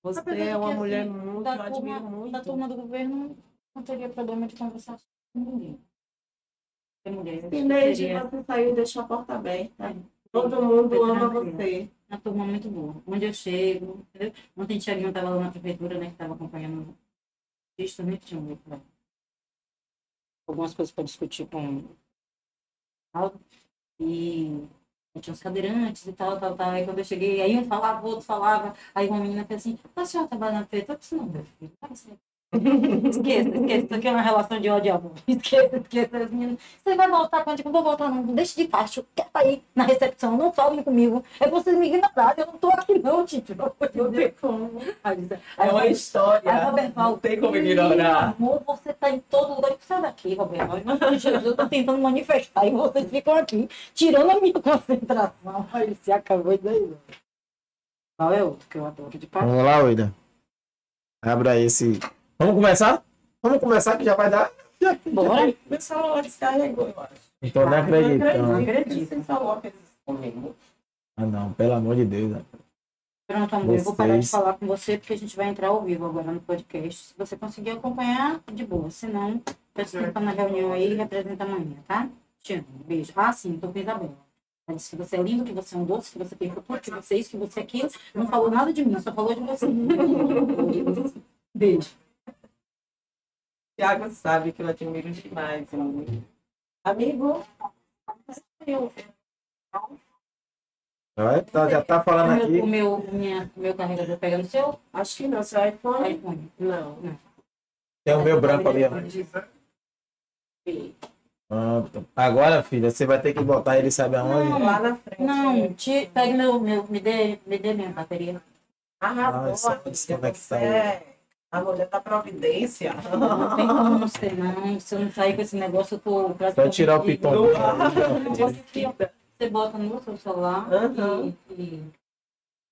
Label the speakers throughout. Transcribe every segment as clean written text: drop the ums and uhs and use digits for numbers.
Speaker 1: Você
Speaker 2: Apesar
Speaker 1: é
Speaker 2: de
Speaker 1: uma
Speaker 2: que,
Speaker 1: mulher
Speaker 2: assim,
Speaker 1: muito,
Speaker 2: da
Speaker 1: eu admiro
Speaker 2: turma,
Speaker 1: muito.
Speaker 2: da turma do governo não teria problema de conversar com ninguém. Tem mulheres que
Speaker 1: Inês,
Speaker 2: seria
Speaker 1: você saiu e deixou a porta aberta.
Speaker 2: é,
Speaker 1: Todo mundo
Speaker 2: foi
Speaker 1: ama
Speaker 2: tranquilo.
Speaker 1: você.
Speaker 2: Uma turma muito boa. Onde eu chego, entendeu? Ontem Thiaguinho estava lá na prefeitura, né, que estava acompanhando isso também tinha algumas coisas para discutir com e tinha os cadeirantes e tal, tal, tal. Aí quando eu cheguei, aí um falava, o outro falava, aí uma menina fez assim, a senhora trabalha na prefeitura? Eu disse, não, meu filho, vai ser. Esqueça, isso aqui é uma relação de ódio e amor. Esqueça, as meninas. Você vai voltar quando eu vou voltar, não. Deixe de parte, eu quero ir na recepção, não falem comigo. É vocês me ignorarem, eu não tô aqui, não, Tito. Não tem como.
Speaker 1: É uma história.
Speaker 2: Aí, Roberto,
Speaker 1: não tem como ignorar.
Speaker 2: Amor, você tá em todo lugar. Sai daqui, Roberto. Em nome de Jesus, eu tô tentando manifestar e vocês ficam aqui, tirando a minha concentração. Aí ele se acabou de daí. Qual é outro que eu adoro de parte?
Speaker 3: Vamos lá, William. Abra esse. Vamos começar? Vamos começar que já vai dar.
Speaker 2: Bora?
Speaker 1: Meu celular descarregou, eu acho.
Speaker 3: Então não acredito.
Speaker 2: Não
Speaker 3: Não.
Speaker 2: acredito.
Speaker 1: Você falou que eles comigo.
Speaker 3: Ah, não, pelo amor de Deus. Né?
Speaker 2: Pronto, amor, eu vou parar de
Speaker 3: Vocês-
Speaker 2: falar com você porque a gente vai entrar ao vivo agora no podcast. Se você conseguir acompanhar, de boa. Se não, participa na reunião aí e representa amanhã, tá? Te amo. Beijo. Ah, sim, tô com a Isabela. Ela disse que você é lindo, que você é um doce, que você tem futuro, que você é isso, que você é aquilo. Não falou nada de mim, só falou de você. Beijo.
Speaker 1: Thiago sabe que eu admiro demais. Amigo,
Speaker 3: Já tá falando aqui.
Speaker 2: O meu carregador pega no seu
Speaker 1: acho que não, seu iPhone.
Speaker 2: iPhone.
Speaker 1: Não.
Speaker 3: Tem o meu branco ali. Ó. Pronto. Agora, filha, você vai ter que botar ele, sabe aonde?
Speaker 2: Não.
Speaker 1: Lá na frente.
Speaker 2: Não, pegue me dê minha bateria.
Speaker 1: Arrasou,
Speaker 3: só
Speaker 1: amiga.
Speaker 3: desconectar
Speaker 1: Você é a mulher da providência.
Speaker 2: Não tem como não ser, não. Se eu não sair com esse negócio, eu tô
Speaker 3: Só
Speaker 2: praticamente...
Speaker 3: tirar o piton.
Speaker 2: Você bota no seu celular
Speaker 1: Aham.
Speaker 2: e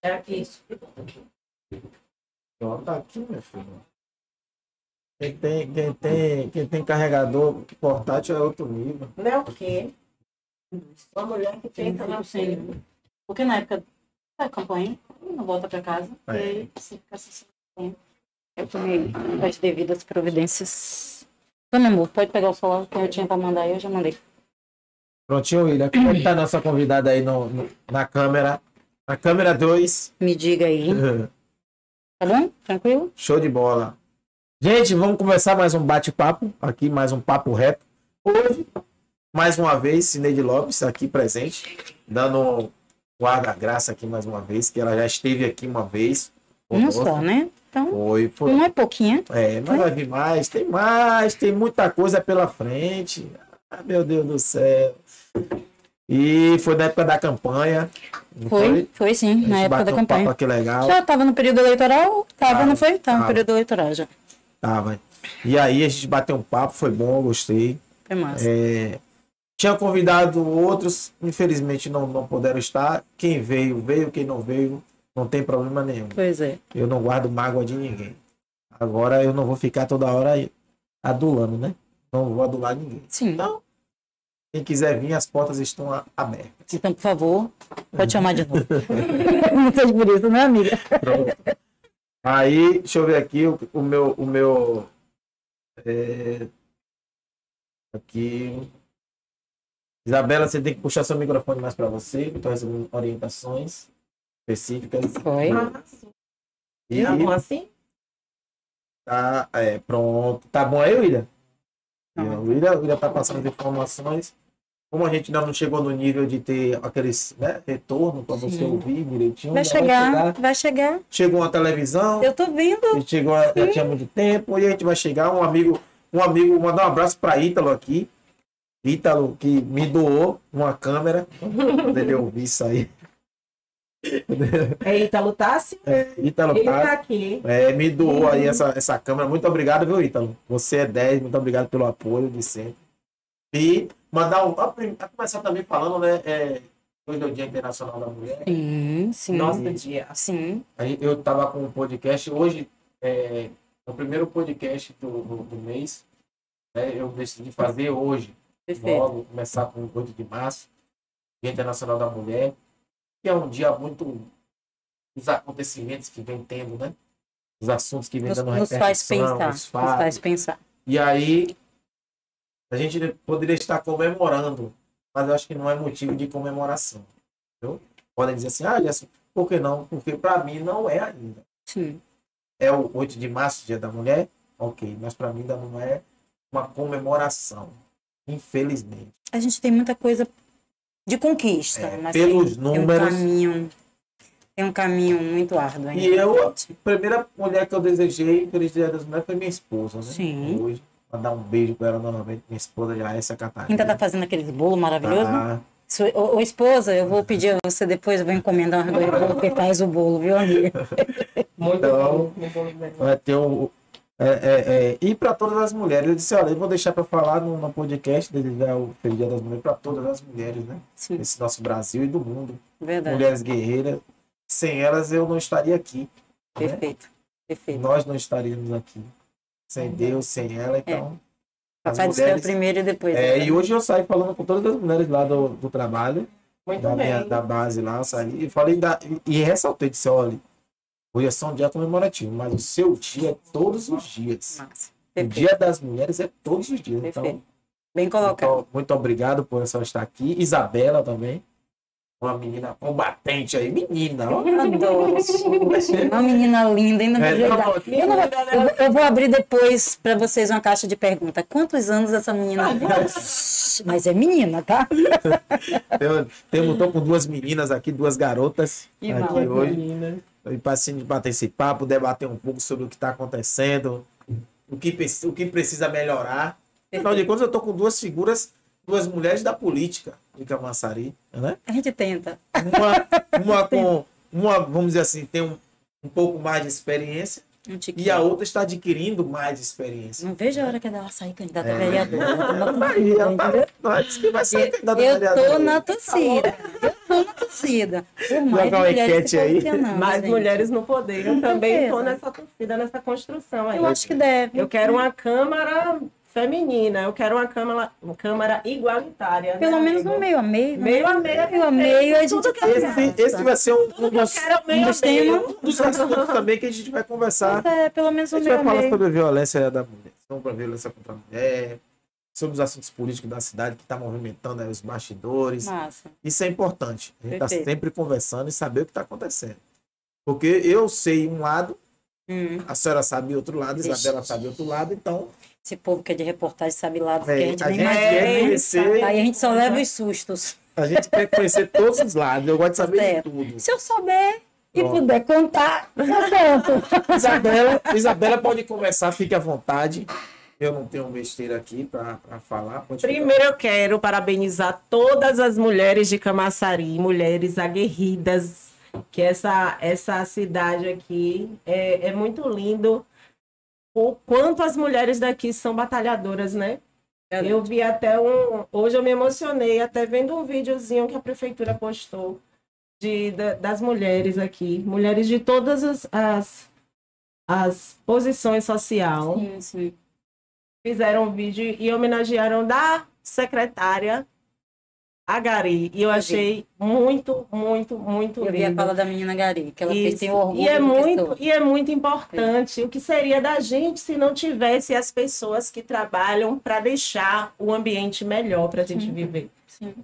Speaker 1: É aqui.
Speaker 2: isso.
Speaker 3: Ó, tá aqui, meu filho. Quem tem carregador portátil é outro nível.
Speaker 1: Não é o quê? Uma mulher que pensa na
Speaker 2: Sem. Porque na época da campanha, não volta para casa.
Speaker 3: É.
Speaker 2: E aí você fica assim, sem tempo. Eu tomei as devidas providências. Então, meu amor, pode pegar o celular que eu tinha para mandar aí, eu já mandei.
Speaker 3: Prontinho, William. Como é que tá a nossa convidada aí na câmera? Na câmera 2.
Speaker 2: Me diga aí. Tá bom? Tranquilo?
Speaker 3: Show de bola. Gente, vamos começar mais um bate-papo aqui, mais um papo reto. Hoje, mais uma vez, Cineide Lopes aqui presente, dando o ar da graça aqui mais uma vez, que ela já esteve aqui uma vez.
Speaker 2: Não só, né? Então,
Speaker 3: Foi.
Speaker 2: não é pouquinho.
Speaker 3: Mas vai vir mais, tem muita coisa pela frente. Ah, meu Deus do céu. E foi na época da campanha. não
Speaker 2: Foi sim,
Speaker 3: A gente
Speaker 2: na época da
Speaker 3: bateu um papo
Speaker 2: campanha.
Speaker 3: aqui legal.
Speaker 2: Já estava no período eleitoral? Tava, não foi? Tava no
Speaker 3: tava.
Speaker 2: período eleitoral já.
Speaker 3: Tava. E aí a gente bateu um papo, foi bom, eu gostei.
Speaker 2: Foi massa.
Speaker 3: Tinha convidado outros, infelizmente não puderam estar. Quem veio, quem não veio, não tem problema nenhum.
Speaker 2: Pois é.
Speaker 3: Eu não guardo mágoa de ninguém. Agora eu não vou ficar toda hora aí adulando, né? Não vou adular ninguém.
Speaker 2: Sim.
Speaker 3: Então, quem quiser vir, as portas estão abertas.
Speaker 2: Então, por favor, pode chamar de novo. Não seja por isso, né, amiga?
Speaker 3: Pronto. Aí, deixa eu ver aqui o meu aqui. Isabela, você tem que puxar seu microfone mais para você, que eu estou recebendo orientações específicas.
Speaker 2: Foi.
Speaker 3: E
Speaker 1: Como assim?
Speaker 3: tá, pronto. Tá bom aí, William?
Speaker 2: Tá.
Speaker 3: O William tá passando as informações. Como a gente ainda não chegou no nível de ter aqueles retorno para você
Speaker 2: Sim.
Speaker 3: ouvir direitinho.
Speaker 2: Vai chegar.
Speaker 3: Chegou uma televisão.
Speaker 2: Eu tô vindo.
Speaker 3: A gente chegou, já tinha muito tempo, e a gente vai chegar. Um amigo, mandar um abraço para Ítalo aqui. Ítalo, que me doou uma câmera. Quando ele ouvir isso aí.
Speaker 1: É Ítalo Tassi?
Speaker 3: Ítalo
Speaker 1: Ele tá
Speaker 3: Tassi,
Speaker 1: aqui.
Speaker 3: me doou aí essa câmera. Muito obrigado, viu, Ítalo? Você é 10, muito obrigado pelo apoio de sempre. E mandar a começar também falando, né? Hoje é o Dia Internacional da Mulher.
Speaker 2: Sim.
Speaker 1: Nosso dia.
Speaker 2: Sim.
Speaker 3: Aí eu tava com um podcast hoje, o primeiro podcast do mês, né, eu decidi fazer hoje,
Speaker 2: Perfeito.
Speaker 3: logo, começar com o 8 de março, Dia Internacional da Mulher, que é um dia muito dos acontecimentos que vem tendo, né? os assuntos que vem dando
Speaker 2: Nos faz
Speaker 3: repercussão,
Speaker 2: pensar.
Speaker 3: os
Speaker 2: Nos
Speaker 3: fatos.
Speaker 2: faz pensar.
Speaker 3: E aí, a gente poderia estar comemorando, mas eu acho que não é motivo de comemoração. Entendeu? Podem dizer assim, Gerson, por que não? Porque para mim não é ainda.
Speaker 2: Sim.
Speaker 3: É o 8 de março, Dia da Mulher? Ok, mas para mim ainda não é uma comemoração. Infelizmente.
Speaker 2: A gente tem muita coisa de conquista, mas
Speaker 3: pelos
Speaker 2: tem
Speaker 3: números.
Speaker 2: Tem um caminho muito árduo ainda.
Speaker 3: E eu, a primeira mulher que eu desejei Feliz Dia das Mulheres foi minha esposa, né?
Speaker 2: Sim.
Speaker 3: Hoje, mandar um beijo para ela novamente, minha esposa já essa Catarina.
Speaker 2: Ainda tá fazendo aqueles bolo maravilhoso?
Speaker 3: Tá.
Speaker 2: Ô, esposa, eu vou pedir a você depois, eu vou encomendar um bolo que faz o bolo, viu, amiga?
Speaker 1: Muito
Speaker 3: Então,
Speaker 1: bom.
Speaker 3: vai ter e para todas as mulheres. Eu disse, olha, eu vou deixar para falar no podcast, desejar o Feliz Dia das Mulheres para todas as mulheres, né?
Speaker 2: Sim,
Speaker 3: Esse nosso Brasil e do mundo.
Speaker 2: verdade.
Speaker 3: Mulheres guerreiras. Sem elas eu não estaria aqui. Né?
Speaker 2: Perfeito, perfeito.
Speaker 3: Nós não estaríamos aqui. Sem Deus, sem ela, então. As
Speaker 2: Papai do céu
Speaker 3: mulheres,
Speaker 2: primeiro e depois.
Speaker 3: e hoje eu saí falando com todas as mulheres lá do trabalho,
Speaker 1: Muito
Speaker 3: da,
Speaker 1: bem.
Speaker 3: da base lá, eu saí e falei e ressaltei, disse, olha, hoje é só um dia comemorativo, mas o seu dia é todos os dias.
Speaker 2: Massa.
Speaker 3: O
Speaker 2: Perfeito,
Speaker 3: Dia das Mulheres é todos os dias.
Speaker 2: perfeito.
Speaker 3: Então,
Speaker 2: Bem colocado.
Speaker 3: muito obrigado por essa estar aqui. Isabela também, uma menina combatente aí, menina, ó.
Speaker 2: Adoro. Uma menina linda, ainda
Speaker 3: É,
Speaker 2: me
Speaker 3: não,
Speaker 2: ajudar. Eu vou abrir depois para vocês uma caixa de perguntas. Quantos anos essa menina tem? Mas é menina, tá?
Speaker 3: Estou com duas meninas aqui, duas garotas
Speaker 1: Que
Speaker 3: aqui
Speaker 1: mala,
Speaker 3: hoje.
Speaker 1: menina.
Speaker 3: E para bater esse papo, debater um pouco sobre o que está acontecendo, o que precisa melhorar. Afinal de contas, eu estou com duas figuras, duas mulheres da política de Camaçari, né?
Speaker 2: A gente tenta.
Speaker 3: Uma, vamos dizer assim, tem um pouco mais de experiência
Speaker 2: Um
Speaker 3: e
Speaker 2: tiquinho.
Speaker 3: a outra está adquirindo mais experiência.
Speaker 2: Não vejo a hora que ela sair candidata a
Speaker 3: É.
Speaker 2: vereadora.
Speaker 3: Aí, ela tá, disse que vai ser candidata a
Speaker 2: Eu
Speaker 3: vereadora.
Speaker 2: tô na torcida. Eu tô na torcida. Por mais
Speaker 3: Joga uma
Speaker 2: mulheres
Speaker 3: enquete
Speaker 2: que
Speaker 3: aí.
Speaker 2: posicionamos,
Speaker 1: Mais
Speaker 2: gente.
Speaker 1: mulheres no poder. Eu também estou
Speaker 2: certeza.
Speaker 1: nessa torcida, nessa construção aí.
Speaker 2: Eu acho que deve.
Speaker 1: Eu quero uma Câmara feminina, eu quero uma Câmara igualitária.
Speaker 2: Pelo
Speaker 1: né,
Speaker 2: menos
Speaker 1: amiga?
Speaker 2: um meio a meio. né?
Speaker 1: Meio a meio.
Speaker 2: Meio a meio a gente
Speaker 1: Tudo que eu
Speaker 3: Esse vai ser um dos,
Speaker 1: quero meio a
Speaker 2: dos temas.
Speaker 1: meio.
Speaker 3: dos assuntos também que a gente vai conversar.
Speaker 2: Mas pelo menos
Speaker 3: A
Speaker 2: um
Speaker 3: gente
Speaker 2: meio
Speaker 3: vai
Speaker 2: a
Speaker 3: falar
Speaker 2: meio.
Speaker 3: sobre a violência da mulher, sobre a violência contra a mulher, sobre os assuntos políticos da cidade que está movimentando aí os bastidores.
Speaker 2: Massa.
Speaker 3: Isso é importante. A gente está
Speaker 2: Perfeito.
Speaker 3: sempre conversando e saber o que está acontecendo. Porque eu sei um lado, a senhora sabe outro lado,
Speaker 2: Vixe.
Speaker 3: Isabela sabe outro lado, então
Speaker 2: Esse povo que é de reportagem sabe lá do que
Speaker 3: a
Speaker 2: a gente nem
Speaker 3: gente
Speaker 2: imagina.
Speaker 3: quer
Speaker 2: né?
Speaker 3: conhecer,
Speaker 2: Aí a gente só leva os sustos.
Speaker 3: a gente quer conhecer todos os lados. Eu gosto de saber
Speaker 2: Certo.
Speaker 3: de tudo.
Speaker 2: Se eu souber e
Speaker 3: Pronto.
Speaker 2: puder contar, eu conto.
Speaker 3: Isabela pode conversar, fique à vontade. Eu não tenho besteira aqui para falar. Pode ficar.
Speaker 1: Primeiro eu quero parabenizar todas as mulheres de Camaçari, mulheres aguerridas, que essa cidade aqui é muito lindo. O quanto as mulheres daqui são batalhadoras, né? Eu vi até hoje eu me emocionei até vendo um videozinho que a prefeitura postou das mulheres aqui, mulheres de todas as posições sociais.
Speaker 2: Sim, sim.
Speaker 1: Fizeram um vídeo e homenagearam da secretária Agari. E eu achei muito, muito, muito
Speaker 2: Eu vi a
Speaker 1: lindo.
Speaker 2: fala da menina Gari, que ela fez
Speaker 1: Isso.
Speaker 2: tem orgulho
Speaker 1: E é
Speaker 2: do que
Speaker 1: muito,
Speaker 2: sou.
Speaker 1: e é muito importante. O que seria da gente se não tivesse as pessoas que trabalham para deixar o ambiente melhor para a gente viver?
Speaker 2: Sim.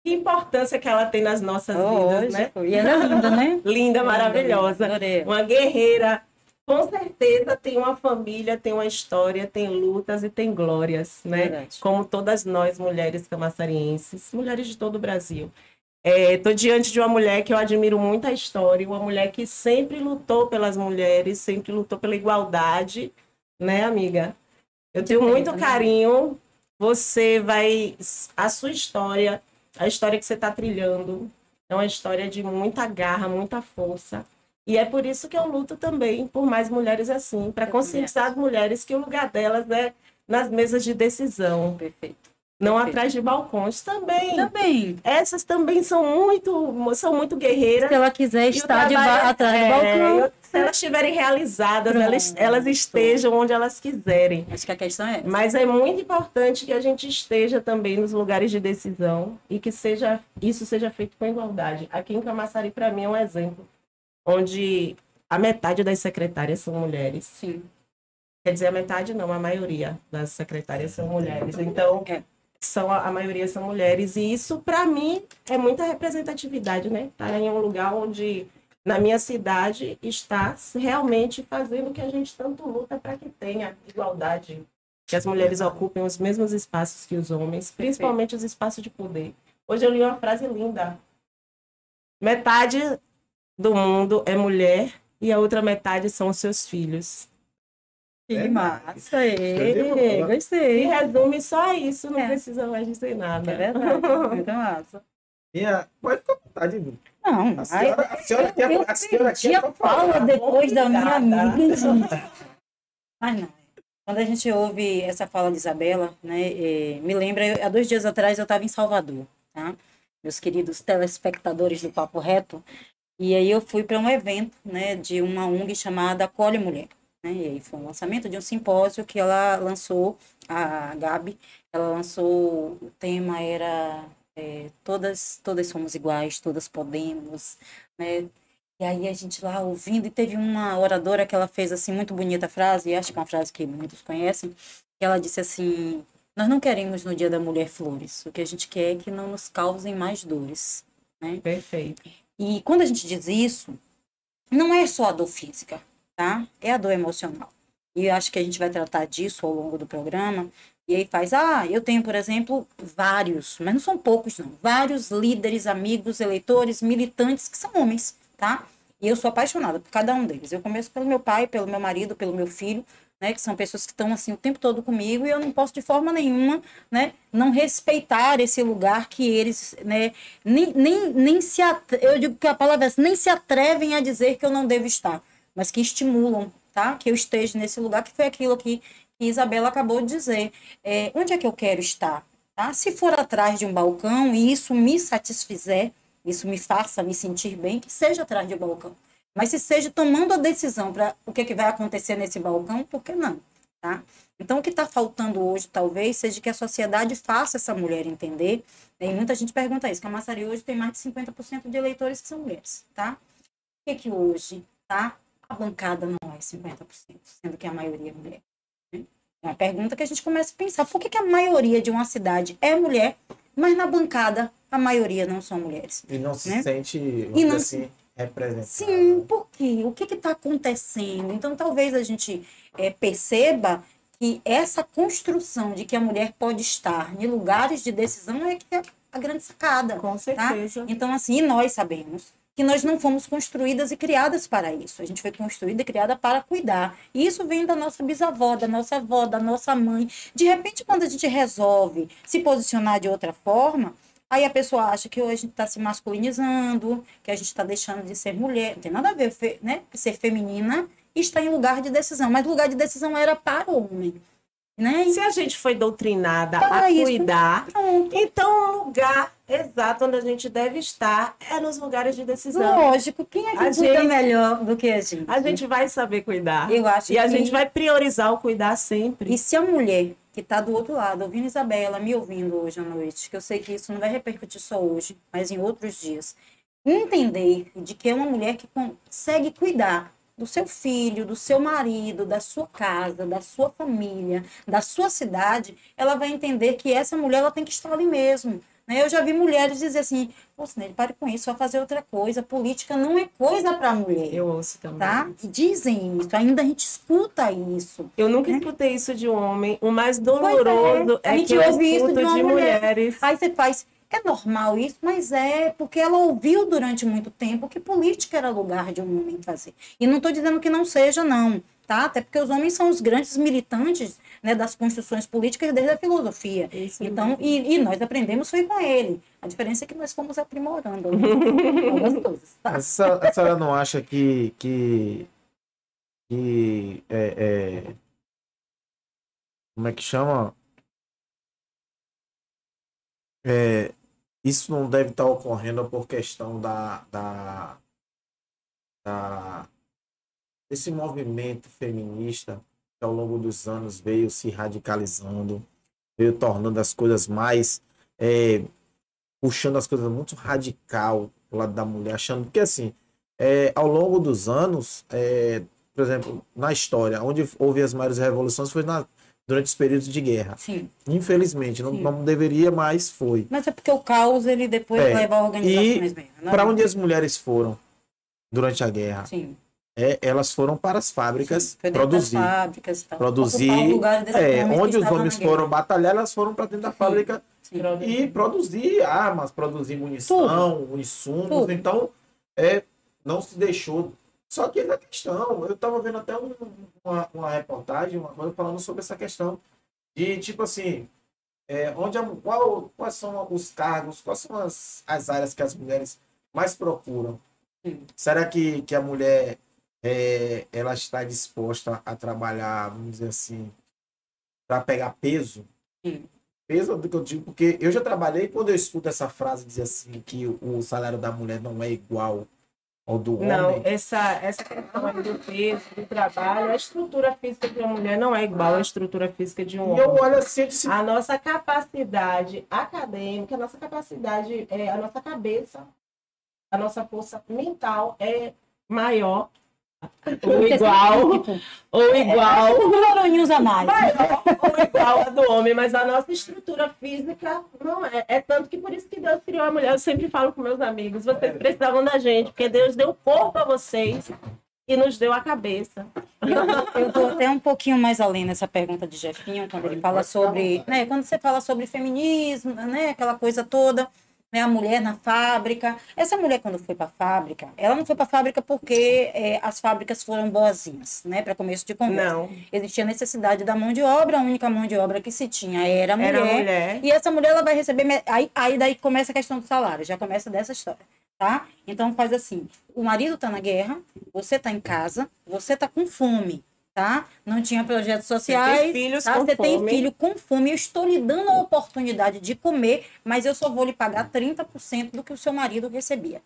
Speaker 1: Que importância que ela tem nas nossas vidas, né?
Speaker 2: E ela é linda, né?
Speaker 1: Linda, maravilhosa.
Speaker 2: Adorei.
Speaker 1: Uma guerreira. Com certeza tem uma família, tem uma história, tem lutas e tem glórias, né?
Speaker 2: Verdade.
Speaker 1: Como todas nós, mulheres camaçarienses, mulheres de todo o Brasil. Estou diante de uma mulher que eu admiro muito a história, uma mulher que sempre lutou pelas mulheres, sempre lutou pela igualdade, né, amiga? Eu tenho muito carinho. Você vai... A sua história, a história que você está trilhando, é uma história de muita garra, muita força. E é por isso que eu luto também por mais mulheres assim, para conscientizar as mulheres que o lugar delas é nas mesas de decisão,
Speaker 2: Perfeito.
Speaker 1: não atrás de balcões. Também,
Speaker 2: Também.
Speaker 1: essas também são muito guerreiras.
Speaker 2: Se ela quiser
Speaker 1: E o
Speaker 2: estar
Speaker 1: trabalho
Speaker 2: atrás do balcão.
Speaker 1: Se elas estiverem realizadas,
Speaker 2: Pronto.
Speaker 1: elas estejam onde elas quiserem.
Speaker 2: Acho que a questão é essa.
Speaker 1: Mas é muito importante que a gente esteja também nos lugares de decisão e que isso seja feito com igualdade. Aqui em Camaçari, para mim, é um exemplo, onde a metade das secretárias são mulheres.
Speaker 2: Sim.
Speaker 1: Quer dizer, a metade não, a maioria das secretárias são mulheres. Então, a maioria são mulheres. E isso, para mim, é muita representatividade, né? Estar em um lugar onde, na minha cidade, está realmente fazendo o que a gente tanto luta para que tenha igualdade. Que as mulheres ocupem os mesmos espaços que os homens, principalmente os espaços de poder. Hoje eu li uma frase linda. Metade do mundo é mulher e a outra metade são os seus filhos.
Speaker 2: Que massa,
Speaker 1: E
Speaker 2: gostei.
Speaker 1: resume só isso, não precisa mais dizer nada.
Speaker 2: É verdade, muito massa.
Speaker 3: Pode ficar à vontade, Edu.
Speaker 2: Não,
Speaker 3: A senhora quer
Speaker 2: fala depois da minha
Speaker 1: Obrigada.
Speaker 2: amiga, gente. Mas não. Quando a gente ouve essa fala de Isabela, né, me lembra, há 2 dias atrás eu estava em Salvador, tá? Meus queridos telespectadores do Papo Reto, e aí eu fui para um evento, né, de uma ONG chamada Acolhe Mulher, né, e aí foi um lançamento de um simpósio que ela lançou, a Gabi, ela lançou, o tema era todas somos iguais, todas podemos, né? E aí a gente lá ouvindo, e teve uma oradora que ela fez assim muito bonita a frase, e acho que é uma frase que muitos conhecem, que ela disse assim: nós não queremos no Dia da Mulher flores, o que a gente quer é que não nos causem mais dores, né?
Speaker 1: Perfeito.
Speaker 2: E quando a gente diz isso, não é só a dor física, tá? É a dor emocional. E eu acho que a gente vai tratar disso ao longo do programa. E aí eu tenho, por exemplo, vários, mas não são poucos não, vários líderes, amigos, eleitores, militantes que são homens, tá? E eu sou apaixonada por cada um deles. Eu começo pelo meu pai, pelo meu marido, pelo meu filho, né? Que são pessoas que estão assim o tempo todo comigo e eu não posso de forma nenhuma, né? Não respeitar esse lugar que eles, né? Eu digo que a palavra é nem se atrevem a dizer que eu não devo estar, mas que estimulam, tá? Que eu esteja nesse lugar, que foi aquilo que Isabela acabou de dizer. Onde é que eu quero estar? Tá? Se for atrás de um balcão e isso me satisfizer, isso me faça me sentir bem, que seja atrás de um balcão. Mas se seja tomando a decisão para o que vai acontecer nesse balcão, por que não? Tá? Então, o que está faltando hoje, talvez, seja que a sociedade faça essa mulher entender, e muita gente pergunta isso, que a Massari hoje tem mais de 50% de eleitores que são mulheres, tá? Por que hoje, tá? A bancada não é 50%, sendo que a maioria é mulher? É uma pergunta que a gente começa a pensar. Por que a maioria de uma cidade é mulher, mas na bancada a maioria não são mulheres?
Speaker 3: E não se
Speaker 2: né?
Speaker 3: sente,
Speaker 2: E não
Speaker 3: assim, representada.
Speaker 2: Sim, por quê? O que está acontecendo? Então, talvez a gente perceba que essa construção de que a mulher pode estar em lugares de decisão é que é a grande sacada.
Speaker 1: Com certeza.
Speaker 2: Tá? Então, assim, e nós sabemos que nós não fomos construídas e criadas para isso. A gente foi construída e criada para cuidar. E isso vem da nossa bisavó, da nossa avó, da nossa mãe. De repente, quando a gente resolve se posicionar de outra forma, aí a pessoa acha que hoje a gente está se masculinizando, que a gente está deixando de ser mulher. Não tem nada a ver, né? Ser feminina e estar em lugar de decisão. Mas lugar de decisão era para o homem. Né?
Speaker 1: Se a gente foi doutrinada a cuidar, então o lugar exato onde a gente deve estar é nos lugares de decisão.
Speaker 2: Lógico, quem é que cuida melhor do que a gente?
Speaker 1: A gente vai saber cuidar.
Speaker 2: Eu acho
Speaker 1: a gente vai priorizar o cuidar sempre.
Speaker 2: E se a mulher que está do outro lado, ouvindo Isabela, me ouvindo hoje à noite, que eu sei que isso não vai repercutir só hoje, mas em outros dias, entender de que é uma mulher que consegue cuidar do seu filho, do seu marido, da sua casa, da sua família, da sua cidade, ela vai entender que essa mulher ela tem que estar ali mesmo. Né? Eu já vi mulheres dizer assim, Sinede, pare com isso, só fazer outra coisa. Política não é coisa para mulher.
Speaker 1: Eu ouço também.
Speaker 2: Tá? Dizem isso, ainda a gente escuta isso.
Speaker 1: Eu nunca escutei isso de um homem. O mais doloroso
Speaker 2: é
Speaker 1: que eu escuto de mulheres.
Speaker 2: Aí você faz... É normal isso, mas porque ela ouviu durante muito tempo que política era lugar de um homem fazer. E não estou dizendo que não seja, não, tá? Até porque os homens são os grandes militantes, né, das construções políticas desde a filosofia. Isso então, e nós aprendemos foi com ele. A diferença é que nós fomos aprimorando algumas coisas. Tá?
Speaker 3: A senhora não acha que como é que chama? Isso não deve estar ocorrendo por questão desse movimento feminista que ao longo dos anos veio se radicalizando, veio tornando as coisas mais, puxando as coisas muito radical do lado da mulher, achando que assim, ao longo dos anos, por exemplo, na história, onde houve as maiores revoluções foi durante os períodos de guerra.
Speaker 2: Sim.
Speaker 3: Infelizmente, não deveria, mas foi.
Speaker 2: Mas é porque o caos, ele depois leva a organizações mesmo.
Speaker 3: Para onde as mulheres foram durante a guerra?
Speaker 2: Sim.
Speaker 3: Elas foram para as fábricas
Speaker 2: produzir.
Speaker 3: Produzir. Onde os homens foram batalhar, elas foram para dentro da fábrica e produzir armas, produzir munição, insumos. Tudo. Então, não se deixou. Só que a questão, eu estava vendo até uma reportagem, uma coisa falando sobre essa questão de, tipo assim, quais são os cargos, quais são as áreas que as mulheres mais procuram?
Speaker 2: Sim.
Speaker 3: Será que a mulher ela está disposta a trabalhar, vamos dizer assim, para pegar peso?
Speaker 2: Sim.
Speaker 3: Peso do que eu digo, porque eu já trabalhei, quando eu escuto essa frase dizer assim, que o salário da mulher não é igual ao do homem.
Speaker 1: Não, essa questão aí do peso, do trabalho, a estrutura física de uma mulher não é igual à estrutura física de um homem.
Speaker 3: E eu olho assim,
Speaker 1: a nossa capacidade acadêmica, a nossa capacidade, a nossa cabeça, a nossa força mental é maior ou igual
Speaker 2: neurônios a mais.
Speaker 1: Ou igual a do homem, mas a nossa estrutura física não é. É tanto que por isso que Deus criou a mulher. Eu sempre falo com meus amigos, vocês precisavam da gente, porque Deus deu o corpo a vocês e nos deu a cabeça.
Speaker 2: Eu vou até um pouquinho mais além nessa pergunta de Jefinho, quando ele fala sobre, né, quando você fala sobre feminismo, né, aquela coisa toda, né, a mulher na fábrica. Essa mulher, quando foi para a fábrica, ela não foi para a fábrica porque as fábricas foram boazinhas, né, para começo de conversa.
Speaker 1: Não.
Speaker 2: Existia necessidade da mão de obra, a única mão de obra que se tinha era a mulher. E essa mulher, ela vai receber... Aí daí começa a questão do salário, já começa dessa história, tá? Então faz assim, o marido tá na guerra, você tá em casa, você tá com fome, tá? Não tinha projetos sociais.
Speaker 1: Você tem filhos com
Speaker 2: Você
Speaker 1: fome.
Speaker 2: tem filho com fome. Eu estou lhe dando a oportunidade de comer, mas eu só vou lhe pagar 30% do que o seu marido recebia.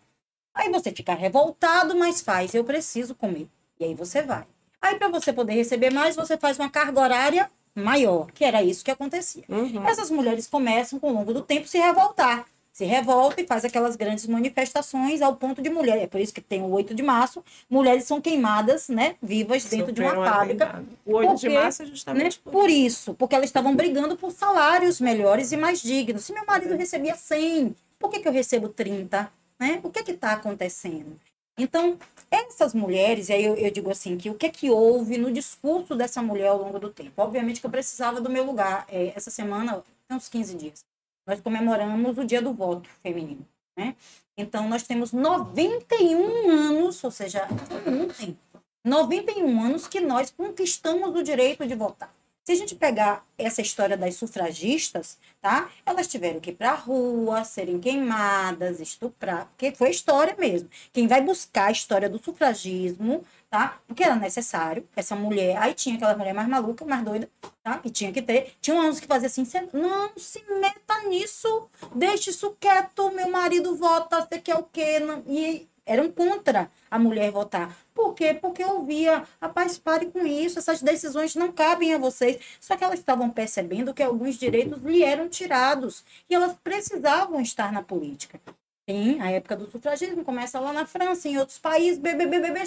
Speaker 2: Aí você fica revoltado, mas faz, eu preciso comer. E aí você vai. Aí para você poder receber mais, você faz uma carga horária maior, que era isso que acontecia.
Speaker 1: Uhum.
Speaker 2: Essas mulheres começam, com o longo do tempo, se revoltar. Se revolta e faz aquelas grandes manifestações ao ponto de mulher. É por isso que tem o 8 de março, mulheres são queimadas, né, vivas dentro de uma fábrica.
Speaker 1: O 8 de março é justamente
Speaker 2: por isso, porque elas estavam brigando por salários melhores e mais dignos. Se meu marido recebia 100, por que eu recebo 30? Né? O que está acontecendo? Então, essas mulheres, e aí eu digo assim, que o que houve no discurso dessa mulher ao longo do tempo? Obviamente que eu precisava do meu lugar. Essa semana, tem uns 15 dias. Nós comemoramos o dia do voto feminino, né? Então, nós temos 91 anos, ou seja, ontem, 91 anos que nós conquistamos o direito de votar. Se a gente pegar essa história das sufragistas, tá? Elas tiveram que ir para a rua, serem queimadas, estuprar, porque foi história mesmo. Quem vai buscar a história do sufragismo, tá? Porque era necessário, essa mulher, aí tinha aquela mulher mais maluca, mais doida, tá? E tinha que ter, tinha uns que faziam assim, não se meta nisso, deixe isso quieto, meu marido vota, você quer o quê? Não, e eram contra a mulher votar. Por quê? Porque eu via, rapaz, pare com isso, essas decisões não cabem a vocês. Só que elas estavam percebendo que alguns direitos lhe eram tirados e elas precisavam estar na política. Tem a época do sufragismo, começa lá na França, em outros países,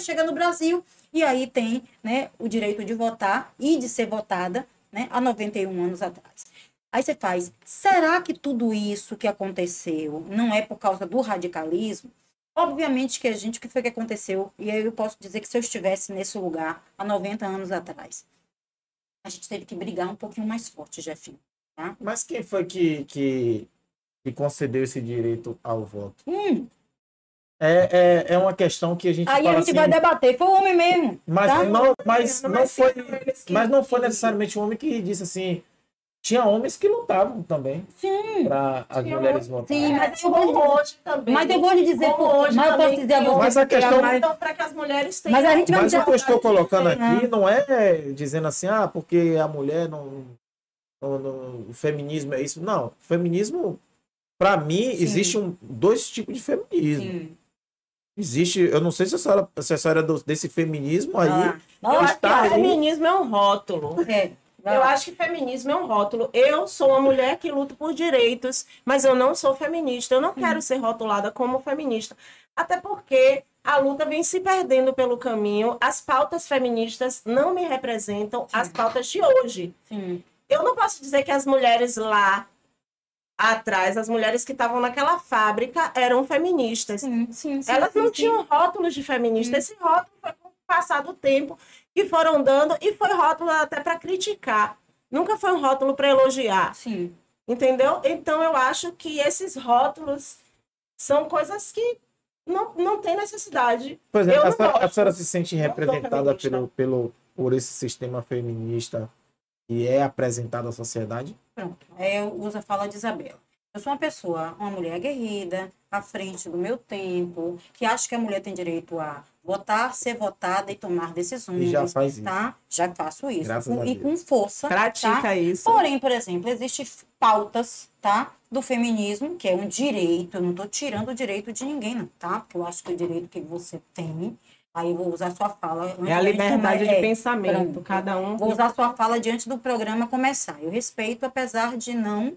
Speaker 2: chega no Brasil, e aí tem, né, o direito de votar e de ser votada, né, há 91 anos atrás. Aí você faz, será que tudo isso que aconteceu não é por causa do radicalismo? Obviamente que o que foi que aconteceu, e aí eu posso dizer que se eu estivesse nesse lugar há 90 anos atrás, a gente teve que brigar um pouquinho mais forte, Jefinho. Tá?
Speaker 3: Mas quem foi que concedeu esse direito ao voto? É uma questão que a gente
Speaker 2: aí
Speaker 3: fala
Speaker 2: a gente
Speaker 3: assim,
Speaker 2: vai debater, foi o homem mesmo.
Speaker 3: Mas,
Speaker 2: tá?
Speaker 3: não foi necessariamente o homem que disse assim. Tinha homens que lutavam também para as mulheres votarem.
Speaker 2: Sim, mas eu vou lhe dizer
Speaker 3: mas a questão
Speaker 1: para que as mulheres tenham.
Speaker 3: Mas o que eu estou colocando aqui não é dizendo assim, porque a mulher o feminismo é isso. Não, o feminismo, para mim, existe dois tipos de feminismo. Sim. Existe, eu não sei se a senhora desse feminismo aí.
Speaker 1: Eu acho que o feminismo é um rótulo. Eu acho que feminismo é um rótulo. Eu sou uma mulher que luta por direitos, mas eu não sou feminista. Eu não quero ser rotulada como feminista. Até porque a luta vem se perdendo pelo caminho, as pautas feministas não me representam as pautas de hoje.
Speaker 2: Sim.
Speaker 1: Eu não posso dizer que as mulheres lá atrás, as mulheres que estavam naquela fábrica eram feministas.
Speaker 2: Sim,
Speaker 1: Elas não tinham rótulos de feminista. Esse rótulo foi com o passar do tempo que foram dando e foi rótulo até para criticar. Nunca foi um rótulo para elogiar.
Speaker 2: Sim.
Speaker 1: Entendeu? Então eu acho que esses rótulos são coisas que não tem necessidade.
Speaker 3: Por exemplo,
Speaker 1: Eu não
Speaker 3: a
Speaker 1: gosto.
Speaker 3: senhora se sente
Speaker 1: Não sou
Speaker 3: representada
Speaker 1: feminista.
Speaker 3: por esse sistema feminista que é apresentado à sociedade?
Speaker 2: Pronto. Eu uso a fala de Isabela. Eu sou uma mulher aguerrida, à frente do meu tempo, que acha que a mulher tem direito a votar, ser votada e tomar decisões.
Speaker 3: E já faz isso.
Speaker 2: Tá? Já faço isso.
Speaker 3: Graças a
Speaker 2: E
Speaker 3: Deus.
Speaker 2: com força.
Speaker 1: Pratica
Speaker 2: tá?
Speaker 1: isso.
Speaker 2: Porém, por exemplo, existem pautas, tá? Do feminismo, que é um direito. Eu não estou tirando o direito de ninguém, não, tá? Porque eu acho que é o direito que você tem. Aí eu vou usar sua fala.
Speaker 1: É a liberdade de pensamento.
Speaker 2: Pronto.
Speaker 1: Cada um.
Speaker 2: Vou usar sua fala diante do programa começar. Eu respeito, apesar de não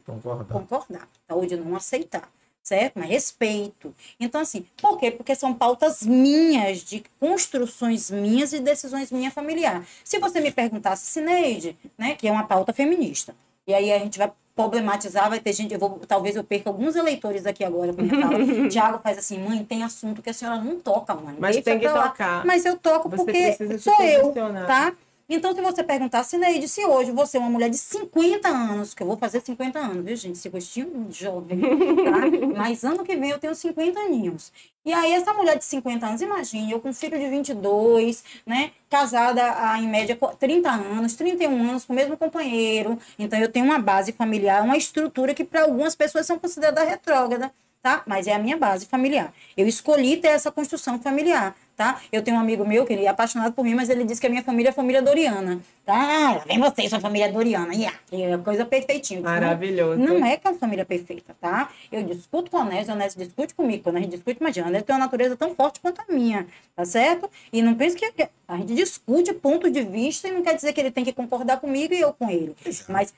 Speaker 2: concordar, tá? Ou de não aceitar, certo? Mas respeito. Então, assim, por quê? Porque são pautas minhas, de construções minhas e decisões minhas familiar. Se você me perguntasse, Cineide, né, que é uma pauta feminista, e aí a gente vai problematizar, vai ter gente, talvez eu perca alguns eleitores aqui agora com minha fala. Tiago faz assim, mãe, tem assunto que a senhora não toca, mãe.
Speaker 1: Mas tem que tocar.
Speaker 2: Mas eu toco
Speaker 1: Você
Speaker 2: porque
Speaker 1: precisa se
Speaker 2: sou eu,
Speaker 1: posicionar.
Speaker 2: tá? Então, se você perguntar, Cineide, se hoje você é uma mulher de 50 anos, que eu vou fazer 50 anos, viu, gente? Esse gostinho jovem, tá? Mas ano que vem eu tenho 50 aninhos. E aí, essa mulher de 50 anos, imagine, eu com um filho de 22, né? Casada em média 30 anos, 31 anos com o mesmo companheiro. Então, eu tenho uma base familiar, uma estrutura que para algumas pessoas são consideradas retrógrada, tá? Mas é a minha base familiar. Eu escolhi ter essa construção familiar, tá? Eu tenho um amigo meu que ele é apaixonado por mim, mas ele disse que a minha família é família Doriana, tá? Ah, vem você, sua família Doriana, é coisa perfeitinha.
Speaker 1: Maravilhoso.
Speaker 2: Não é que é uma família perfeita, tá? Eu discuto com o Onésio discute comigo. Quando a gente discute, imagina, o Onésio tem uma natureza tão forte quanto a minha, tá certo? E não pense que a gente discute ponto de vista e não quer dizer que ele tem que concordar comigo e eu com ele.
Speaker 3: Exato.
Speaker 2: Mas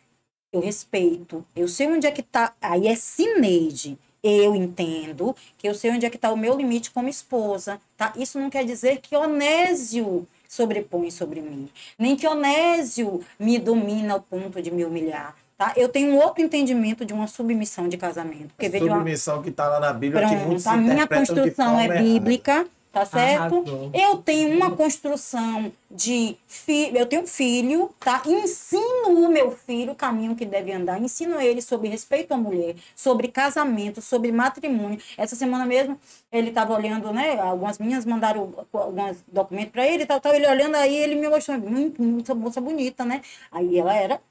Speaker 2: eu respeito, eu sei onde é que tá, aí é Cineide. Eu entendo que eu sei onde é que está o meu limite como esposa, tá? Isso não quer dizer que Onésio sobrepõe sobre mim, nem que Onésio me domina ao ponto de me humilhar, tá? Eu tenho um outro entendimento de uma submissão de casamento. Porque
Speaker 3: Submissão que está lá na Bíblia, que muitos
Speaker 2: a minha
Speaker 3: interpretam de
Speaker 2: construção
Speaker 3: forma
Speaker 2: é
Speaker 3: errada.
Speaker 2: bíblica, tá certo?
Speaker 1: Arrasou.
Speaker 2: Eu tenho uma construção de filho, eu tenho um filho, tá? Ensino o meu filho o caminho que deve andar, ensino ele sobre respeito à mulher, sobre casamento, sobre matrimônio. Essa semana mesmo, ele estava olhando, né? Algumas meninas mandaram alguns documentos para ele e tal, ele olhando, aí ele me mostrou, muita moça bonita, né? Aí ela era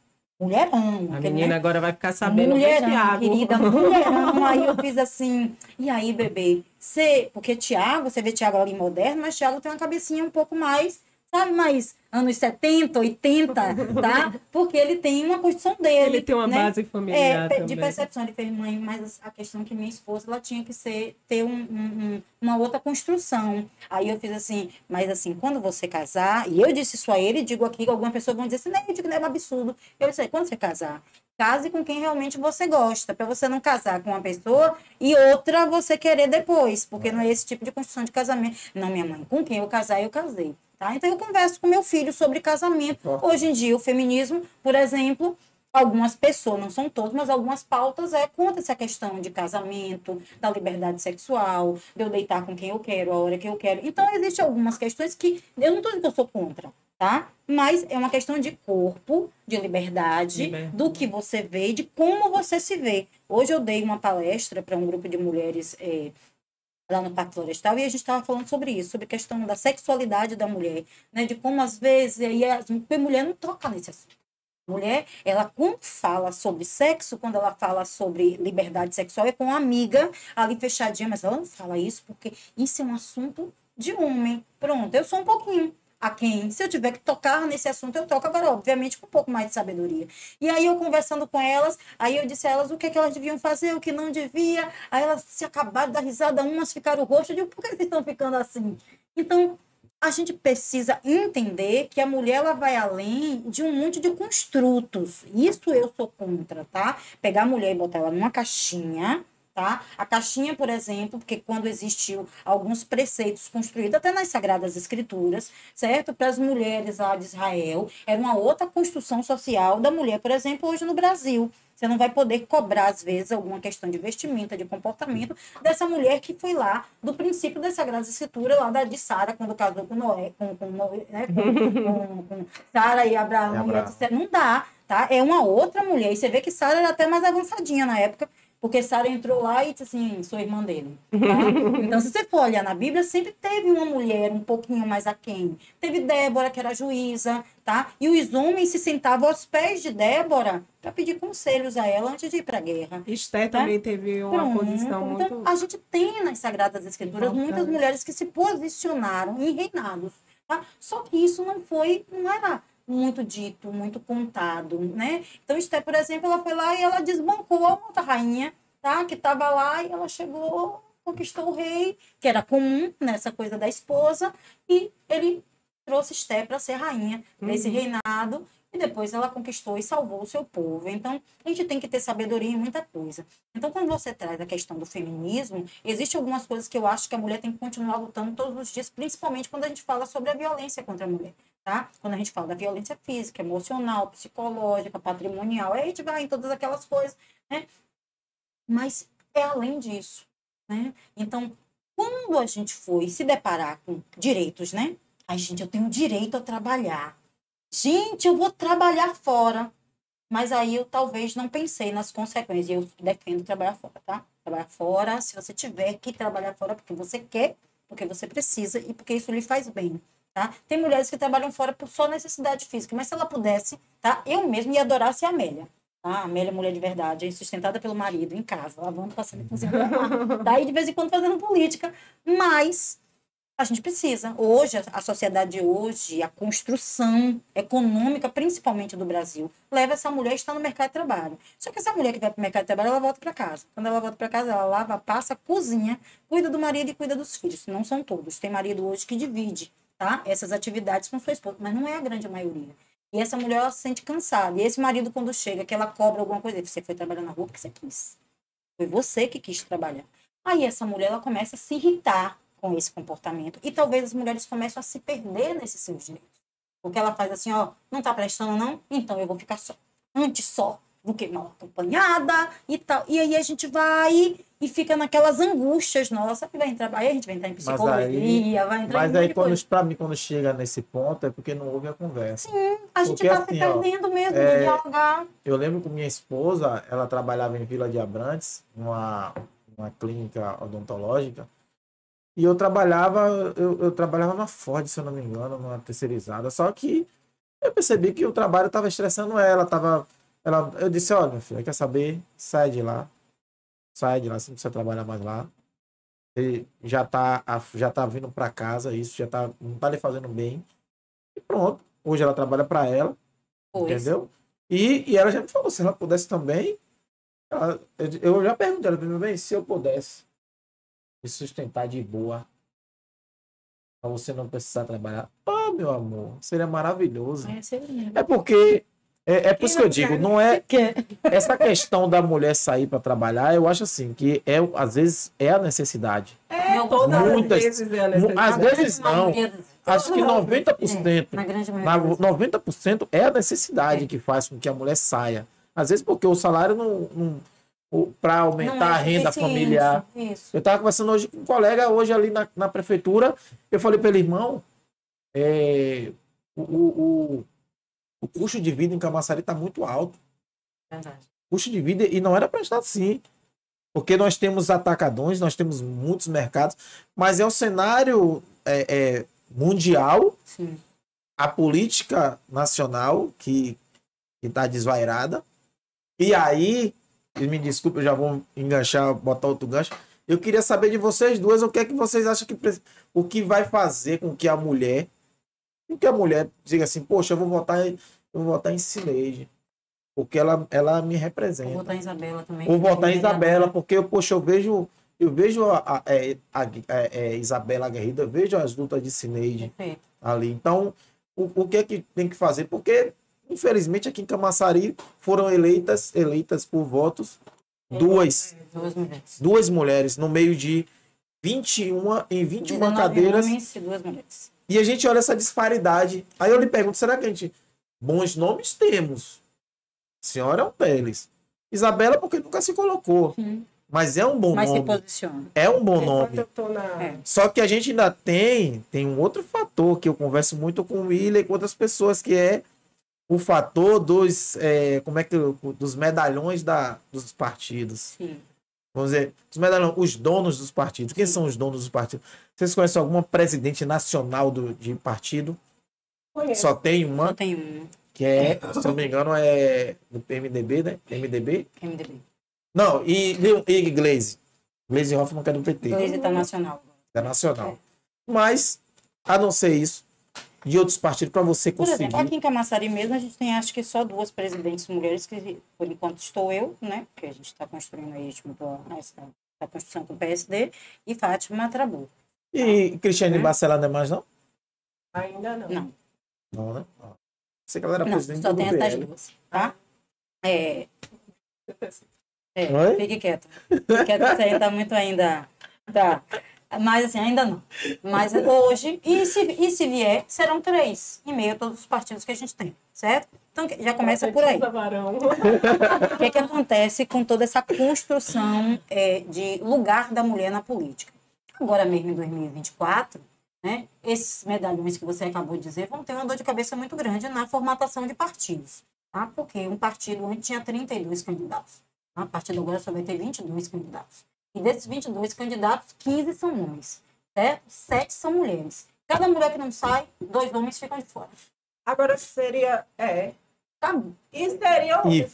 Speaker 2: mulherão.
Speaker 1: A
Speaker 2: aquele,
Speaker 1: menina
Speaker 2: né?
Speaker 1: agora vai ficar sabendo,
Speaker 2: Mulherão,
Speaker 1: Thiago.
Speaker 2: querida, mulherão. Aí eu fiz assim, e aí, bebê? Porque Thiago, você vê Thiago ali moderno, mas Thiago tem uma cabecinha um pouco mais, sabe, mais anos 70, 80, tá? Porque ele tem uma construção dele.
Speaker 1: Ele tem uma
Speaker 2: né?
Speaker 1: base familiar
Speaker 2: De
Speaker 1: também.
Speaker 2: percepção. Ele fez, mãe, mas a questão é que minha esposa, ela tinha que ter uma outra construção. Aí eu fiz assim, mas assim, quando você casar, e eu disse isso a ele, digo aqui que algumas pessoas vão dizer assim, não, que é um absurdo. Eu disse, quando você casar, case com quem realmente você gosta, para você não casar com uma pessoa e outra você querer depois, porque não é esse tipo de construção de casamento. Não, minha mãe, com quem eu casar, eu casei. Tá? Então, eu converso com meu filho sobre casamento. Hoje em dia, o feminismo, por exemplo, algumas pessoas, não são todas, mas algumas pautas contra essa questão de casamento, da liberdade sexual, de eu deitar com quem eu quero, a hora que eu quero. Então, existem algumas questões que eu não estou dizendo que eu sou contra, tá? Mas é uma questão de corpo, de liberdade, do que você vê e de como você se vê. Hoje eu dei uma palestra para um grupo de mulheres lá no Parque Florestal, e a gente estava falando sobre isso, sobre a questão da sexualidade da mulher, né? De como, às vezes, a mulher não toca nesse assunto. A mulher, ela quando fala sobre sexo, quando ela fala sobre liberdade sexual, é com uma amiga ali fechadinha, mas ela não fala isso porque isso é um assunto de homem. Pronto, eu sou um pouquinho a quem, se eu tiver que tocar nesse assunto, eu toco agora, obviamente, com um pouco mais de sabedoria. E aí, eu conversando com elas, aí eu disse a elas o que elas deviam fazer, o que não devia, aí elas se acabaram de dar risada, umas ficaram roxas, eu digo, por que vocês estão ficando assim? Então, a gente precisa entender que a mulher, ela vai além de um monte de construtos. Isso eu sou contra, tá? Pegar a mulher e botar ela numa caixinha, tá? A caixinha, por exemplo, porque quando existiu alguns preceitos construídos até nas Sagradas Escrituras, certo? Para as mulheres lá de Israel, era uma outra construção social da mulher, por exemplo, hoje no Brasil. Você não vai poder cobrar, às vezes, alguma questão de vestimenta, de comportamento dessa mulher que foi lá do princípio das Sagradas Escrituras, lá de Sara, quando casou com Noé, né? com Sara e Abraão, e etc. Não dá, tá? É uma outra mulher. E você vê que Sara era até mais avançadinha na época, porque Sara entrou lá e disse assim, sou irmã dele. Tá? Então, se você for olhar na Bíblia, sempre teve uma mulher um pouquinho mais aquém. Teve Débora, que era juíza, tá? E os homens se sentavam aos pés de Débora para pedir conselhos a ela antes de ir para a guerra.
Speaker 1: Esther também teve uma posição muito...
Speaker 2: Então, a gente tem nas Sagradas Escrituras muitas mulheres que se posicionaram em reinados, tá? Só que isso não era muito dito, muito contado, né? Então, Esther, por exemplo, ela foi lá e ela desbancou a outra rainha, tá? Que estava lá e ela chegou, conquistou o rei, que era comum nessa coisa da esposa, e ele trouxe Esther para ser rainha desse reinado, e depois ela conquistou e salvou o seu povo. Então, a gente tem que ter sabedoria em muita coisa. Então, quando você traz a questão do feminismo, existem algumas coisas que eu acho que a mulher tem que continuar lutando todos os dias, principalmente quando a gente fala sobre a violência contra a mulher. Tá? Quando a gente fala da violência física, emocional, psicológica, patrimonial, aí a gente vai em todas aquelas coisas, né? Mas é além disso, né? Então, quando a gente foi se deparar com direitos, né? Ai, gente, eu tenho direito a trabalhar. Gente, eu vou trabalhar fora. Mas aí eu talvez não pensei nas consequências. Eu defendo trabalhar fora, tá? Trabalhar fora, se você tiver que trabalhar fora porque você quer, porque você precisa e porque isso lhe faz bem. Tá? Tem mulheres que trabalham fora por só necessidade física, mas se ela pudesse, tá? Eu mesma ia adorar ser a Amélia. Tá? A Amélia é mulher de verdade, sustentada pelo marido, em casa, lavando, passando e cozinhando. Daí, de vez em quando, fazendo política. Mas a gente precisa. Hoje, a sociedade de hoje, a construção econômica, principalmente do Brasil, leva essa mulher a estar no mercado de trabalho. Só que essa mulher que vai para o mercado de trabalho, ela volta para casa. Quando ela volta para casa, ela lava, passa, cozinha, cuida do marido e cuida dos filhos. Não são todos. Tem marido hoje que divide, tá? Essas atividades com sua esposa, mas não é a grande maioria. E essa mulher, ela se sente cansada. E esse marido, quando chega, que ela cobra alguma coisa, você foi trabalhar na rua porque você quis. Foi você que quis trabalhar. Aí essa mulher, ela começa a se irritar com esse comportamento. E talvez as mulheres começam a se perder nesses seus direitos. Porque ela faz assim, ó, não tá prestando não? Então eu vou ficar só. Antes só do que mal acompanhada e tal. E aí a gente vai e fica naquelas angústias nossas, que vai entrar, aí a gente vai entrar em psicologia, vai entrar
Speaker 3: mas aí, pra mim, quando chega nesse ponto, é porque não houve a conversa.
Speaker 2: Sim, a gente tá se perdendo mesmo de dialogar.
Speaker 3: Eu lembro que minha esposa, ela trabalhava em Vila de Abrantes, numa clínica odontológica, e eu trabalhava na Ford, se eu não me engano, numa terceirizada, só que eu percebi que o trabalho estava estressando ela, eu disse, olha, minha filha, quer saber? Sai de lá, você não precisa trabalhar mais lá. Ele já tá vindo para casa, isso não tá lhe fazendo bem. E pronto. Hoje ela trabalha para ela, entendeu? E ela já me falou, se ela pudesse também, eu já perguntei, ela falou, bem, se eu pudesse me sustentar de boa, pra você não precisar trabalhar, meu amor, seria maravilhoso. É porque é por isso que eu digo, não é essa questão da mulher sair para trabalhar, eu acho assim, que às vezes é a necessidade.
Speaker 1: Muitas vezes é a necessidade.
Speaker 3: Às vezes não. Acho que 90%,
Speaker 2: na grande maioria.
Speaker 3: 90% é a necessidade que faz com que a mulher saia. Às vezes porque o salário não para aumentar a renda familiar.
Speaker 2: Isso.
Speaker 3: Eu estava conversando hoje com um colega, hoje ali na prefeitura, eu falei para ele, irmão, o custo de vida em Camaçari está muito alto.
Speaker 2: Verdade.
Speaker 3: Custo de vida, e não era para estar assim. Porque nós temos atacadões, nós temos muitos mercados, mas é um cenário mundial,
Speaker 2: Sim.
Speaker 3: A política nacional que está desvairada. E aí, me desculpe, eu já vou enganchar, botar outro gancho. Eu queria saber de vocês duas o que é que vocês acham o que vai fazer com que a mulher diga assim, poxa, eu vou votar em Cileide, porque ela me representa.
Speaker 2: Vou votar em Isabela também.
Speaker 3: Vou votar em Isabela, porque poxa, eu vejo a Isabela aguerrida, eu vejo as lutas de Cileide ali. Então, o que é que tem que fazer? Porque, infelizmente, aqui em Camaçari foram eleitas por votos Duas
Speaker 2: mulheres.
Speaker 3: Duas mulheres no meio de 21 cadeiras.
Speaker 2: Homens e 2 mulheres.
Speaker 3: E a gente olha essa disparidade. Aí eu lhe pergunto, será que a gente... Bons nomes temos. Senhora Alpeles. Isabela, porque nunca se colocou.
Speaker 2: Sim.
Speaker 3: Mas é um bom
Speaker 2: Mas
Speaker 3: nome.
Speaker 2: se posiciona.
Speaker 3: É um bom
Speaker 1: Enquanto
Speaker 3: nome.
Speaker 1: eu tô na...
Speaker 3: Só que a gente ainda tem um outro fator que eu converso muito com o William e com outras pessoas, que é o fator dos, dos medalhões dos partidos.
Speaker 2: Sim.
Speaker 3: Vamos dizer, os donos dos partidos. Quem são os donos dos partidos? Vocês conhecem alguma presidente nacional de partido?
Speaker 1: Conheço.
Speaker 3: Só tem uma,
Speaker 2: Só tem um.
Speaker 3: que é, se não me engano, é do PMDB, né? MDB?
Speaker 2: MDB.
Speaker 3: Não, e Gleisi. Gleisi Hoffmann, que é do PT.
Speaker 2: Gleisi Internacional.
Speaker 3: É nacional. Mas, a não ser isso, de outros partidos, para você
Speaker 2: Por
Speaker 3: conseguir.
Speaker 2: exemplo, aqui em Camaçari mesmo, a gente tem acho que só 2 presidentes mulheres, que por enquanto estou eu, né? Porque a gente está construindo aí, a construção com o PSD, e Fátima Trabu.
Speaker 3: E Cristiane Barcelona não é mais, não?
Speaker 1: Ainda não.
Speaker 2: Não,
Speaker 3: Não, né? Você que ela era
Speaker 2: não,
Speaker 3: presidente
Speaker 2: só
Speaker 3: do
Speaker 2: tem
Speaker 3: PL.
Speaker 2: essas 2, tá?
Speaker 3: Oi?
Speaker 2: Fique quieto. Fique quieto, isso aí tá muito ainda... Tá. Mas assim, ainda não. Mas hoje, e se vier, serão 3, em meio a todos os partidos que a gente tem, certo? Então já começa por aí. O que é que acontece com toda essa construção de lugar da mulher na política? Agora mesmo em 2024, né, esses medalhões que você acabou de dizer vão ter uma dor de cabeça muito grande na formatação de partidos, tá? Porque um partido antes tinha 32 candidatos, tá? A partir de agora só vai ter 22 candidatos. E desses 22 candidatos, 15 são homens, certo? 7 são mulheres. Cada mulher que não sai, 2 homens ficam de fora.
Speaker 1: Agora seria...
Speaker 2: Tá.
Speaker 3: E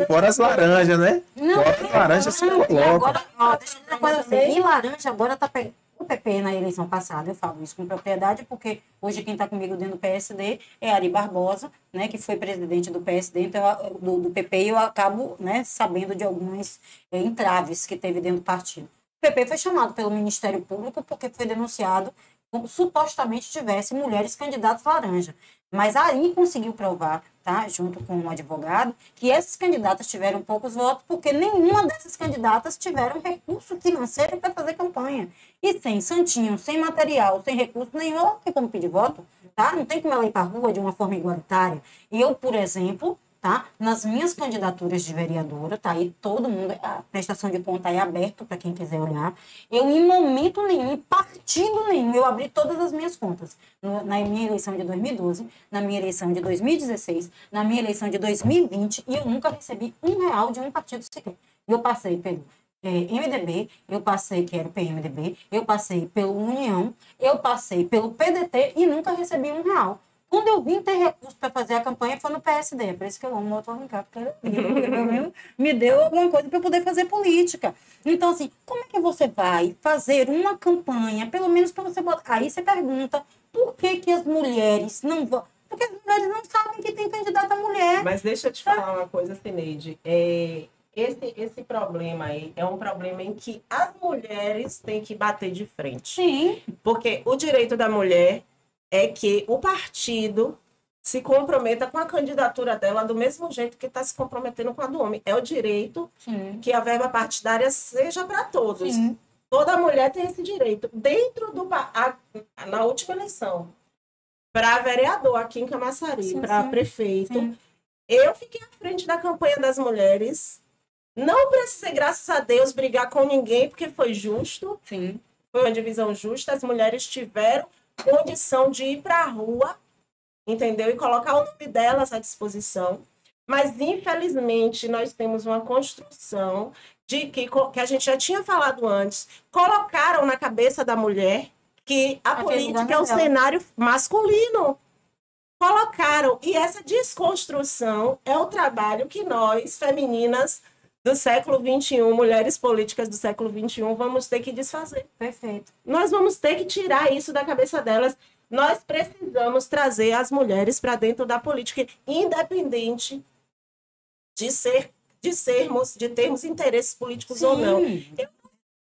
Speaker 3: fora as laranjas, né?
Speaker 2: Não,
Speaker 3: Fora as laranjas se colocam.
Speaker 2: agora, deixa eu dizer uma coisa pra você. E laranja agora tá pegando. O PP na eleição passada, eu falo isso com propriedade, porque hoje quem está comigo dentro do PSD é Ari Barbosa, né, que foi presidente do PSD, então, do PP, e eu acabo, né, sabendo de algumas entraves que teve dentro do partido. O PP foi chamado pelo Ministério Público porque foi denunciado como supostamente tivesse mulheres candidatas laranja. Mas Ari conseguiu provar, tá, junto com um advogado, que essas candidatas tiveram poucos votos porque nenhuma dessas candidatas tiveram recurso financeiro para fazer campanha. E sem santinho, sem material, sem recurso nenhum, ela não tem como pedir voto, tá? Não tem como ela ir para a rua de uma forma igualitária. E eu, por exemplo, tá, nas minhas candidaturas de vereadora, tá aí todo mundo, a prestação de conta é aberta para quem quiser olhar. Eu, em momento nenhum, em partido nenhum, eu abri todas as minhas contas. Na minha eleição de 2012, na minha eleição de 2016, na minha eleição de 2020, e eu nunca recebi R$1 de um partido sequer. Eu passei pelo MDB, eu passei, que era o PMDB, eu passei pelo União, eu passei pelo PDT e nunca recebi R$1. Quando eu vim ter recurso para fazer a campanha, foi no PSD. É por isso que eu amo o autoarrancar, porque me deu alguma coisa para eu poder fazer política. Então, assim, como é que você vai fazer uma campanha, pelo menos para você botar... Aí você pergunta, por que as mulheres não vão... Porque as mulheres não sabem que tem candidata mulher.
Speaker 1: Mas deixa eu te falar uma coisa, Cineide. Esse problema aí é um problema em que as mulheres têm que bater de frente.
Speaker 2: Sim.
Speaker 1: Porque o direito da mulher é que o partido se comprometa com a candidatura dela do mesmo jeito que está se comprometendo com a do homem. É o direito
Speaker 2: Sim.
Speaker 1: que a verba partidária seja para todos.
Speaker 2: Sim.
Speaker 1: Toda mulher tem esse direito. Dentro na última eleição, para vereador aqui em Camaçari, para prefeito,
Speaker 2: Sim.
Speaker 1: eu fiquei à frente da campanha das mulheres. Não precisei, graças a Deus, brigar com ninguém, porque foi justo.
Speaker 2: Sim.
Speaker 1: Foi uma divisão justa. As mulheres tiveram condição de ir para a rua, entendeu? E colocar o nome delas à disposição. Mas, infelizmente, nós temos uma construção de que a gente já tinha falado antes, colocaram na cabeça da mulher que a política é o cenário masculino. Colocaram. E essa desconstrução é o trabalho que nós, femininas do século XXI, mulheres políticas do século XXI, vamos ter que desfazer.
Speaker 2: Perfeito.
Speaker 1: Nós vamos ter que tirar isso da cabeça delas. Nós precisamos trazer as mulheres para dentro da política, independente de termos interesses políticos ou não. Eu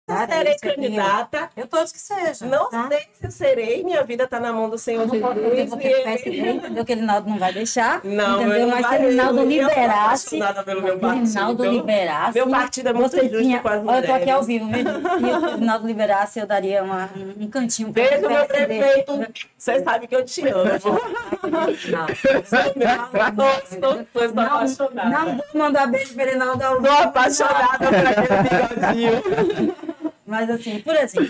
Speaker 2: Cara,
Speaker 1: serei
Speaker 2: isso aqui,
Speaker 1: candidata.
Speaker 2: Eu todos que seja.
Speaker 1: Não
Speaker 2: tá?
Speaker 1: sei se eu serei. Minha vida está na mão do Senhor
Speaker 2: Eu vou
Speaker 1: Jesus.
Speaker 2: ter que perceber, entendeu? Que o Rinaldo não vai deixar.
Speaker 1: Não,
Speaker 2: entendeu?
Speaker 1: eu não
Speaker 2: Mas se
Speaker 1: vai,
Speaker 2: o Rinaldo
Speaker 1: eu sou
Speaker 2: liberasse.
Speaker 1: apaixonada pelo meu
Speaker 2: Se o Rinaldo
Speaker 1: partido.
Speaker 2: liberasse.
Speaker 1: Meu partido é muito
Speaker 2: você
Speaker 1: justo
Speaker 2: tinha,
Speaker 1: com as
Speaker 2: olha, eu tô aqui ao
Speaker 1: mulheres.
Speaker 2: vivo, viu? Se o Rinaldo liberasse, eu daria um cantinho pra
Speaker 1: Beijo, meu
Speaker 2: você.
Speaker 1: prefeito. Você sabe que eu te amo. Estou apaixonada.
Speaker 2: Não vou mandar beijo para Rinaldo.
Speaker 1: Estou apaixonada por aquele bigodinho.
Speaker 2: Mas assim, por exemplo,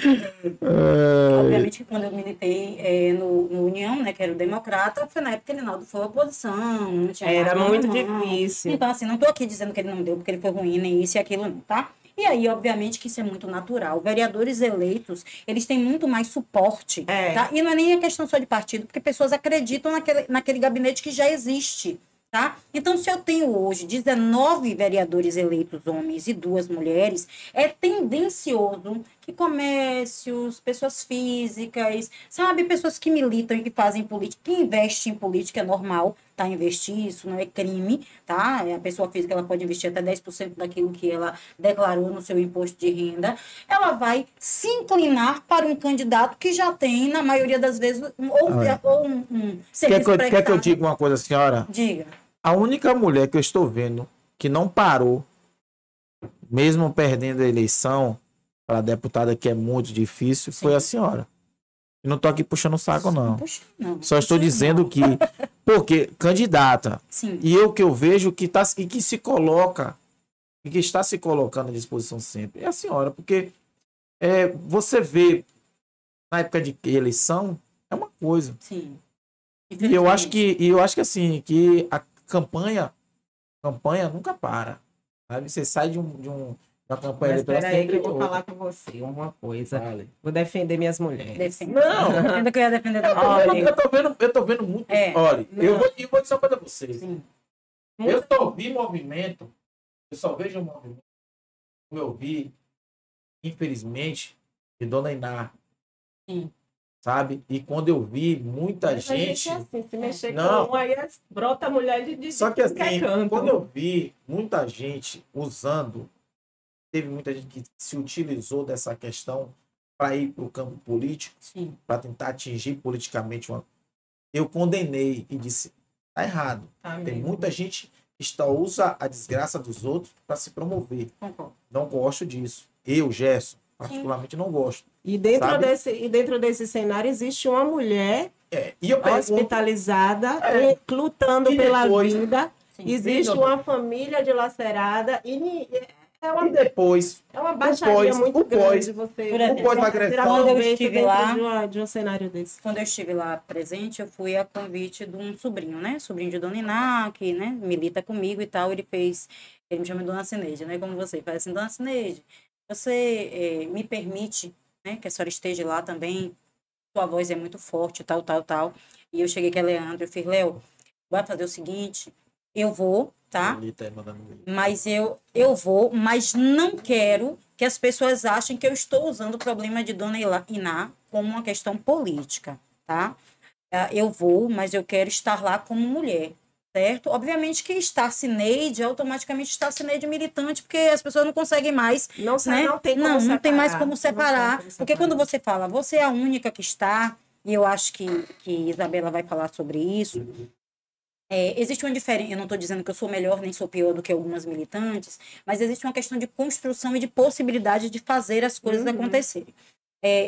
Speaker 2: obviamente que quando eu militei no União, né, que era o Democrata, foi na época que o Rinaldo foi oposição, não tinha
Speaker 1: Era
Speaker 2: nada,
Speaker 1: muito
Speaker 2: não.
Speaker 1: difícil.
Speaker 2: Então, assim, não estou aqui dizendo que ele não deu, porque ele foi ruim, nem isso e aquilo não, tá? E aí, obviamente, que isso é muito natural. Vereadores eleitos, eles têm muito mais suporte, tá? E não é nem a questão só de partido, porque pessoas acreditam naquele gabinete que já existe. Tá? Então, se eu tenho hoje 19 vereadores eleitos, homens e 2 mulheres, é tendencioso que comércios, pessoas físicas, sabe, pessoas que militam e que fazem política, que investem em política, é normal, tá? Investir, isso não é crime, tá? A pessoa física, ela pode investir até 10% daquilo que ela declarou no seu imposto de renda, ela vai se inclinar para um candidato que já tem, na maioria das vezes, um serviço
Speaker 3: Quer que eu
Speaker 2: prestado.
Speaker 3: diga uma coisa, senhora?
Speaker 2: Diga.
Speaker 3: A única mulher que eu estou vendo que não parou, mesmo perdendo a eleição para deputada, que é muito difícil, foi a senhora. Eu não estou aqui puxando o saco, não.
Speaker 2: Puxa, não.
Speaker 3: Só estou
Speaker 2: Puxa,
Speaker 3: dizendo
Speaker 2: não.
Speaker 3: que, porque candidata,
Speaker 2: Sim.
Speaker 3: e eu que eu vejo que tá, e que se coloca, e que está se colocando à disposição sempre, é a senhora, porque você vê na época de eleição, é uma coisa.
Speaker 2: Sim.
Speaker 3: E eu acho que assim, que a campanha nunca para. Sabe? Você sai de uma campanha
Speaker 1: Mas
Speaker 3: eleitoral
Speaker 1: espera aí que
Speaker 3: sempre
Speaker 1: eu vou
Speaker 3: outra.
Speaker 1: falar com você uma coisa.
Speaker 3: Vale.
Speaker 1: Vou defender minhas mulheres.
Speaker 2: Defende.
Speaker 3: Não.
Speaker 2: Ainda que eu ia defender da
Speaker 1: Olha,
Speaker 3: Eu tô vendo muito. Olha, eu vou dizer uma coisa pra vocês.
Speaker 2: Sim.
Speaker 3: Eu só vi movimento, eu só vejo um movimento, como eu vi, infelizmente, de Dona Iná.
Speaker 2: Sim.
Speaker 3: Sabe? E quando eu vi muita
Speaker 1: Mas a
Speaker 3: gente.
Speaker 1: é assim, se mexer
Speaker 3: Não.
Speaker 1: com um, aí brota a mulher de
Speaker 3: Só que assim,
Speaker 1: canto.
Speaker 3: quando eu vi muita gente usando, teve muita gente que se utilizou dessa questão para ir para o campo político,
Speaker 2: Sim.
Speaker 3: para tentar atingir politicamente uma. Eu condenei e disse: tá errado. Tem muita gente que usa a desgraça dos outros para se promover.
Speaker 2: Concordo.
Speaker 3: Não gosto disso. Eu, Gerson, particularmente não gosto.
Speaker 1: E dentro,
Speaker 3: sabe?
Speaker 1: dentro desse cenário existe uma mulher
Speaker 3: E eu pergunto,
Speaker 1: hospitalizada, lutando
Speaker 3: E
Speaker 1: pela
Speaker 3: depois?
Speaker 1: vida.
Speaker 2: Sim.
Speaker 1: Existe uma família dilacerada e
Speaker 3: e depois,
Speaker 1: é uma baixaria muito grande você
Speaker 2: Por exemplo,
Speaker 3: o pós-agressão.
Speaker 2: quando eu estive lá,
Speaker 1: de um cenário desse.
Speaker 2: quando eu estive lá presente, eu fui a convite de um sobrinho, né? Sobrinho de Dona Iná, que, né, milita comigo e tal. Ele me chama de Dona Cineide, né? Como você faz assim, Dona Cineide, você me permite, né, que a senhora esteja lá também? Sua voz é muito forte, tal. E eu cheguei com a Leandro, eu fiz, Léo, vai fazer o seguinte, eu vou, tá? Mas eu vou, mas não quero que as pessoas achem que eu estou usando o problema de Dona Iná como uma questão política, tá? Eu vou, mas eu quero estar lá como mulher, certo? Obviamente que estar Cineide, automaticamente estar Cineide militante, porque as pessoas não conseguem mais,
Speaker 1: Não
Speaker 2: tem mais como separar. Porque quando você fala, você é a única que está, e eu acho que Isabela vai falar sobre isso, existe uma diferença, eu não estou dizendo que eu sou melhor nem sou pior do que algumas militantes, mas existe uma questão de construção e de possibilidade de fazer as coisas acontecerem.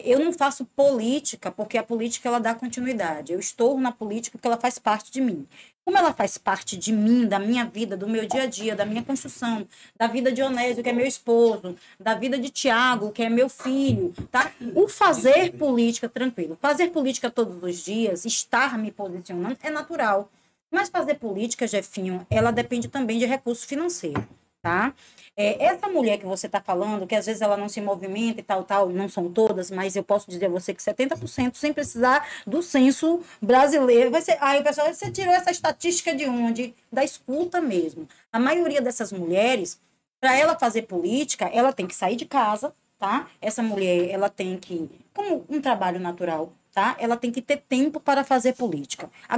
Speaker 2: Eu não faço política porque a política ela dá continuidade. Eu estou na política porque ela faz parte de mim. Como ela faz parte de mim, da minha vida, do meu dia a dia, da minha construção, da vida de Onésio, que é meu esposo, da vida de Tiago, que é meu filho, tá? O fazer política, tranquilo. Fazer política todos os dias, estar me posicionando, é natural. Mas fazer política, Jefinho, ela depende também de recurso financeiro, tá? Essa mulher que você está falando, que às vezes ela não se movimenta e tal, não são todas, mas eu posso dizer a você que 70%, sem precisar do censo brasileiro, vai ser... Aí o pessoal, você tirou essa estatística de onde? Da escuta mesmo. A maioria dessas mulheres, para ela fazer política, ela tem que sair de casa, tá? Essa mulher, ela tem que, como um trabalho natural, tá? Ela tem que ter tempo para fazer política. A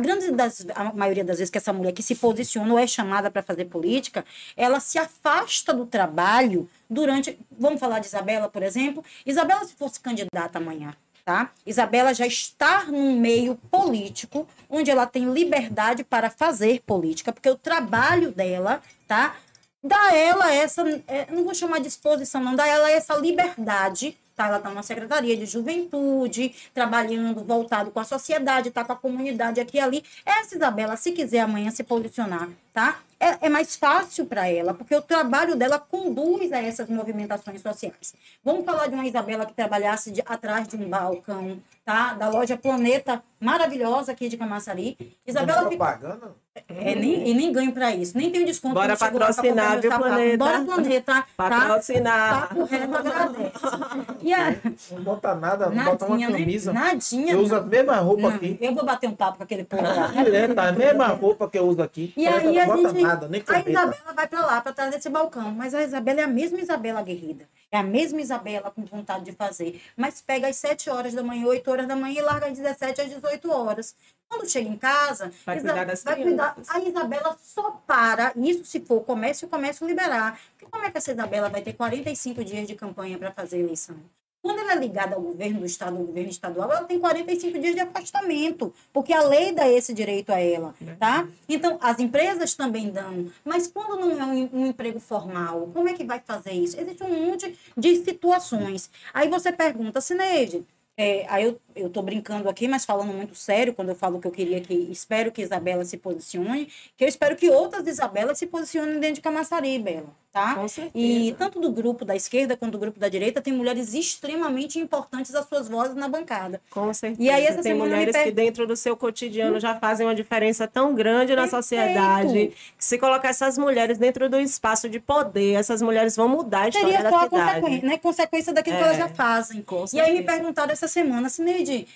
Speaker 2: maioria das vezes que essa mulher que se posiciona ou é chamada para fazer política, ela se afasta do trabalho durante... Vamos falar de Isabela, por exemplo. Isabela, se fosse candidata amanhã, tá? Isabela já está num meio político, onde ela tem liberdade para fazer política, porque o trabalho dela, tá? Dá ela essa... não vou chamar de exposição, não. Dá ela essa liberdade... Tá, ela está numa secretaria de juventude, trabalhando, voltado com a sociedade, está com a comunidade aqui e ali. Essa Isabela, se quiser amanhã se posicionar, tá? É mais fácil para ela, porque o trabalho dela conduz a essas movimentações sociais. Vamos falar de uma Isabela que trabalhasse atrás de um balcão, tá? Da loja Planeta, maravilhosa aqui de Camaçari. Isabela
Speaker 3: propaganda?
Speaker 2: Nem ganho para isso, nem tenho desconto.
Speaker 1: Bora patrocinar, viu, Planeta?
Speaker 2: Bora, Planeta.
Speaker 1: Patrocinar.
Speaker 2: Papo reto, agradece.
Speaker 3: Não bota nada, não bota uma camisa.
Speaker 2: Nadinha.
Speaker 3: Eu uso a mesma roupa aqui.
Speaker 2: Eu vou bater um papo com aquele povo lá.
Speaker 3: Direto, a mesma roupa que eu uso aqui.
Speaker 2: E aí
Speaker 3: não bota nada, nem
Speaker 2: a
Speaker 3: camisa.
Speaker 2: Isabela vai para lá, para trás desse balcão. Mas a Isabela é a mesma Isabela aguerrida. É a mesma Isabela com vontade de fazer. Mas pega às 7 horas da manhã, 8 horas da manhã e larga às 17 às 18 horas. Quando chega em casa,
Speaker 1: vai cuidar das
Speaker 2: crianças. A Isabela só para, isso se for comércio, o comércio liberar. Porque como é que essa Isabela vai ter 45 dias de campanha para fazer eleição? Quando ela é ligada ao governo do estado, ao governo estadual, ela tem 45 dias de afastamento, porque a lei dá esse direito a ela, tá? Então, as empresas também dão, mas quando não é um emprego formal, como é que vai fazer isso? Existe um monte de situações. Aí você pergunta, Cineide, aí eu tô brincando aqui, mas falando muito sério, quando eu falo que eu espero que Isabela se posicione, que eu espero que outras Isabelas se posicionem dentro de Camaçari, Bela, tá?
Speaker 1: Com certeza.
Speaker 2: E tanto do grupo da esquerda quanto do grupo da direita, tem mulheres extremamente importantes, as suas vozes na bancada.
Speaker 1: Com certeza.
Speaker 2: E aí, essa
Speaker 1: tem
Speaker 2: semana
Speaker 1: mulheres que dentro do seu cotidiano já fazem uma diferença tão grande na sociedade, que se colocar essas mulheres dentro do espaço de poder, essas mulheres vão mudar a história
Speaker 2: seria
Speaker 1: da
Speaker 2: só
Speaker 1: cidade.
Speaker 2: Consequência daquilo que elas já fazem.
Speaker 1: Com
Speaker 2: E aí me
Speaker 1: certeza.
Speaker 2: perguntaram essa semana, Cineide,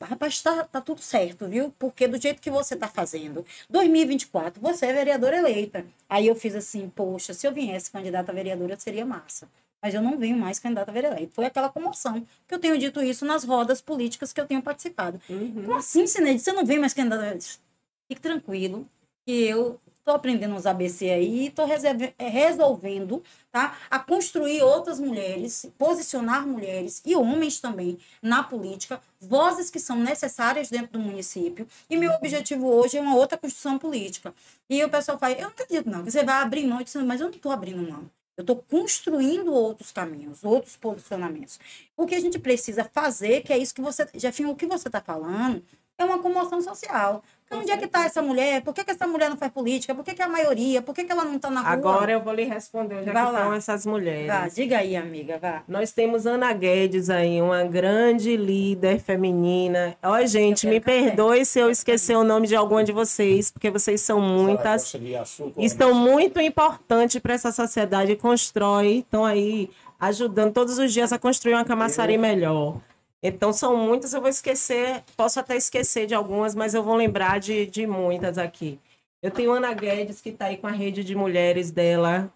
Speaker 2: rapaz, tá tudo certo, viu? Porque do jeito que você tá fazendo, 2024, você é vereadora eleita. Aí eu fiz assim, poxa, se eu viesse candidata a vereadora, seria massa. Mas eu não venho mais candidata a vereadora. Foi aquela comoção que eu tenho dito isso nas rodas políticas que eu tenho participado. Como assim, Cineide? Você não vem mais candidata a vereadora? Fique tranquilo, que eu estou aprendendo uns ABC aí, estou resolvendo, tá, a construir outras mulheres, posicionar mulheres e homens também na política, vozes que são necessárias dentro do município. E meu objetivo hoje é uma outra construção política. E o pessoal fala, eu não acredito não, que você vai abrir mão, mas eu não estou abrindo mão. Eu estou construindo outros caminhos, outros posicionamentos. O que a gente precisa fazer, que é isso que você... Jefinho, o que você está falando é uma comoção social. Então, onde é que está essa mulher? Por que essa mulher não faz política? Por que a maioria? Por que ela não está na rua?
Speaker 1: Agora eu vou lhe responder onde é que estão essas mulheres.
Speaker 2: Vá, diga aí, amiga, vá.
Speaker 1: Nós temos Ana Guedes aí, uma grande líder feminina. Ó, gente, me perdoe se eu esquecer o nome de alguma de vocês, porque vocês são muitas. Estão muito importantes para essa sociedade. Estão aí ajudando todos os dias a construir uma Camaçari melhor. Então, são muitas, eu vou esquecer, posso até esquecer de algumas, mas eu vou lembrar de muitas aqui. Eu tenho Ana Guedes, que está aí com a rede de mulheres dela,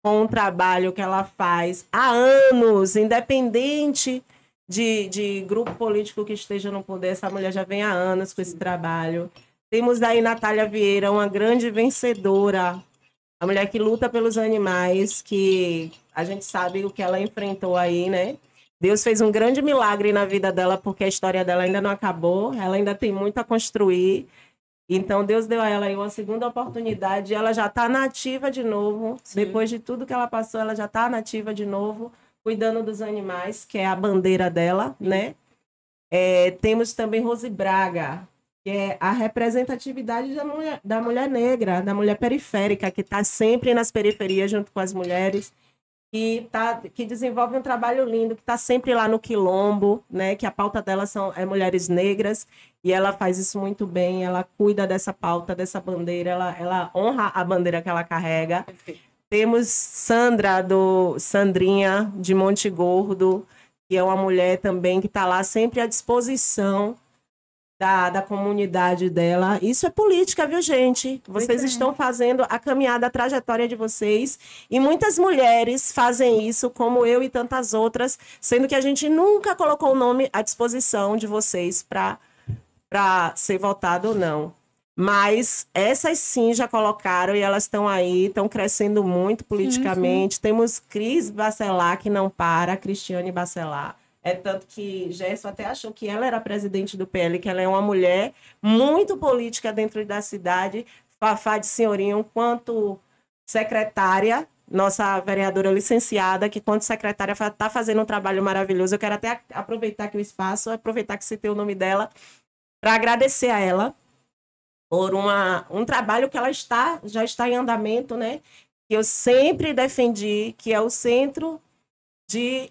Speaker 1: com o trabalho que ela faz há anos, independente de grupo político que esteja no poder, essa mulher já vem há anos com esse trabalho. Temos daí Natália Vieira, uma grande vencedora, a mulher que luta pelos animais, que a gente sabe o que ela enfrentou aí, né? Deus fez um grande milagre na vida dela, porque a história dela ainda não acabou, ela ainda tem muito a construir. Então, Deus deu a ela aí uma segunda oportunidade, e ela já está nativa de novo. Sim. Depois de tudo que ela passou, ela já está nativa de novo, cuidando dos animais, que é a bandeira dela, né? Temos também Rose Braga, que é a representatividade da mulher negra, da mulher periférica, que está sempre nas periferias junto com as mulheres, que desenvolve um trabalho lindo, que está sempre lá no Quilombo, né? Que a pauta dela é mulheres negras, e ela faz isso muito bem, ela cuida dessa pauta, dessa bandeira, ela honra a bandeira que ela carrega. Temos Sandrinha, de Monte Gordo, que é uma mulher também que está lá sempre à disposição da comunidade dela. Isso é política, viu, gente? Vocês estão fazendo a caminhada, a trajetória de vocês. E muitas mulheres fazem isso, como eu e tantas outras, sendo que a gente nunca colocou o nome à disposição de vocês para ser votado ou não. Mas essas sim já colocaram e elas estão aí, estão crescendo muito politicamente. Sim. Temos Cris Bacelar, que não para, Cristiane Bacelar. É tanto que Gerson até achou que ela era presidente do PL, que ela é uma mulher muito política dentro da cidade. Fafá de Senhorinho, quanto secretária, nossa vereadora licenciada, que quanto secretária está fazendo um trabalho maravilhoso. Eu quero até aproveitar aqui o espaço, aproveitar que citei o nome dela, para agradecer a ela por um trabalho que ela já está em andamento, né? Que eu sempre defendi, que é o Centro de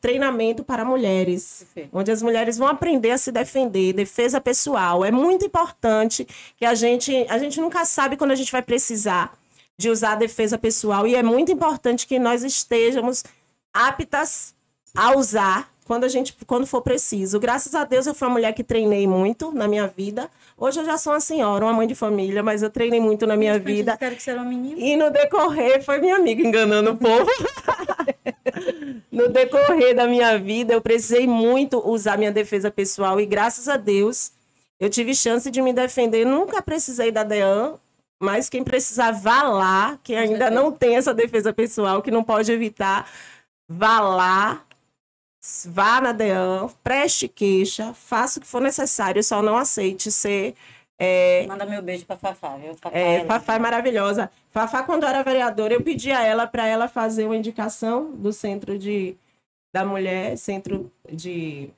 Speaker 1: Treinamento para Mulheres, onde as mulheres vão aprender a se defender, defesa pessoal. É muito importante que a gente nunca sabe quando a gente vai precisar de usar a defesa pessoal, e é muito importante que nós estejamos aptas a usar quando for preciso. Graças a Deus, eu fui uma mulher que treinei muito na minha vida. Hoje eu já sou uma senhora, uma mãe de família, mas eu treinei muito na minha vida.
Speaker 2: Espero que você era uma menina.
Speaker 1: E no decorrer, foi minha amiga enganando o povo. No decorrer da minha vida, eu precisei muito usar minha defesa pessoal e, graças a Deus, eu tive chance de me defender. Nunca precisei da DEAN, mas quem precisar, vá lá, quem ainda não tem essa defesa pessoal, que não pode evitar, vá lá. Vá na DEAN, preste queixa, faça o que for necessário, só não aceite ser...
Speaker 2: Manda meu beijo para Fafá, viu?
Speaker 1: Fafá é maravilhosa. Fafá, quando era vereadora, eu pedi a ela para ela fazer uma indicação do Centro da Mulher, Centro de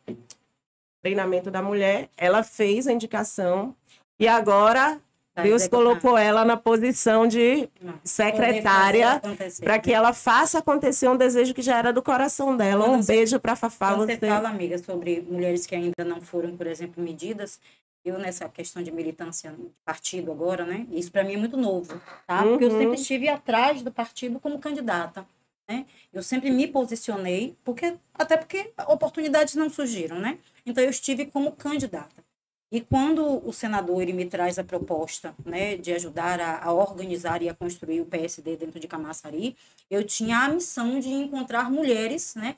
Speaker 1: Treinamento da Mulher. Ela fez a indicação e agora... Deus colocou ela na posição de secretária para que ela faça acontecer um desejo que já era do coração dela. Um beijo para Fafá.
Speaker 2: Você fala, amiga, sobre mulheres que ainda não foram, por exemplo, medidas. Eu, nessa questão de militância de partido agora, né? Isso para mim é muito novo, tá? Porque eu sempre estive atrás do partido como candidata, né? Eu sempre me posicionei, até porque oportunidades não surgiram, né? Então eu estive como candidata. E quando o senador ele me traz a proposta, né, de ajudar a organizar e a construir o PSD dentro de Camaçari, eu tinha a missão de encontrar mulheres, né?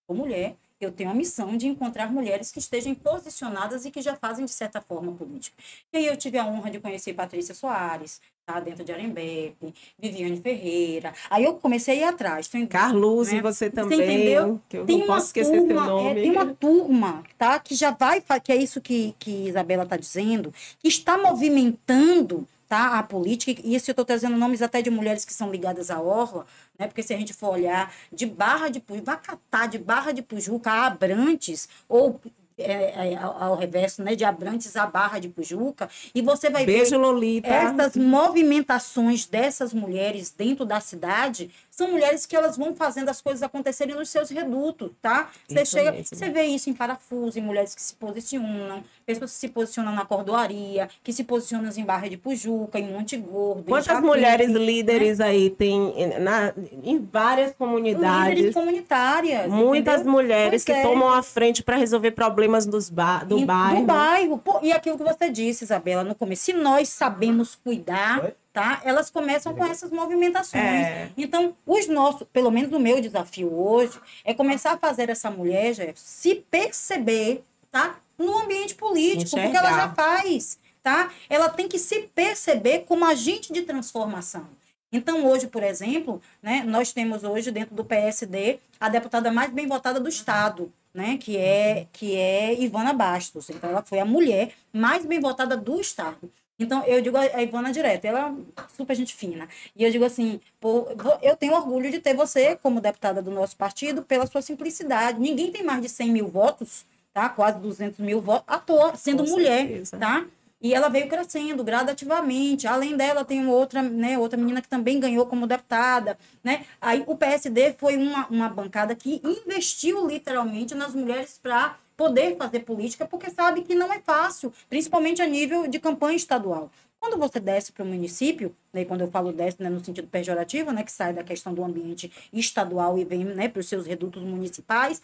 Speaker 2: Como mulher, eu tenho a missão de encontrar mulheres que estejam posicionadas e que já fazem, de certa forma, política. E aí eu tive a honra de conhecer Patrícia Soares, tá, dentro de Arembepe, Viviane Ferreira. Aí eu comecei a ir atrás.
Speaker 1: Carlos, né? E você também, entendeu? Que eu não posso esquecer seu nome.
Speaker 2: Tem uma turma, tá, que já vai, que é isso que Isabela está dizendo, que está movimentando, tá, a política, e isso eu estou trazendo nomes até de mulheres que são ligadas à Orla, né, porque se a gente for olhar de Barra de Pujuca, vai catar de Barra de Pujuca a Abrantes, ou ao reverso, né, de Abrantes a Barra de Pujuca, e você vai ver
Speaker 1: Lolita.
Speaker 2: Essas movimentações dessas mulheres dentro da cidade, são mulheres que elas vão fazendo as coisas acontecerem nos seus redutos, tá? Você vê isso em Parafuso, em mulheres que se posicionam, pessoas que se posicionam na Cordoaria, que se posicionam em Barra de Pujuca, em Monte Gordo.
Speaker 1: Quantas mulheres líderes, né, aí tem em várias comunidades?
Speaker 2: Líderes comunitárias.
Speaker 1: Muitas mulheres que tomam a frente para resolver problemas do bairro.
Speaker 2: Do bairro. Pô, e aquilo que você disse, Isabela, no começo, se nós sabemos cuidar... Tá? Elas começam com essas movimentações. Então, pelo menos o meu desafio hoje, é começar a fazer essa mulher, Jefferson, se perceber, tá, no ambiente político, porque ela já faz, tá? Ela tem que se perceber como agente de transformação. Então, hoje, por exemplo, né, nós temos hoje, dentro do PSD, a deputada mais bem votada do Estado, né, que é Ivana Bastos. Então, ela foi a mulher mais bem votada do Estado. Então, eu digo a Ivana direto, ela é super gente fina. E eu digo assim, eu tenho orgulho de ter você como deputada do nosso partido pela sua simplicidade. Ninguém tem mais de 100 mil votos, tá? Quase 200 mil votos, à toa, sendo mulher, tá? E ela veio crescendo gradativamente. Além dela, tem outra menina que também ganhou como deputada, né? Aí o PSD foi uma bancada que investiu literalmente nas mulheres para poder fazer política, porque sabe que não é fácil, principalmente a nível de campanha estadual. Quando você desce para o município, né, quando eu falo desce, né, no sentido pejorativo, né, que sai da questão do ambiente estadual e vem, né, para os seus redutos municipais,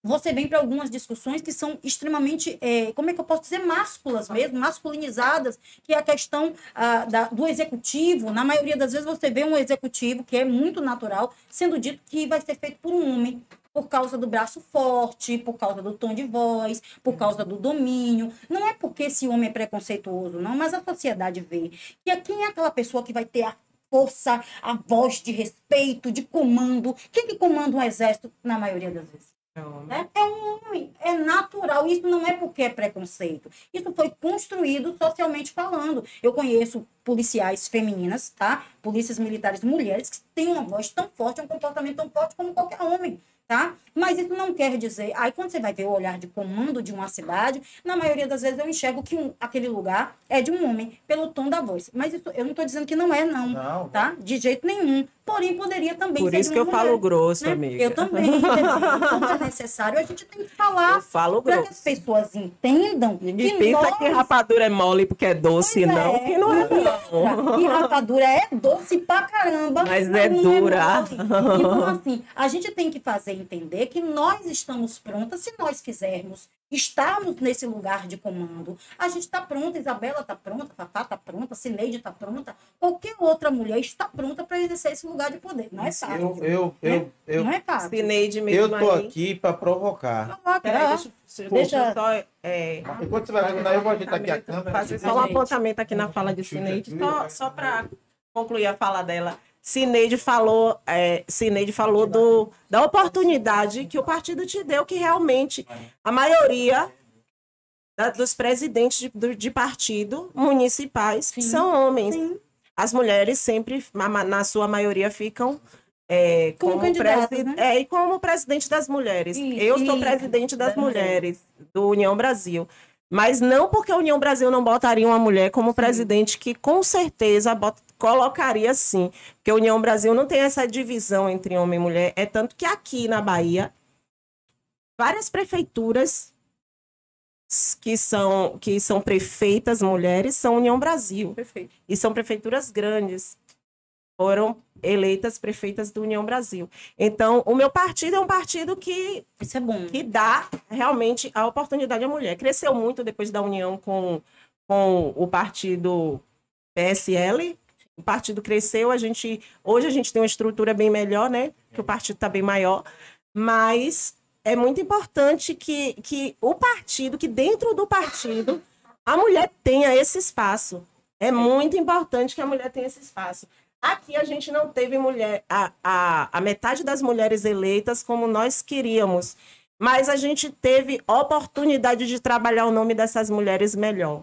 Speaker 4: você vem para algumas discussões que são extremamente, como é que eu posso dizer, másculas mesmo, masculinizadas, que é a questão do executivo. Na maioria das vezes você vê um executivo, que é muito natural, sendo dito que vai ser feito por um homem, por causa do braço forte, por causa do tom de voz, por causa do domínio. Não é porque esse homem é preconceituoso, não, mas a sociedade vê que quem é aquela pessoa que vai ter a força, a voz de respeito, de comando. Quem que comanda um exército na maioria das vezes? É um homem, é natural. Isso não é porque é preconceito. Isso foi construído socialmente falando. Eu conheço policiais femininas, tá? Polícias militares mulheres que têm uma voz tão forte, um comportamento tão forte como qualquer homem. Tá? Mas isso não quer dizer... Aí, quando você vai ver o olhar de comando de uma cidade, na maioria das vezes eu enxergo que aquele lugar é de um homem, pelo tom da voz. Mas isso, eu não estou dizendo que não é, não. Tá? De jeito nenhum. Porém, poderia também
Speaker 1: ser
Speaker 4: de uma mulher.
Speaker 1: Por isso que eu falo grosso, né? Amiga.
Speaker 4: Eu também. Quando é necessário, a gente tem que falar para que as pessoas entendam
Speaker 1: Ninguém pensa que rapadura é mole porque é doce, não. Que não é, não.
Speaker 4: E rapadura é doce pra caramba.
Speaker 1: Mas é dura.
Speaker 4: Então, assim, a gente tem que fazer entender que nós estamos prontas, se nós quisermos estarmos nesse lugar de comando. A gente está pronta, Isabela está pronta, Fafá está pronta, Cineide está pronta, qualquer outra mulher está pronta para exercer esse lugar de poder. Não é fácil.
Speaker 3: Não
Speaker 4: é fácil.
Speaker 1: Cineide mesmo.
Speaker 3: Eu tô aqui para provocar.
Speaker 1: Peraí, deixa eu só...
Speaker 3: Enquanto você vai responder, eu vou agitar aqui a câmera.
Speaker 1: Fazer só um apontamento aqui na fala de Cineide, só para concluir a fala dela. Cineide falou da oportunidade que o partido te deu, que realmente a maioria dos presidentes de partido municipais são homens. Sim. As mulheres sempre, na sua maioria, ficam como e como presidente das mulheres. Eu sou presidente das mulheres do União Brasil. Mas não porque a União Brasil não botaria uma mulher como presidente, que com certeza colocaria sim. Porque a União Brasil não tem essa divisão entre homem e mulher. É tanto que aqui na Bahia, várias prefeituras que são prefeitas mulheres são União Brasil. Perfeito. E são prefeituras grandes. Foram eleitas prefeitas do União Brasil. Então, o meu partido é um partido que,
Speaker 4: isso é bom,
Speaker 1: que dá realmente a oportunidade à mulher. Cresceu muito depois da união com o partido PSL. O partido cresceu, hoje a gente tem uma estrutura bem melhor, né? Que o partido está bem maior. Mas é muito importante que o partido, que dentro do partido, a mulher tenha esse espaço. É muito importante que a mulher tenha esse espaço. Aqui a gente não teve mulher, a metade das mulheres eleitas como nós queríamos, mas a gente teve oportunidade de trabalhar o nome dessas mulheres melhor.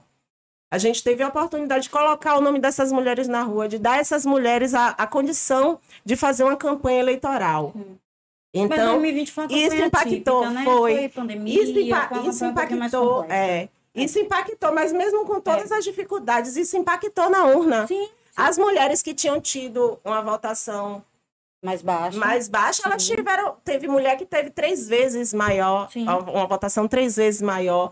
Speaker 1: A gente teve a oportunidade de colocar o nome dessas mulheres na rua, de dar a essas mulheres a condição de fazer uma campanha eleitoral. Então,
Speaker 4: mas 2020 foi uma campanha
Speaker 1: isso impactou,
Speaker 4: típica, né?
Speaker 1: Foi
Speaker 4: pandemia,
Speaker 1: isso impactou, isso impactou, mas mesmo com todas as dificuldades, isso impactou na urna.
Speaker 4: Sim.
Speaker 1: As mulheres que tinham tido uma votação
Speaker 4: mais baixa,
Speaker 1: elas teve mulher que teve 3 vezes maior, uma votação 3 vezes maior.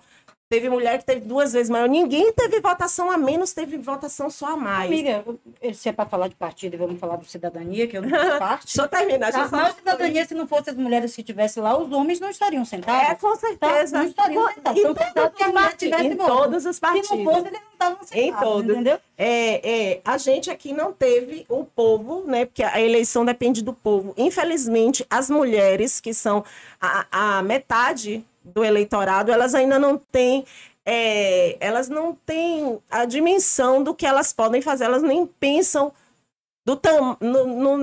Speaker 1: Teve mulher que teve 2 vezes maior. Ninguém teve votação a menos, teve votação só a mais.
Speaker 4: Amiga, se é para falar de partido e vamos falar do cidadania, que eu não faço parte.
Speaker 1: Deixa eu terminar.
Speaker 4: Mas cidadania, se não fossem as mulheres que estivessem lá, os homens não estariam sentados.
Speaker 1: Com certeza.
Speaker 4: Não estariam sentados. Então, que a mulher tivesse
Speaker 1: todos os partidos.
Speaker 4: Se não fosse, eles não estavam sentados.
Speaker 1: Em todos.
Speaker 4: Entendeu?
Speaker 1: A gente aqui não teve o povo, né? Porque a eleição depende do povo. Infelizmente, as mulheres, que são a metade do eleitorado, elas ainda não têm a dimensão do que elas podem fazer, elas nem pensam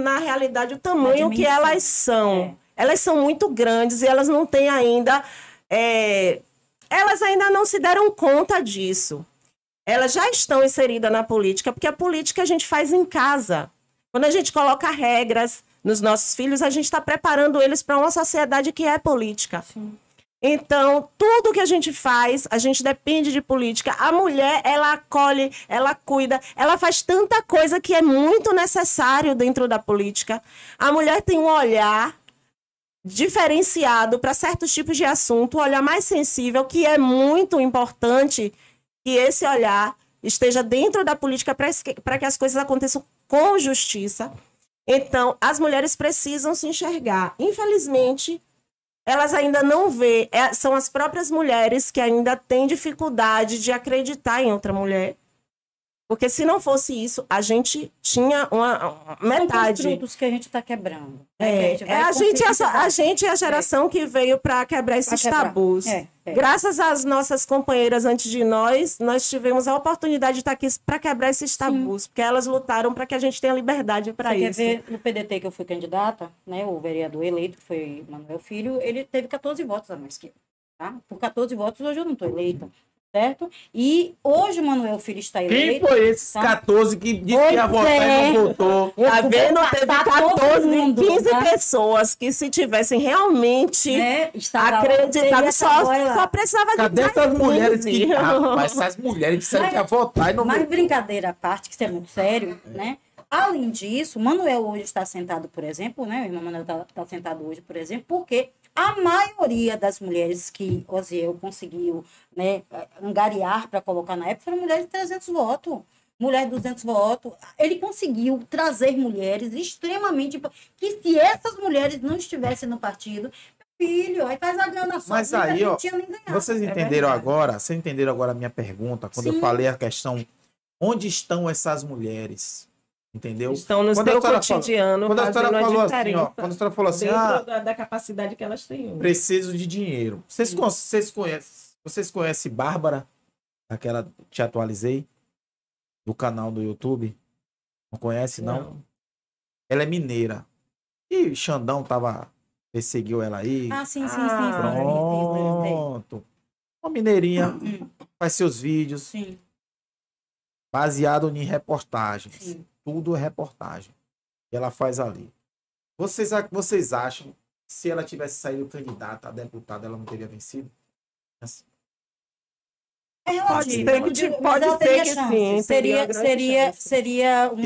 Speaker 1: na realidade o tamanho que elas são. Elas são muito grandes e elas não têm ainda, elas ainda não se deram conta disso. Elas já estão inseridas na política, porque a política a gente faz em casa. Quando a gente coloca regras nos nossos filhos, a gente está preparando eles para uma sociedade que é política. Sim. Então, tudo que a gente faz, a gente depende de política. A mulher, ela acolhe, ela cuida, ela faz tanta coisa que é muito necessário dentro da política. A mulher tem um olhar diferenciado para certos tipos de assunto, um olhar mais sensível, que é muito importante que esse olhar esteja dentro da política para que as coisas aconteçam com justiça. Então, as mulheres precisam se enxergar. Infelizmente, elas ainda não vê, são as próprias mulheres que ainda têm dificuldade de acreditar em outra mulher. Porque se não fosse isso, a gente tinha uma
Speaker 4: São
Speaker 1: metade.
Speaker 4: construtos que a gente está quebrando.
Speaker 1: A gente é a geração que veio para quebrar esses tabus. Graças às nossas companheiras antes de nós tivemos a oportunidade de estar aqui para quebrar esses tabus, porque elas lutaram para que a gente tenha liberdade para isso.
Speaker 4: Quer ver, no PDT que eu fui candidata, né, o vereador eleito, que foi Manuel Filho, ele teve 14 votos a mais que eu. Tá? Por 14 votos, hoje eu não estou eleita. Certo? E hoje o Manuel Filho está eleito.
Speaker 3: Quem foi esses 14 que disse que ia votar e não votou?
Speaker 1: Tá vendo? Teve 14, 15 pessoas que se tivessem realmente acreditado, só precisava de...
Speaker 3: Cadê essas mulheres que... Rapaz, essas mulheres disseram que ia votar e não votou.
Speaker 4: Mas brincadeira à parte, que isso é muito sério, né? Além disso, o Manuel hoje está sentado, por exemplo, né? O irmão Manuel está sentado hoje, por exemplo, porque a maioria das mulheres que Osiel conseguiu, né, angariar para colocar na época foram mulheres de 300 votos. Mulher de 200 votos. Ele conseguiu trazer mulheres extremamente... Que se essas mulheres não estivessem no partido, meu filho, aí faz a grana só.
Speaker 3: Mas aí, ó,
Speaker 4: nem ganhar.
Speaker 3: vocês entenderam agora? Vocês entenderam agora a minha pergunta? Quando eu falei a questão, onde estão essas mulheres? Entendeu?
Speaker 1: Estão no seu cotidiano.
Speaker 3: Quando a senhora falou assim, ó, quando a senhora falou assim,
Speaker 1: da capacidade que elas têm.
Speaker 3: Preciso de dinheiro. Vocês conhecem Bárbara? Aquela que te atualizei? Do canal do YouTube? Não conhece, não? Ela é mineira. E Xandão perseguiu ela aí.
Speaker 4: Sim.
Speaker 3: Pronto. Uma mineirinha faz seus vídeos.
Speaker 4: Sim.
Speaker 3: Baseado em reportagens.
Speaker 4: Sim.
Speaker 3: Tudo é reportagem que ela faz ali. Vocês acham que se ela tivesse saído candidata a deputada, ela não teria vencido?
Speaker 1: Pode ser que sim.
Speaker 4: Seria uma...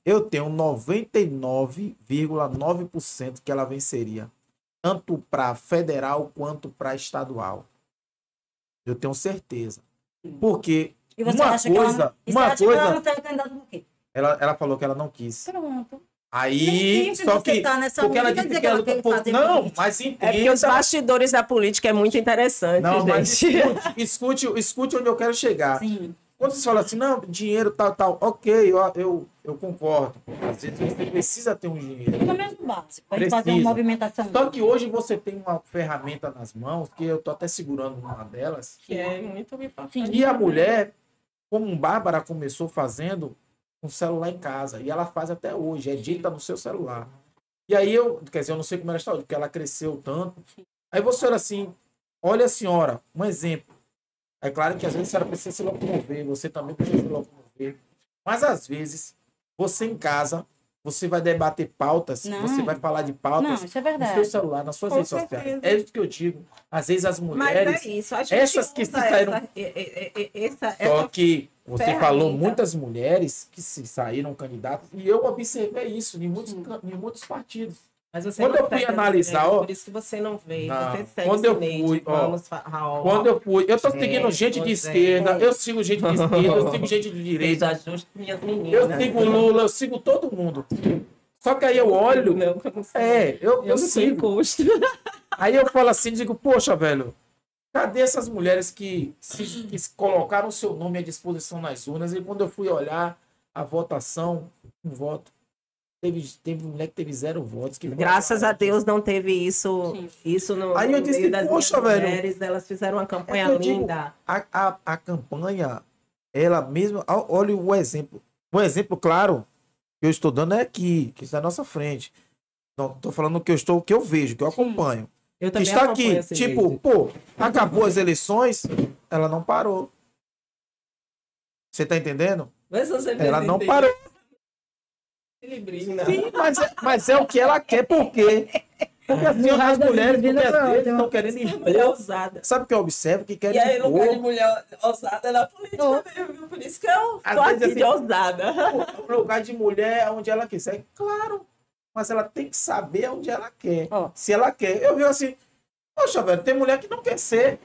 Speaker 3: Eu tenho 99,9% que ela venceria. Tanto para federal quanto para estadual. Eu tenho certeza. Porque
Speaker 4: e você acha que ela não está candidata por quê?
Speaker 3: Ela falou que ela não quis.
Speaker 4: Pronto.
Speaker 3: Aí, só que porque ela disse que ela não, mas entenda.
Speaker 1: É porque os bastidores da política é muito interessante,
Speaker 3: não,
Speaker 1: gente.
Speaker 3: Mas escute onde eu quero chegar.
Speaker 4: Sim.
Speaker 3: Quando você fala assim, não, dinheiro, tal, ok, eu concordo. Às vezes você precisa ter um dinheiro.
Speaker 4: Pelo menos básico, para fazer uma movimentação.
Speaker 3: Só que hoje você tem uma ferramenta nas mãos, que eu tô até segurando uma delas.
Speaker 1: Que é muito importante.
Speaker 3: E a mulher, como Bárbara começou fazendo, um celular em casa. E ela faz até hoje, edita no seu celular. E aí eu não sei como ela está hoje, porque ela cresceu tanto. Aí você olha assim, olha a senhora, um exemplo. É claro que às vezes a senhora precisa se locomover, você também precisa se locomover. Mas às vezes, você em casa, você vai debater pautas, você vai falar de pautas
Speaker 4: isso é verdade.
Speaker 3: no seu celular, nas suas redes sociais. É isso que eu digo. Às vezes as mulheres,
Speaker 1: mas é isso,
Speaker 3: essas que se saíram... Só que você
Speaker 1: ferramenta.
Speaker 3: falou muitas mulheres que se saíram candidatas, e eu observei isso em muitos partidos.
Speaker 1: Mas você
Speaker 3: quando
Speaker 1: não
Speaker 3: eu fui
Speaker 1: pega
Speaker 3: analisar,
Speaker 1: por isso que você não vê.
Speaker 3: Não.
Speaker 1: Você segue
Speaker 3: Quando eu
Speaker 1: Sineide,
Speaker 3: fui,
Speaker 1: quando
Speaker 3: eu tô seguindo gente de esquerda, eu sigo gente de esquerda, eu sigo gente de direita, eu sigo Lula, eu sigo todo mundo. Só que aí eu olho, eu sigo. Aí eu falo assim, digo, poxa, velho, cadê essas mulheres que se colocaram o seu nome à disposição nas urnas? E quando eu fui olhar a votação, um voto. Teve mulher que teve 0 votos.
Speaker 1: Graças a Deus não teve isso no
Speaker 3: aí eu disse,
Speaker 1: meio das
Speaker 3: poxa, velho,
Speaker 1: mulheres. Elas fizeram uma campanha linda.
Speaker 3: A campanha, ela mesma... Olha o exemplo. Um exemplo claro que eu estou dando é aqui, que está na nossa frente. Não, estou falando que eu vejo, que eu acompanho.
Speaker 1: Eu também
Speaker 3: está aqui, tipo, acabou as eleições, ela não parou. Você está entendendo? Ela não parou. Sim, mas é o que ela quer, por quê? Porque assim, as mulheres estão querendo impor.
Speaker 1: Ousada.
Speaker 3: Sabe o que eu observo? Que querem
Speaker 1: e aí,
Speaker 3: impor.
Speaker 1: lugar de mulher ousada na política mesmo. Por isso que eu tô aqui de ousada.
Speaker 3: O lugar de mulher onde ela quiser, claro. Mas ela tem que saber onde ela quer. Se ela quer. Eu vi assim, Poxa, velho, tem mulher que não quer ser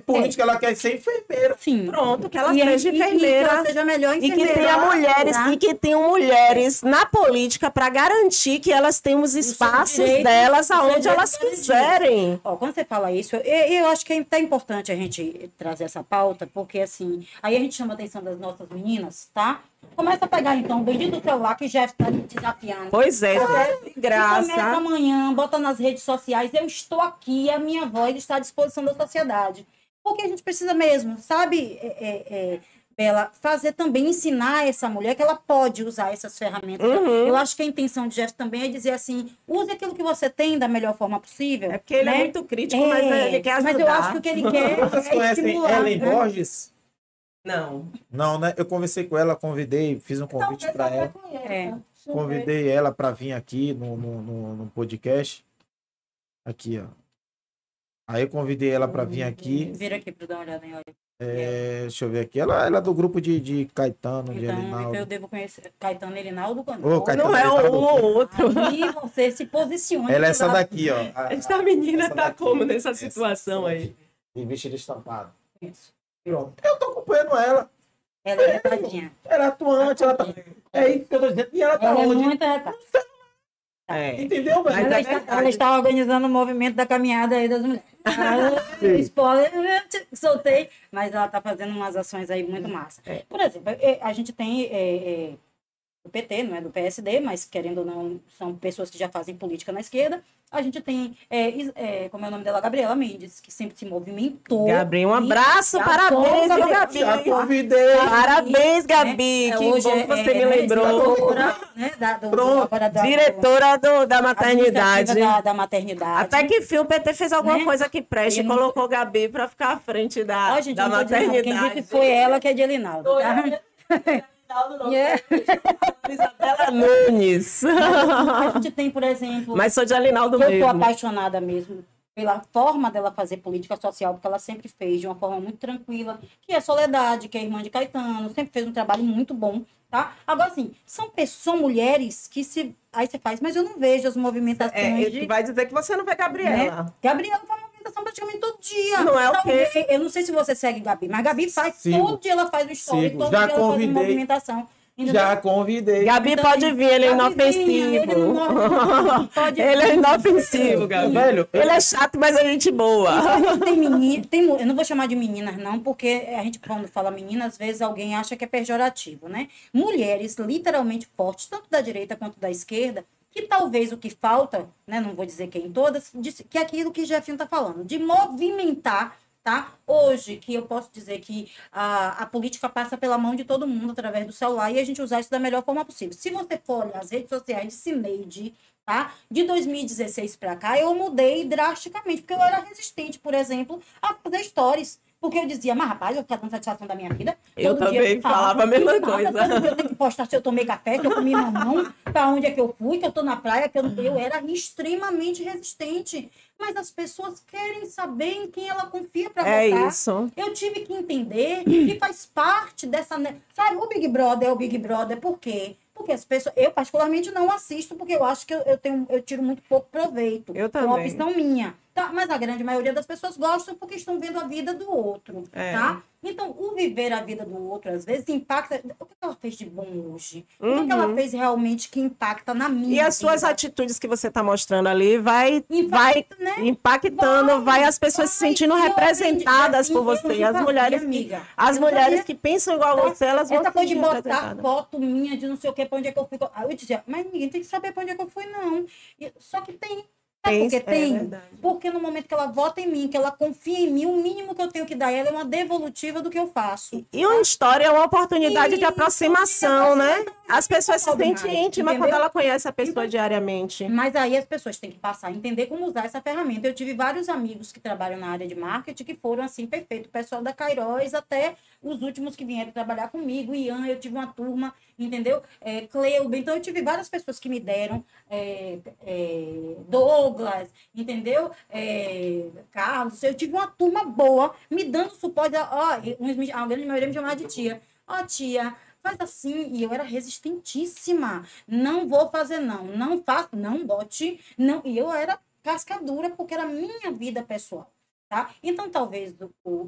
Speaker 3: política, ela quer ser enfermeira.
Speaker 4: Sim.
Speaker 1: Pronto, que ela
Speaker 4: E
Speaker 1: seja
Speaker 4: que ela
Speaker 1: enfermeira.
Speaker 4: seja melhor
Speaker 1: E que
Speaker 4: enfermeira.
Speaker 1: tenha mulheres,
Speaker 4: tá?
Speaker 1: e que tenham mulheres na política para garantir que elas tenham os espaços
Speaker 4: direitos,
Speaker 1: delas
Speaker 4: os
Speaker 1: aonde
Speaker 4: seus
Speaker 1: elas
Speaker 4: direitos
Speaker 1: quiserem.
Speaker 4: Ó, quando você fala isso, eu acho que é até importante a gente trazer essa pauta, porque assim, aí a gente chama a atenção das nossas meninas, tá? Começa a pegar então o bendito celular que já está desafiando.
Speaker 1: Pois é,
Speaker 4: Tá
Speaker 1: de
Speaker 4: certo? E
Speaker 1: graça.
Speaker 4: começa amanhã, bota nas redes sociais, eu estou aqui, a minha voz está à disposição da sociedade. Porque a gente precisa mesmo, sabe, Bela, fazer também, ensinar essa mulher que ela pode usar essas ferramentas.
Speaker 1: Uhum.
Speaker 4: Eu acho que a intenção de Jeff também é dizer assim, use aquilo que você tem da melhor forma possível.
Speaker 1: É porque ele
Speaker 4: né?
Speaker 1: é muito crítico, mas ele quer ajudar.
Speaker 4: Mas eu acho que o que ele quer
Speaker 3: Vocês
Speaker 4: é
Speaker 3: conhecem
Speaker 4: estimular.
Speaker 3: Ellen
Speaker 4: né?
Speaker 3: Borges?
Speaker 1: Não.
Speaker 3: Não, né? Eu conversei com ela, convidei, fiz um convite para ela. Convidei ela para vir aqui no podcast. Aqui, ó. Aí eu convidei ela para vir aqui.
Speaker 4: Vira aqui para dar uma olhada em olha.
Speaker 3: Deixa eu ver aqui. Ela é do grupo de Caetano, de
Speaker 4: Então,
Speaker 3: Elinaldo.
Speaker 4: eu devo conhecer Caetano e Elinaldo.
Speaker 3: Ô, Caetano,
Speaker 1: Não é um
Speaker 3: Elinaldo.
Speaker 1: ou outro.
Speaker 4: Aí você se posiciona.
Speaker 3: Ela é essa daqui, ó.
Speaker 1: Essa menina
Speaker 3: essa
Speaker 1: tá
Speaker 3: daqui.
Speaker 1: como nessa
Speaker 3: Essa.
Speaker 1: situação aí?
Speaker 3: De vestido estampado.
Speaker 4: Isso.
Speaker 3: Pronto. Eu tô acompanhando ela.
Speaker 4: Ela é retadinha.
Speaker 3: Ela é atuante, ela tá. É isso que eu tô dizendo. E ela tá
Speaker 4: Ela é
Speaker 3: onde?
Speaker 4: muito retada.
Speaker 1: É.
Speaker 3: Entendeu, velho?
Speaker 1: Mas
Speaker 4: Ela
Speaker 1: é
Speaker 4: está,
Speaker 1: verdade.
Speaker 4: ela está organizando o movimento da caminhada aí das mulheres.
Speaker 3: Sim.
Speaker 4: Spoiler, soltei, mas ela está fazendo umas ações aí muito massa. Por exemplo, a gente tem o PT, não é do PSD, mas querendo ou não, são pessoas que já fazem política na esquerda. A gente tem, como é o nome dela? Gabriela Mendes, que sempre se movimentou.
Speaker 1: Gabriel, um abraço,
Speaker 4: E
Speaker 1: parabéns,
Speaker 4: adoro
Speaker 1: Gabi.
Speaker 3: Já convidei.
Speaker 1: Parabéns, Gabi, que
Speaker 4: hoje
Speaker 1: bom que você me lembrou.
Speaker 4: Diretora, né,
Speaker 3: Pronto.
Speaker 4: agora
Speaker 1: Diretora da maternidade.
Speaker 4: administrativa da maternidade.
Speaker 1: Até que fim o PT fez alguma
Speaker 4: Né?
Speaker 1: coisa que preste e
Speaker 4: Eu não
Speaker 1: colocou Gabi para ficar à frente da,
Speaker 4: Ó, gente,
Speaker 1: da
Speaker 4: eu não tô dizendo, quem
Speaker 1: maternidade.
Speaker 4: disse foi ela que é de Elinaldo, tá? Yeah.
Speaker 1: Isabela Nunes.
Speaker 4: A gente tem, por exemplo,
Speaker 1: Mas sou de Alinaldo
Speaker 4: eu sou
Speaker 1: mesmo.
Speaker 4: apaixonada mesmo pela forma dela fazer política social, porque ela sempre fez de uma forma muito tranquila, que é Soledade, que é irmã de Caetano, sempre fez um trabalho muito bom, tá? Agora, assim, são mulheres que se... Aí você faz, mas eu não vejo as movimentações de...
Speaker 1: Vai dizer que você não vê Gabriela.
Speaker 4: Né? Gabriela faz movimentação praticamente todo dia.
Speaker 1: Não é o
Speaker 4: Talvez-
Speaker 1: quê?
Speaker 4: Eu não sei se você segue Gabi, mas Gabi faz,
Speaker 3: Sigo.
Speaker 4: todo dia ela faz um story,
Speaker 3: Sigo.
Speaker 4: todo
Speaker 3: Já
Speaker 4: dia ela faz uma
Speaker 3: convidei.
Speaker 4: movimentação. Entendeu?
Speaker 3: Já convidei.
Speaker 1: Gabi
Speaker 4: Então,
Speaker 1: pode vir, ele é
Speaker 4: Gabi vinha, ele
Speaker 1: inofensivo.
Speaker 4: não pode
Speaker 1: Ele é inofensivo, Gabi.
Speaker 3: Velho,
Speaker 1: Ele é chato, mas é gente boa.
Speaker 4: Tem menina, eu não vou chamar de meninas, não, porque a gente, quando fala menina, às vezes alguém acha que é pejorativo, né? Mulheres literalmente fortes, tanto da direita quanto da esquerda, que talvez o que falta, né? Não vou dizer que é em todas, que é aquilo que Jefinho está falando, de movimentar. Tá? Hoje, que eu posso dizer que a política passa pela mão de todo mundo através do celular e a gente usar isso da melhor forma possível. Se você for olhar as redes sociais de Cineide, tá? De 2016 para cá, eu mudei drasticamente, porque eu era resistente, por exemplo, a fazer stories. Porque eu dizia, mas rapaz, eu vou ficar dando satisfação da minha vida.
Speaker 1: Eu
Speaker 4: Todo dia
Speaker 1: também falava a mesma
Speaker 4: nada,
Speaker 1: coisa.
Speaker 4: todo dia eu tenho que postar se eu tomei café, se eu comi mamão, para onde é que eu fui, que eu tô na praia, que eu era extremamente resistente. Mas as pessoas querem saber em quem ela confia para
Speaker 1: É
Speaker 4: votar.
Speaker 1: isso.
Speaker 4: Eu tive que entender que faz parte dessa... Sabe, o Big Brother é o Big Brother, por quê? Porque as pessoas... Eu, particularmente, não assisto, porque eu acho que eu tiro muito pouco proveito.
Speaker 1: Eu
Speaker 4: É uma
Speaker 1: também.
Speaker 4: opção minha. Tá? Mas a grande maioria das pessoas gostam porque estão vendo a vida do outro,
Speaker 1: É.
Speaker 4: tá? Então, o viver a vida do outro, às vezes, impacta... O que ela fez de bom hoje? O que ela fez realmente que impacta na minha
Speaker 1: E as suas
Speaker 4: vida?
Speaker 1: atitudes que você está mostrando ali vai
Speaker 4: Impacta, né?
Speaker 1: impactando, vai as pessoas se sentindo
Speaker 4: E eu
Speaker 1: representadas
Speaker 4: aprendi,
Speaker 1: por
Speaker 4: assim,
Speaker 1: você.
Speaker 4: eu
Speaker 1: As
Speaker 4: fazia,
Speaker 1: mulheres,
Speaker 4: amiga.
Speaker 1: as
Speaker 4: Eu
Speaker 1: mulheres
Speaker 4: fazia-
Speaker 1: que pensam igual a você, elas vão
Speaker 4: Essa
Speaker 1: se
Speaker 4: coisa de
Speaker 1: sentir
Speaker 4: botar
Speaker 1: representadas.
Speaker 4: foto minha de não sei o que, pra onde é que eu fui. Aí eu dizia, mas ninguém tem que saber pra onde é que eu fui, não. Só que tem. Sabe por que tem?
Speaker 1: verdade.
Speaker 4: Porque no momento que ela vota em mim, que ela confia em mim, o mínimo que eu tenho que dar a ela é uma devolutiva do que eu faço.
Speaker 1: E uma história é uma oportunidade de
Speaker 4: Isso,
Speaker 1: aproximação, né? As pessoas se
Speaker 4: Sobe
Speaker 1: sentem
Speaker 4: mais,
Speaker 1: íntimas
Speaker 4: entendeu?
Speaker 1: quando ela conhece a pessoa
Speaker 4: Então,
Speaker 1: diariamente.
Speaker 4: Mas aí as pessoas têm que passar a entender como usar essa ferramenta. Eu tive vários amigos que trabalham na área de marketing que foram assim, perfeito. O pessoal da Kairos, até os últimos que vieram trabalhar comigo. Ian, eu tive uma turma, entendeu? Cleuba. Então, eu tive várias pessoas que me deram. Douglas, entendeu? Carlos. Eu tive uma turma boa me dando suporte. A grande maioria me chamava de tia. Ó, tia, faz assim. E eu era resistentíssima. Não vou fazer, não. Não faço, não bote. Não. E eu era casca dura, porque era minha vida pessoal, tá? Então, talvez o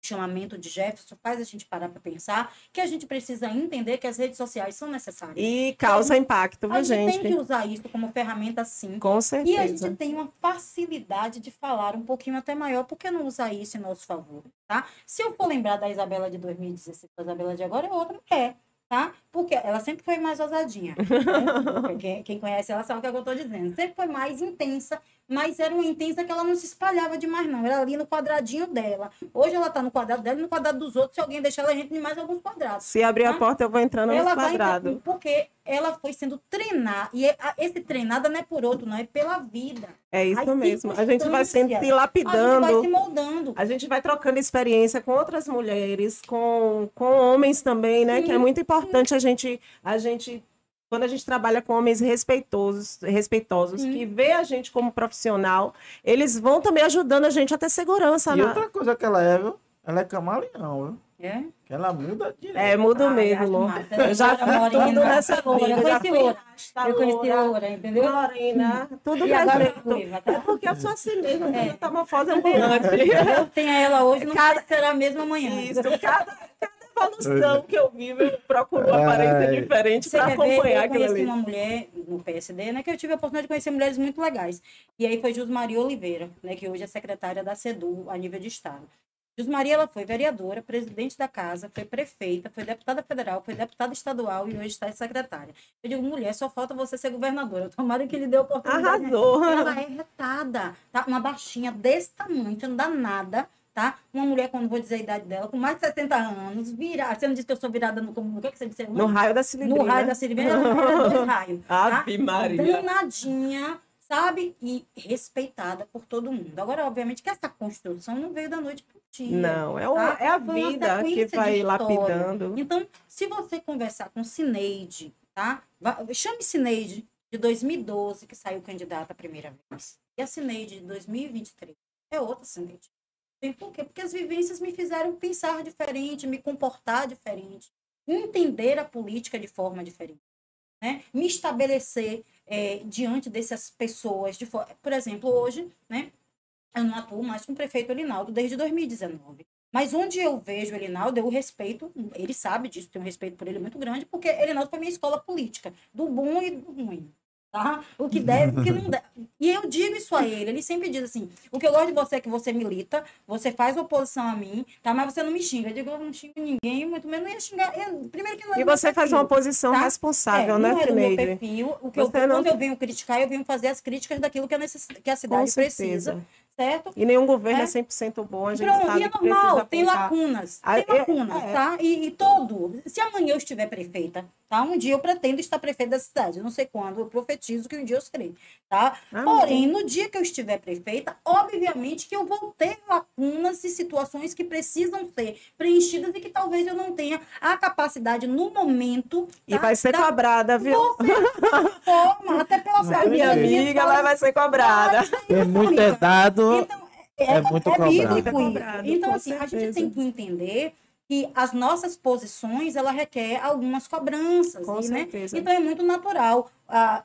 Speaker 4: chamamento de Jefferson faz a gente parar para pensar que a gente precisa entender que as redes sociais são necessárias.
Speaker 1: E causa impacto, viu,
Speaker 4: A gente
Speaker 1: gente?
Speaker 4: tem que usar isso como ferramenta, sim.
Speaker 1: Com
Speaker 4: E a
Speaker 1: certeza.
Speaker 4: gente tem uma facilidade de falar um pouquinho até maior, por que não usar isso em nosso favor, tá? Se eu for lembrar da Isabela de 2016, a Isabela de agora é outra mulher, tá? Porque ela sempre foi mais ousadinha, né? Quem conhece ela sabe o que eu estou dizendo. Sempre foi mais intensa, mas era uma intensa que ela não se espalhava demais, não. Era ali no quadradinho dela. Hoje ela tá no quadrado dela e no quadrado dos outros. Se alguém deixar ela, entra em mais alguns quadrados.
Speaker 1: Se abrir a porta, eu vou entrando
Speaker 4: Ela
Speaker 1: nesse
Speaker 4: vai
Speaker 1: quadrado.
Speaker 4: porque ela foi sendo treinada. E esse treinada não é por outro, não. É pela vida.
Speaker 1: É isso
Speaker 4: As
Speaker 1: mesmo. A gente vai sempre se
Speaker 4: circunstâncias. A gente vai
Speaker 1: lapidando.
Speaker 4: se moldando.
Speaker 1: A gente vai trocando experiência com outras mulheres, com homens também, né?
Speaker 4: Sim,
Speaker 1: Que é muito importante a gente, quando a gente trabalha com homens respeitosos,
Speaker 4: Sim.
Speaker 1: que vê a gente como profissional, eles vão também ajudando a gente a ter segurança.
Speaker 3: E outra coisa que ela é, viu? Ela é camaleão, viu?
Speaker 4: É?
Speaker 3: Que ela muda direto.
Speaker 1: É, muda
Speaker 4: Ai,
Speaker 1: mesmo.
Speaker 4: acho massa.
Speaker 1: Eu já
Speaker 4: Era
Speaker 1: fui tudo
Speaker 4: morena,
Speaker 1: nessa
Speaker 4: loura,
Speaker 1: vida.
Speaker 4: eu
Speaker 1: Já
Speaker 4: conheci
Speaker 1: fui
Speaker 4: loura.
Speaker 1: rasta,
Speaker 4: Eu conheci
Speaker 1: loura,
Speaker 4: loura, entendeu?
Speaker 1: morena, tudo
Speaker 4: E
Speaker 1: que
Speaker 4: agora
Speaker 1: a
Speaker 4: é
Speaker 1: gente...
Speaker 4: ruiva,
Speaker 1: É
Speaker 4: tá?
Speaker 1: porque eu sou assim mesmo,
Speaker 4: É.
Speaker 1: metamorfose ambulante.
Speaker 4: Eu tenho ela hoje, não
Speaker 1: Cada-
Speaker 4: sei se será a mesma amanhã.
Speaker 1: Isso, cada evolução que eu vivo, eu procuro uma aparência
Speaker 3: Ai.
Speaker 1: diferente
Speaker 4: Você
Speaker 1: para
Speaker 4: quer ver?
Speaker 1: acompanhar
Speaker 4: Eu
Speaker 1: aquilo
Speaker 4: conheci
Speaker 1: ali.
Speaker 4: uma mulher no PSD, né? Que eu tive a oportunidade de conhecer mulheres muito legais. E aí foi Jusmaria Oliveira, né? Que hoje é secretária da SEDU a nível de estado. Jusmaria, ela foi vereadora, presidente da casa, foi prefeita, foi deputada federal, foi deputada estadual e hoje está secretária. Eu digo, mulher, só falta você ser governadora. Tomara que lhe dê a oportunidade.
Speaker 1: Arrasou.
Speaker 4: Ela é retada, tá? Uma baixinha desse tamanho, que não dá nada, tá? Uma mulher, quando vou dizer a idade dela, com mais de 60 anos, virada. Você não disse que eu sou virada no... O que é que você disse?
Speaker 1: No raio da Silibri,
Speaker 4: No raio
Speaker 1: né?
Speaker 4: da Siribena, ela vira 2 raios. Tá?
Speaker 1: Ave Maria.
Speaker 4: Danadinha, sabe? E respeitada por todo mundo. Agora, obviamente, que essa construção não veio da noite pro dia.
Speaker 1: Não, é,
Speaker 4: tá?
Speaker 1: é a
Speaker 4: Foi uma
Speaker 1: vida que
Speaker 4: sequência de
Speaker 1: vai
Speaker 4: história.
Speaker 1: lapidando.
Speaker 4: Então, se você conversar com Cineide, tá? Chame Cineide de 2012, que saiu candidata a primeira vez. E a Cineide de 2023 é outra Cineide. Por quê? Porque as vivências me fizeram pensar diferente, me comportar diferente, entender a política de forma diferente, né? Me estabelecer diante dessas pessoas. Por exemplo, hoje, né, eu não atuo mais com o prefeito Elinaldo desde 2019. Mas onde eu vejo o Elinaldo, eu respeito, ele sabe disso, tenho um respeito por ele muito grande, porque Elinaldo foi minha escola política, do bom e do ruim. Tá? O que deve, o que não deve. E eu digo isso a ele sempre diz assim, o que eu gosto de você é que você milita, você faz oposição a mim, tá? Mas você não me xinga. Eu digo, eu não xingo ninguém, muito menos não ia xingar. Primeiro que não é
Speaker 1: E
Speaker 4: do meu
Speaker 1: você faz
Speaker 4: perfil,
Speaker 1: uma posição
Speaker 4: tá?
Speaker 1: responsável,
Speaker 4: não
Speaker 1: né,
Speaker 4: é do meu
Speaker 1: Cineide?
Speaker 4: perfil.
Speaker 1: Você não-
Speaker 4: Quando eu venho criticar, eu venho fazer as críticas daquilo que a cidade precisa, certo?
Speaker 1: E nenhum governo é
Speaker 4: É.
Speaker 1: 100% bom, a gente
Speaker 4: Pronto,
Speaker 1: sabe
Speaker 4: e é
Speaker 1: que precisa
Speaker 4: normal, tem
Speaker 1: apontar.
Speaker 4: lacunas,
Speaker 1: Ah,
Speaker 4: tá? E todo. Se amanhã eu estiver prefeita, tá? Um dia eu pretendo estar prefeita da cidade, eu não sei quando, eu profetizo que um dia eu serei, tá?
Speaker 1: Ah,
Speaker 4: Porém, no dia que eu estiver prefeita, obviamente que eu vou ter lacunas e situações que precisam ser preenchidas e que talvez eu não tenha a capacidade no momento.
Speaker 1: E
Speaker 4: tá?
Speaker 1: vai ser cobrada, viu?
Speaker 4: Forma, até pela
Speaker 3: Não,
Speaker 1: É
Speaker 3: Entendi.
Speaker 1: minha amiga, ela vai ser cobrada.
Speaker 3: Tem muito dado.
Speaker 4: Então,
Speaker 3: É muito cobrado.
Speaker 4: bíblico
Speaker 1: É
Speaker 4: isso.
Speaker 1: cobrado,
Speaker 4: Então,
Speaker 1: com
Speaker 4: assim, a gente
Speaker 1: certeza.
Speaker 4: tem que entender que as nossas posições, ela requer algumas cobranças,
Speaker 1: Com
Speaker 4: né?
Speaker 1: certeza.
Speaker 4: Então, é muito natural.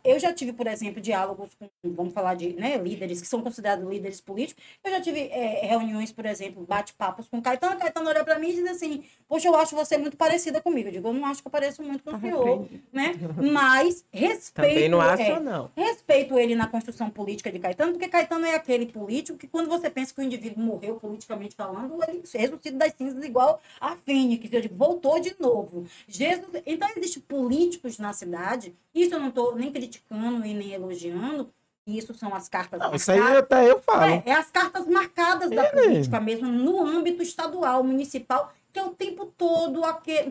Speaker 4: Eu já tive, por exemplo, diálogos com, vamos falar de, né, líderes que são considerados líderes políticos. Eu já tive reuniões, por exemplo, bate-papos com Caetano. Caetano olha para mim e diz assim, poxa, eu acho você muito parecida comigo. Eu digo, eu não acho que eu pareço muito com o senhor, né? Mas respeito...
Speaker 1: Também não acho, não.
Speaker 4: Respeito ele na construção política de Caetano, porque Caetano é aquele político que, quando você pensa que o indivíduo morreu politicamente falando, ele ressuscita das cinzas igual a Fênix, eu digo, voltou de novo. Então, existem políticos na cidade, isso eu não estou nem criticando e nem elogiando, isso são as cartas
Speaker 3: Não,
Speaker 4: marcadas.
Speaker 3: isso aí até eu falo.
Speaker 4: É as cartas marcadas da política mesmo, no âmbito estadual, municipal, que é o tempo todo,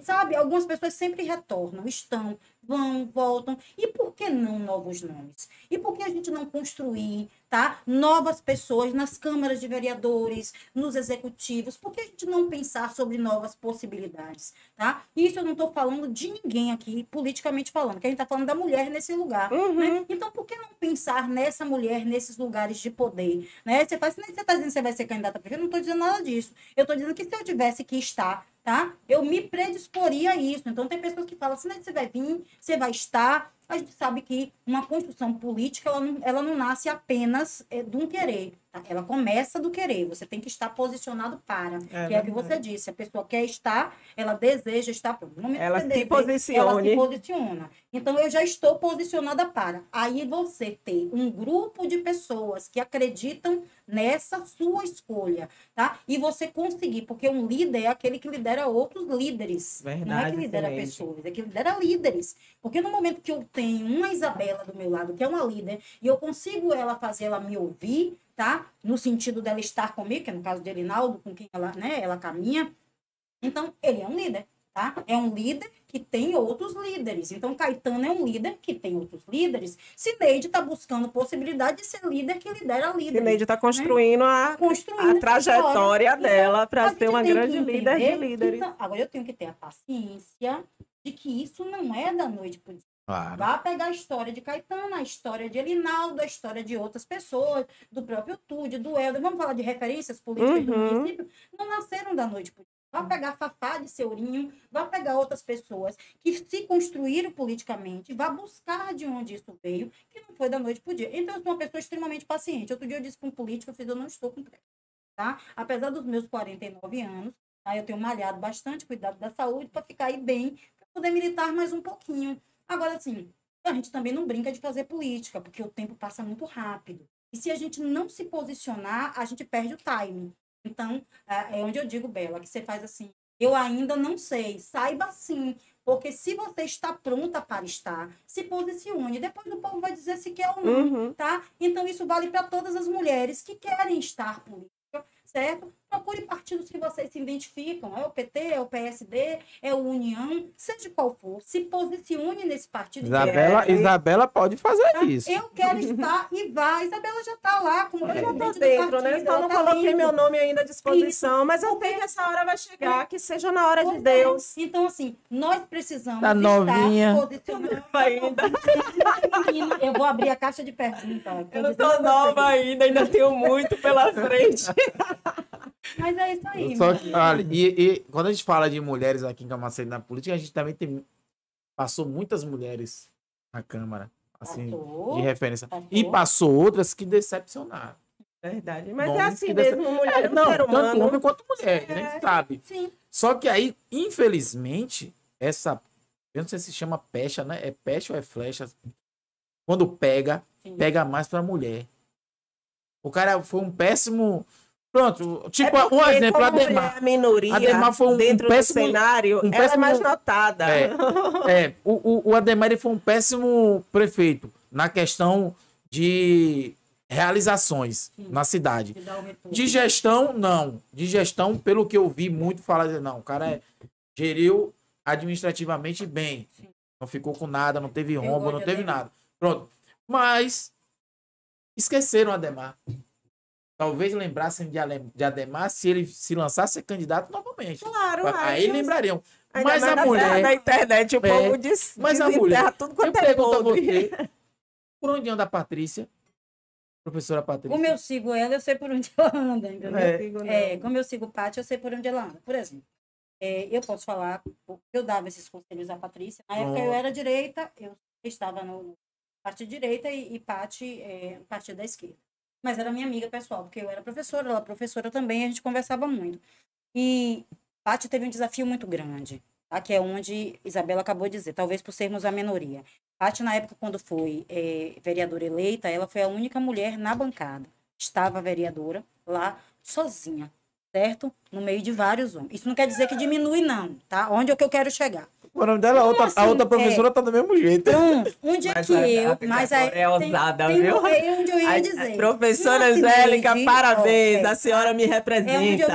Speaker 4: sabe? Algumas pessoas sempre retornam, estão, vão, voltam. E por que não novos nomes? E por que a gente não construir, tá? Novas pessoas nas câmaras de vereadores, nos executivos? Por que a gente não pensar sobre novas possibilidades, tá? Isso eu não estou falando de ninguém aqui, politicamente falando, que a gente está falando da mulher nesse lugar, né? Então, por que não pensar nessa mulher, nesses lugares de poder, né? Você está dizendo que você vai ser candidata a prefeita? Eu não estou dizendo nada disso. Eu estou dizendo que se eu tivesse que estar, tá? Eu me predisporia a isso. Então, tem pessoas que falam assim, né, você vai vir, você vai estar, A gente sabe que uma construção política, ela não nasce apenas de um querer. Tá? Ela começa do querer. Você tem que estar posicionado para. Que é o que você disse. A pessoa quer estar, ela deseja estar. No momento
Speaker 1: Ela
Speaker 4: que
Speaker 1: se
Speaker 4: você
Speaker 1: posicione.
Speaker 4: ela se posiciona. Então, eu já estou posicionada para. Aí você ter um grupo de pessoas que acreditam nessa sua escolha, tá? E você conseguir, porque um líder é aquele que lidera outros líderes. Não é
Speaker 1: Verdade,
Speaker 4: que lidera
Speaker 1: Sineide.
Speaker 4: pessoas, é que lidera líderes. Porque no momento que eu tenho uma Isabela do meu lado, que é uma líder, e eu consigo ela fazer ela me ouvir, tá? No sentido dela estar comigo, que é no caso de Elinaldo, com quem ela, né, ela caminha. Então, ele é um líder, tá? É um líder que tem outros líderes. Então, Caetano é um líder que tem outros líderes. Sineide está buscando possibilidade de ser líder que lidera líderes.
Speaker 1: Sineide está construindo a
Speaker 4: Construindo
Speaker 1: trajetória
Speaker 4: essa história.
Speaker 1: dela
Speaker 4: Então,
Speaker 1: para
Speaker 4: a
Speaker 1: ser
Speaker 4: gente
Speaker 1: uma
Speaker 4: tem
Speaker 1: grande
Speaker 4: que
Speaker 1: líder de
Speaker 4: entender.
Speaker 1: líderes.
Speaker 4: Então, agora, eu tenho que ter a paciência de que isso não é da noite para o dia.
Speaker 3: Claro.
Speaker 4: Vá pegar a história de Caetano, a história de Elinaldo, a história de outras pessoas, do próprio Tude, do Helder. Vamos falar de referências políticas do município? Não nasceram da noite para o dia. Vá pegar Fafá de Seurinho, vá pegar outras pessoas que se construíram politicamente, vá buscar de onde isso veio, que não foi da noite para o dia. Então, eu sou uma pessoa extremamente paciente. Outro dia eu disse para um político, eu não estou com pressa, tá? Apesar dos meus 49 anos, tá? Eu tenho malhado bastante, cuidado da saúde, para ficar aí bem, para poder militar mais um pouquinho. Agora, assim, a gente também não brinca de fazer política, porque o tempo passa muito rápido. E se a gente não se posicionar, a gente perde o timing. Então, é onde eu digo, Bela, que você faz assim, eu ainda não sei, saiba sim, porque se você está pronta para estar, se posicione, depois o povo vai dizer se quer ou não, tá? Então, isso vale para todas as mulheres que querem estar política, certo? Procure partidos que vocês se identificam, é o PT, é o PSD, é o União, seja qual for, se posicione nesse partido.
Speaker 3: Isabela pode fazer isso.
Speaker 4: Eu quero estar e vai. Isabela já está lá, como
Speaker 1: Eu já tô
Speaker 4: presidente do
Speaker 1: dentro,
Speaker 4: partido,
Speaker 1: né? Só
Speaker 4: ela
Speaker 1: não
Speaker 4: tá
Speaker 1: coloquei
Speaker 4: dentro.
Speaker 1: meu nome ainda à disposição, mas eu sei que essa hora vai chegar, que seja na hora de
Speaker 4: Pois é.
Speaker 1: Deus.
Speaker 4: Então, assim, nós precisamos
Speaker 3: Tá novinha.
Speaker 4: estar posicionados.
Speaker 1: Ainda.
Speaker 4: Menina, eu vou abrir a caixa de perguntas.
Speaker 1: Eu não tô nova ainda tenho muito pela frente.
Speaker 4: Mas é isso aí.
Speaker 3: Só
Speaker 4: meu
Speaker 3: que,
Speaker 4: filho.
Speaker 3: olha, e quando a gente fala de mulheres aqui em Camaçari na política, a gente também passou muitas mulheres na Câmara, assim,
Speaker 4: Passou.
Speaker 3: de referência.
Speaker 4: Passou.
Speaker 3: E passou outras que decepcionaram.
Speaker 1: Verdade. Mas
Speaker 3: Nomes
Speaker 1: é assim
Speaker 3: que
Speaker 1: mesmo, mulher,
Speaker 3: Não,
Speaker 1: ser
Speaker 3: tanto
Speaker 1: humano.
Speaker 3: homem quanto mulher, a gente sabe.
Speaker 4: Sim.
Speaker 3: Só que aí, infelizmente, eu não sei se chama pecha, né? É pecha ou é flecha? Quando pega
Speaker 4: Sim.
Speaker 3: mais pra mulher. O cara foi um péssimo... Pronto, tipo,
Speaker 1: É porque,
Speaker 3: um exemplo,
Speaker 1: como
Speaker 3: a
Speaker 1: mulher
Speaker 3: Ademar.
Speaker 1: é minoria
Speaker 3: Ademar foi um
Speaker 1: dentro
Speaker 3: péssimo-
Speaker 1: do cenário, ela é
Speaker 3: péssimo-
Speaker 1: mais notada.
Speaker 3: O Ademar ele foi um péssimo prefeito na questão de realizações na cidade.
Speaker 4: Que dá o retorno.
Speaker 3: De gestão, não. De gestão, pelo que eu vi muito falar, não, o cara geriu administrativamente bem. Não ficou com nada, não teve rombo,
Speaker 4: gosto
Speaker 3: não
Speaker 4: de
Speaker 3: teve
Speaker 4: Ademar.
Speaker 3: nada. Pronto. Mas esqueceram o Ademar. Talvez lembrassem de Ademar se ele se lançasse a candidato novamente.
Speaker 1: Claro,
Speaker 3: Aí lembrariam.
Speaker 1: Ainda
Speaker 3: Mas
Speaker 1: mais
Speaker 3: a
Speaker 1: na
Speaker 3: mulher...
Speaker 1: terra da internet, o
Speaker 3: É,
Speaker 1: povo
Speaker 3: mas a
Speaker 1: desenterra
Speaker 3: mulher...
Speaker 1: tudo
Speaker 3: Eu
Speaker 1: quanto é
Speaker 3: pergunto a
Speaker 1: podre.
Speaker 3: você, por onde anda a Patrícia? Professora Patrícia.
Speaker 4: Como eu sigo ela, eu sei por onde ela anda, entendeu?
Speaker 1: É.
Speaker 4: Como eu sigo Paty, eu sei por onde ela anda. Por exemplo, eu posso falar, eu dava esses conselhos à Patrícia. Na época eu era direita, eu estava no partido direita e Paty no partido da esquerda. Mas era minha amiga pessoal, porque eu era professora, ela professora também, a gente conversava muito. E Paty teve um desafio muito grande, tá? Que é onde Isabela acabou de dizer, talvez por sermos a minoria. Paty, na época, quando foi vereadora eleita, ela foi a única mulher na bancada. Estava a vereadora lá sozinha, certo? No meio de vários homens. Isso não quer dizer que diminui, não, tá? Onde é que eu quero chegar?
Speaker 3: O nome dela, a outra professora tá do mesmo jeito.
Speaker 4: Pronto, onde é
Speaker 1: Mas
Speaker 4: que
Speaker 1: a
Speaker 4: eu...
Speaker 1: Rita
Speaker 4: Mas
Speaker 1: agora é ousada, viu?
Speaker 4: É onde eu ia
Speaker 1: A
Speaker 4: dizer.
Speaker 1: professora
Speaker 4: Uma
Speaker 1: Angélica,
Speaker 4: Cineide,
Speaker 1: parabéns,
Speaker 4: ó,
Speaker 1: a senhora me
Speaker 4: É onde eu
Speaker 1: representa.
Speaker 4: ia dizer.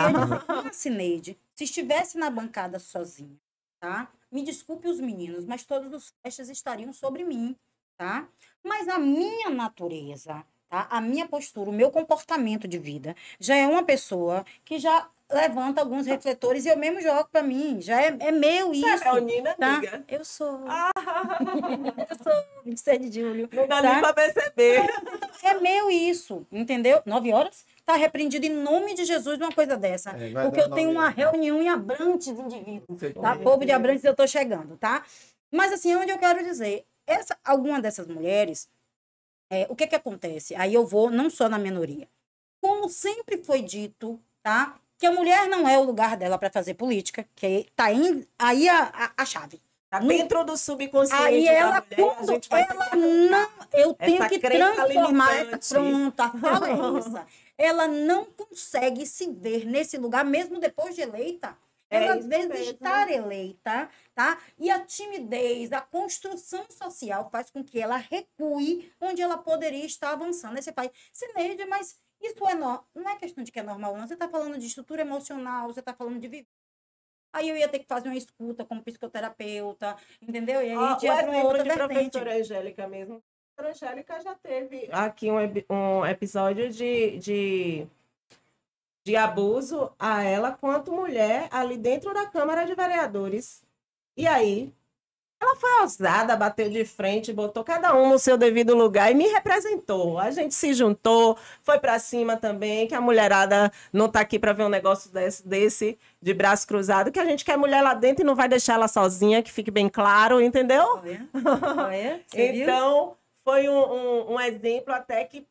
Speaker 4: Uma Cineide, se estivesse na bancada sozinha, tá? Me desculpe os meninos, mas todos os flechas estariam sobre mim, tá? Mas a minha natureza, tá? A minha postura, o meu comportamento de vida, já é uma pessoa que já levanta alguns refletores e eu mesmo jogo para mim. Já é meu
Speaker 1: Você é
Speaker 4: isso.
Speaker 1: leonina,
Speaker 4: Tá?
Speaker 1: amiga?
Speaker 4: Eu sou. Eu sou 27 de julho.
Speaker 1: Não dá
Speaker 4: tá?
Speaker 1: nem pra perceber.
Speaker 4: É meu isso, entendeu? 9 horas? Está repreendido em nome de Jesus uma coisa dessa.
Speaker 3: É, vai
Speaker 4: Porque
Speaker 3: dar
Speaker 4: eu tenho
Speaker 3: 9
Speaker 4: uma
Speaker 3: horas.
Speaker 4: reunião em Abrantes, indivíduos.
Speaker 3: Sei
Speaker 4: Tá?
Speaker 3: como é.
Speaker 4: Povo de Abrantes, eu estou chegando, tá? Mas assim, onde eu quero dizer, alguma dessas mulheres, o que acontece? Aí eu vou não só na minoria. Como sempre foi dito, tá? Que a mulher não é o lugar dela para fazer política, que tá aí a chave.
Speaker 1: Tá dentro do subconsciente
Speaker 4: Aí
Speaker 1: da
Speaker 4: ela,
Speaker 1: mulher, a
Speaker 4: quando
Speaker 1: gente vai
Speaker 4: ela não, eu tenho
Speaker 1: essa
Speaker 4: que
Speaker 1: crença
Speaker 4: transformar
Speaker 1: limitante.
Speaker 4: pronto, a fala é essa. Ela não consegue se ver nesse lugar, mesmo depois de eleita. Ela, às
Speaker 1: isso
Speaker 4: vezes,
Speaker 1: mesmo.
Speaker 4: estar eleita, tá? E a timidez, a construção social faz com que ela recue onde ela poderia estar avançando. Aí você faz, Cineide, mas isso não é questão de que é normal, não. Você está falando de estrutura emocional, você está falando de viver. Aí eu ia ter que fazer uma escuta como psicoterapeuta, entendeu? E aí a gente ia para uma outra
Speaker 1: de
Speaker 4: vertente.
Speaker 1: professora Angélica mesmo. A professora Angélica já teve aqui um episódio de abuso a ela quanto mulher ali dentro da Câmara de Vereadores. E aí, ela foi ousada, bateu de frente, botou cada um no seu devido lugar e me representou. A gente se juntou, foi pra cima também, que a mulherada não tá aqui pra ver um negócio desse de braço cruzado, que a gente quer mulher lá dentro e não vai deixar ela sozinha, que fique bem claro, entendeu?
Speaker 4: Olha, você viu?
Speaker 1: Então, foi um exemplo até que,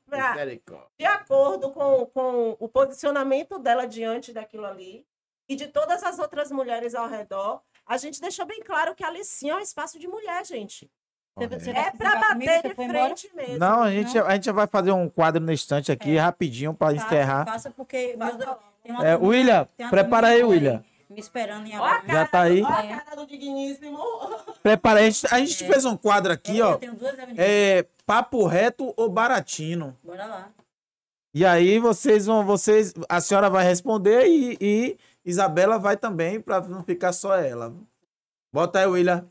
Speaker 1: de acordo com o posicionamento dela diante daquilo ali e de todas as outras mulheres ao redor, a gente deixou bem claro que ali sim é um espaço de mulher, gente.
Speaker 4: Você
Speaker 1: É
Speaker 4: vai
Speaker 1: pra
Speaker 4: ficar comigo?
Speaker 1: bater
Speaker 4: Você
Speaker 1: de
Speaker 4: foi embora?
Speaker 1: frente mesmo.
Speaker 3: Não, a gente já vai fazer um quadro no instante aqui, rapidinho, para encerrar.
Speaker 4: Faça porque tem uma
Speaker 3: William,
Speaker 4: tem uma
Speaker 3: prepara aí,
Speaker 4: turma
Speaker 3: William.
Speaker 4: Me esperando em
Speaker 1: Ó a
Speaker 4: abril.
Speaker 3: Já tá aí.
Speaker 1: Ó a cara do digníssimo.
Speaker 3: Prepara aí. A gente fez um quadro aqui, ó.
Speaker 4: Eu tenho duas avenidas.
Speaker 3: Papo reto ou baratino.
Speaker 4: Bora lá.
Speaker 3: E aí a senhora vai responder e Isabela vai também, para não ficar só ela. Bota aí, William.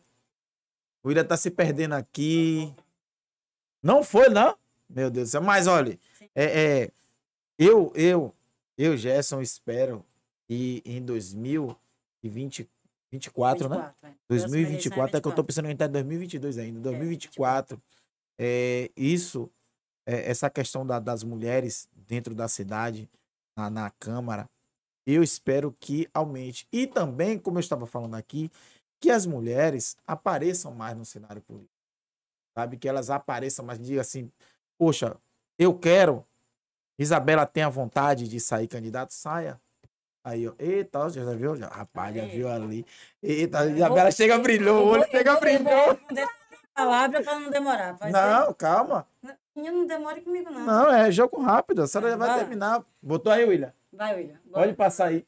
Speaker 3: O William tá se perdendo aqui. Não foi, não? Meu Deus do céu. Mas, olha, eu, Gerson, espero que em 2024, né? 2024, é que eu tô pensando em entrar em 2022 ainda. 2024, essa questão das mulheres dentro da cidade, na Câmara, eu espero que aumente. E também, como eu estava falando aqui, que as mulheres apareçam mais no cenário político. Sabe? Que elas apareçam mais, diga assim, poxa, eu quero, Isabela tem a vontade de sair candidato, saia. Aí, ó, eita, já viu? Rapaz, já viu ali. Eita, Isabela chega, brilhou, o olho chega, brilhou.
Speaker 4: Palavra para não demorar.
Speaker 3: Não, calma.
Speaker 4: Não demore comigo, não.
Speaker 3: Não, é jogo rápido, a senhora já vai
Speaker 4: Vai.
Speaker 3: terminar. Botou aí, William?
Speaker 4: Vai, William. Bora.
Speaker 3: Pode passar aí.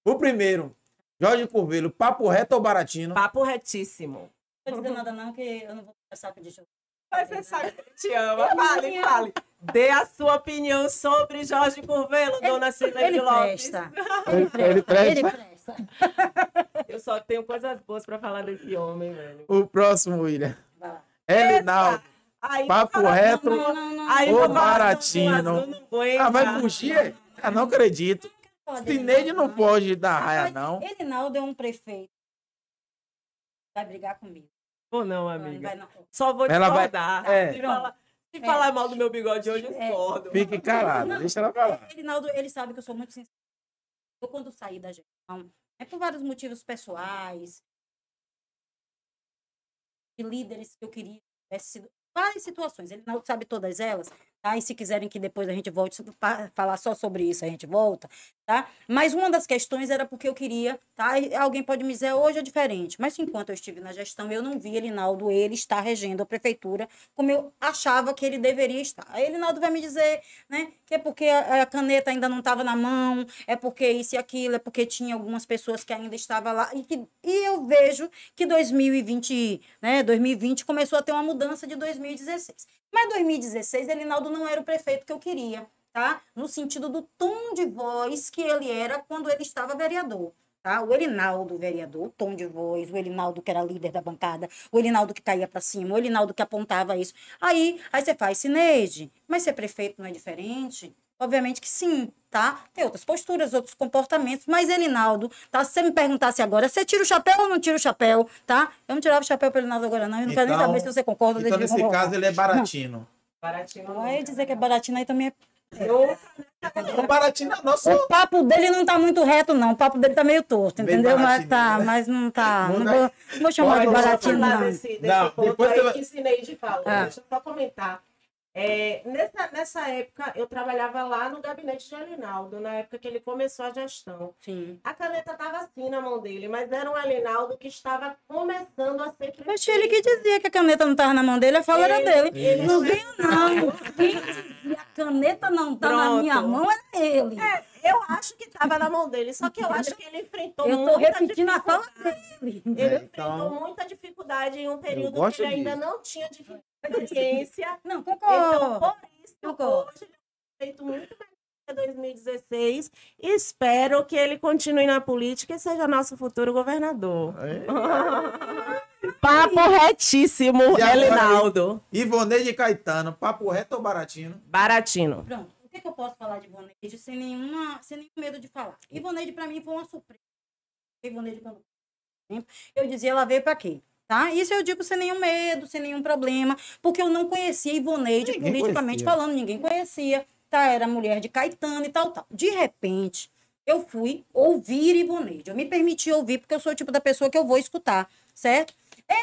Speaker 3: O primeiro, Jorge Curvelo, papo reto ou baratino?
Speaker 1: Papo retíssimo.
Speaker 4: Não vou dizer nada, não, que eu não vou conversar com o Dixon.
Speaker 1: Mas você sabe que ele te ama. Fale. Dê a sua opinião sobre Jorge Curvelo, dona Cineide
Speaker 4: Ele
Speaker 1: Lopes.
Speaker 4: presta.
Speaker 3: Ele presta.
Speaker 4: Ele presta.
Speaker 1: Eu só tenho coisas boas pra falar desse homem, velho.
Speaker 3: O próximo, William.
Speaker 4: Vai lá.
Speaker 3: Elinaldo,
Speaker 1: Aí,
Speaker 3: papo reto
Speaker 1: aí,
Speaker 3: ou
Speaker 1: vou falar
Speaker 3: baratino?
Speaker 1: do azul, não aguenta.
Speaker 3: Vai fugir? Ah, não acredito. Cineide não pode dar raia, não.
Speaker 4: Elinaldo é um prefeito. Vai brigar comigo.
Speaker 1: Ou não,
Speaker 4: Não,
Speaker 1: amiga.
Speaker 4: vai não.
Speaker 1: Só vou
Speaker 3: Ela vai-
Speaker 1: discordar.
Speaker 3: é.
Speaker 1: Se falar mal do meu bigode hoje, eu discordo.
Speaker 3: Fique calado, deixa ela falar.
Speaker 4: Elinaldo, ele sabe que eu sou muito sincera. Eu, quando saí da gestão, é por vários motivos pessoais, de líderes que eu queria que tivesse sido. Várias situações, ele não sabe todas elas, tá? E se quiserem que depois a gente volte a falar só sobre isso, a gente volta, tá? Mas uma das questões era porque eu queria, tá? E alguém pode me dizer, hoje é diferente, mas enquanto eu estive na gestão, eu não vi Elinaldo, ele está regendo a prefeitura como eu achava que ele deveria estar. Aí Elinaldo vai me dizer, né, que é porque a caneta ainda não estava na mão, é porque isso e aquilo, é porque tinha algumas pessoas que ainda estavam lá, e eu vejo que 2020 começou a ter uma mudança de 2016. Mas 2016, Elinaldo não era o prefeito que eu queria, tá? No sentido do tom de voz que ele era quando ele estava vereador, tá? O Elinaldo, vereador, o tom de voz, o Elinaldo que era líder da bancada, o Elinaldo que caía para cima, o Elinaldo que apontava isso. Aí você faz, Cineide, mas ser prefeito não é diferente? Obviamente que sim, tá? Tem outras posturas, outros comportamentos, mas Elinaldo, tá? Se você me perguntasse agora, você tira o chapéu ou não tira o chapéu, tá? Eu não tirava o chapéu para Elinaldo agora, não. Eu não quero nem saber se você concorda.
Speaker 3: Então, nesse caso, ele é baratino.
Speaker 1: Baratinho.
Speaker 4: Vai dizer que é baratinho aí também é
Speaker 1: Eu,
Speaker 3: O Baratina é nosso.
Speaker 4: O papo dele não tá muito reto, não. O papo dele tá meio torto,
Speaker 3: Bem
Speaker 4: entendeu? Mas
Speaker 3: baratinho,
Speaker 4: tá,
Speaker 3: né?
Speaker 4: mas não tá.
Speaker 3: Não
Speaker 4: Não
Speaker 3: dá-
Speaker 4: vou chamar de
Speaker 3: Pode
Speaker 4: baratinho,
Speaker 1: falar
Speaker 4: não.
Speaker 1: desse
Speaker 3: Não,
Speaker 1: ponto
Speaker 3: depois
Speaker 1: aí
Speaker 3: você vai-
Speaker 1: que Cineide falou.
Speaker 4: Ah.
Speaker 1: Deixa eu só comentar. Nessa época, eu trabalhava lá no gabinete de Alinaldo, na época que ele começou a gestão.
Speaker 4: Sim.
Speaker 1: A caneta estava assim na mão dele, mas era um Alinaldo que estava começando a ser
Speaker 4: Mas ele que dizia que a caneta não tava na mão dele, a fala era dele.
Speaker 1: ele-
Speaker 4: Não vinha, não. Quem dizia a caneta não tá na
Speaker 1: Pronto.
Speaker 4: minha mão era ele.
Speaker 1: Eu acho que estava na mão dele, só que eu acho que ele enfrentou
Speaker 4: Eu tô
Speaker 1: muita
Speaker 4: repetindo a fala
Speaker 1: dificuldade.
Speaker 4: dele.
Speaker 1: Ele
Speaker 3: então,
Speaker 1: enfrentou muita dificuldade em um período que
Speaker 3: gosto
Speaker 1: ele ainda
Speaker 3: disso.
Speaker 1: não tinha experiência.
Speaker 4: Não,
Speaker 1: Então,
Speaker 4: concordo.
Speaker 1: por isso,
Speaker 4: Concordo.
Speaker 1: hoje ele tem feito muito melhor que 2016 e espero que ele continue na política e seja nosso futuro governador. Papo retíssimo,
Speaker 3: E agora,
Speaker 1: Elinaldo.
Speaker 3: Ivoneide Caetano, papo reto ou Baratino?
Speaker 1: Baratino.
Speaker 4: Pronto. O que eu posso falar de Ivoneide sem nenhum medo de falar? Ivoneide, pra mim, foi uma surpresa. Ivoneide, quando eu dizia, ela veio pra quê? Tá? Isso eu digo sem nenhum medo, sem nenhum problema, porque eu não conhecia Ivoneide,
Speaker 3: Ninguém
Speaker 4: politicamente
Speaker 3: conhecia.
Speaker 4: falando, ninguém conhecia, tá? Era mulher de Caetano e tal, tal. De repente, eu fui ouvir Ivoneide. Eu me permiti ouvir, porque eu sou o tipo da pessoa que eu vou escutar, certo?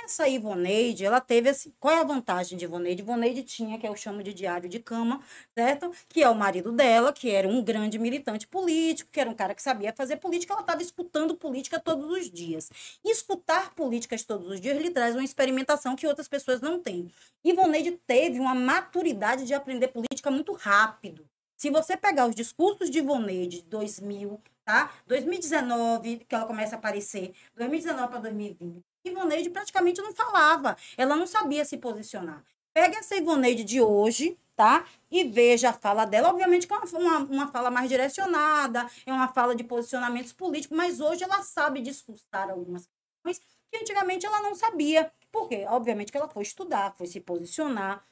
Speaker 4: Essa Ivoneide, ela teve assim, qual é a vantagem de Ivoneide? Ivoneide tinha, que eu chamo de diário de cama, certo? Que é o marido dela, que era um grande militante político, que era um cara que sabia fazer política, ela estava escutando política todos os dias. E escutar políticas todos os dias lhe traz uma experimentação que outras pessoas não têm. Ivoneide teve uma maturidade de aprender política muito rápido. Se você pegar os discursos de Ivoneide de 2000, tá? 2019, que ela começa a aparecer, 2019 para 2020, Ivoneide praticamente não falava, ela não sabia se posicionar. Pega essa Ivoneide de hoje, tá? E veja a fala dela, obviamente que é uma fala mais direcionada, é uma fala de posicionamentos políticos, mas hoje ela sabe discursar algumas questões que antigamente ela não sabia. Por quê? Obviamente que ela foi estudar, foi se posicionar.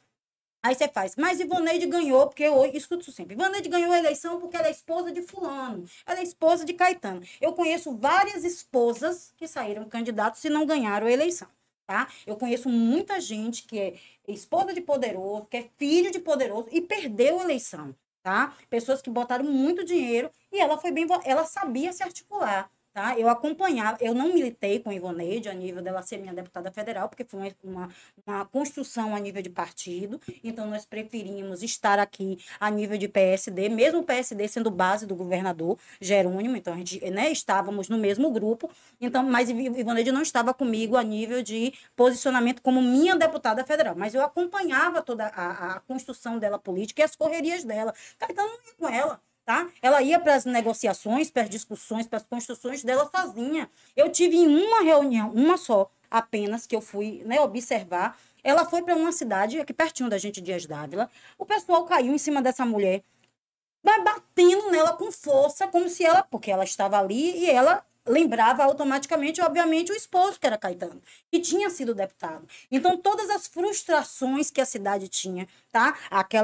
Speaker 4: Aí você faz, mas Ivoneide ganhou, porque eu escuto isso sempre. Ivoneide ganhou a eleição porque ela é esposa de fulano, ela é esposa de Caetano. Eu conheço várias esposas que saíram candidatos e não ganharam a eleição, tá? Eu conheço muita gente que é esposa de poderoso, que é filho de poderoso e perdeu a eleição, tá? Pessoas que botaram muito dinheiro e ela foi bem, ela sabia se articular. Tá? Eu acompanhava, eu não militei com Ivoneide a nível dela ser minha deputada federal, porque foi uma construção a nível de partido, então nós preferimos estar aqui a nível de PSD, mesmo o PSD sendo base do governador Jerônimo, então a gente, né, estávamos no mesmo grupo, então, mas Ivoneide não estava comigo a nível de posicionamento como minha deputada federal, mas eu acompanhava toda a construção dela política e as correrias dela. Caetano não ia com ela. Tá? Ela ia para as negociações, para as discussões, para as construções dela sozinha. Eu tive em uma reunião, uma só, apenas, que eu fui, né, observar. Ela foi para uma cidade aqui pertinho da gente, Dias Dávila. O pessoal caiu em cima dessa mulher, batendo nela com força, como se ela, porque ela estava ali e ela lembrava automaticamente, obviamente, o esposo, que era Caetano, que tinha sido deputado. Então, todas as frustrações que a cidade tinha, tá?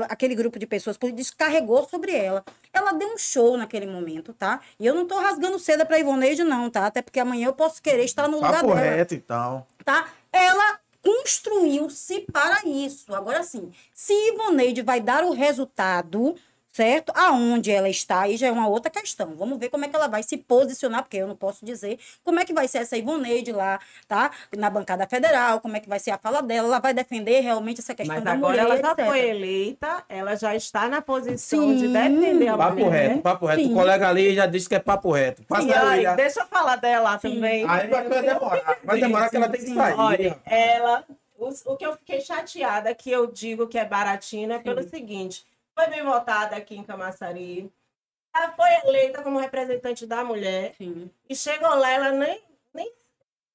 Speaker 4: Aquele grupo de pessoas descarregou sobre ela. Ela deu um show naquele momento, tá? E eu não tô rasgando seda pra Ivoneide, não, tá? Até porque amanhã eu posso querer estar no lugar
Speaker 3: Papo
Speaker 4: dela,
Speaker 3: reto, então.
Speaker 4: tá? Ela construiu-se para isso. Agora sim, se Ivoneide vai dar o resultado, certo? Aonde ela está, aí já é uma outra questão. Vamos ver como é que ela vai se posicionar, porque eu não posso dizer como é que vai ser essa Ivoneide lá, tá? Na bancada federal, como é que vai ser a fala dela, ela vai defender realmente essa questão
Speaker 1: Mas
Speaker 4: da
Speaker 1: agora
Speaker 4: mulher,
Speaker 1: ela já
Speaker 4: etc.
Speaker 1: foi eleita, ela já está na posição
Speaker 4: Sim.
Speaker 1: de defender a
Speaker 3: Papo
Speaker 1: mulher.
Speaker 3: reto, papo reto.
Speaker 4: Sim.
Speaker 3: O colega ali já disse que é papo reto. Passa
Speaker 1: E
Speaker 3: aí,
Speaker 1: aí, deixa eu falar dela
Speaker 4: Sim.
Speaker 1: também.
Speaker 3: Aí vai demorar. Vai demorar que ela tem que
Speaker 4: Sim.
Speaker 3: sair.
Speaker 1: Olha, ela, o que eu fiquei chateada, que eu digo que é baratina, é pelo seguinte: foi bem votada aqui em Camaçari, ela foi eleita como representante da mulher,
Speaker 4: Sim,
Speaker 1: e chegou lá, ela nem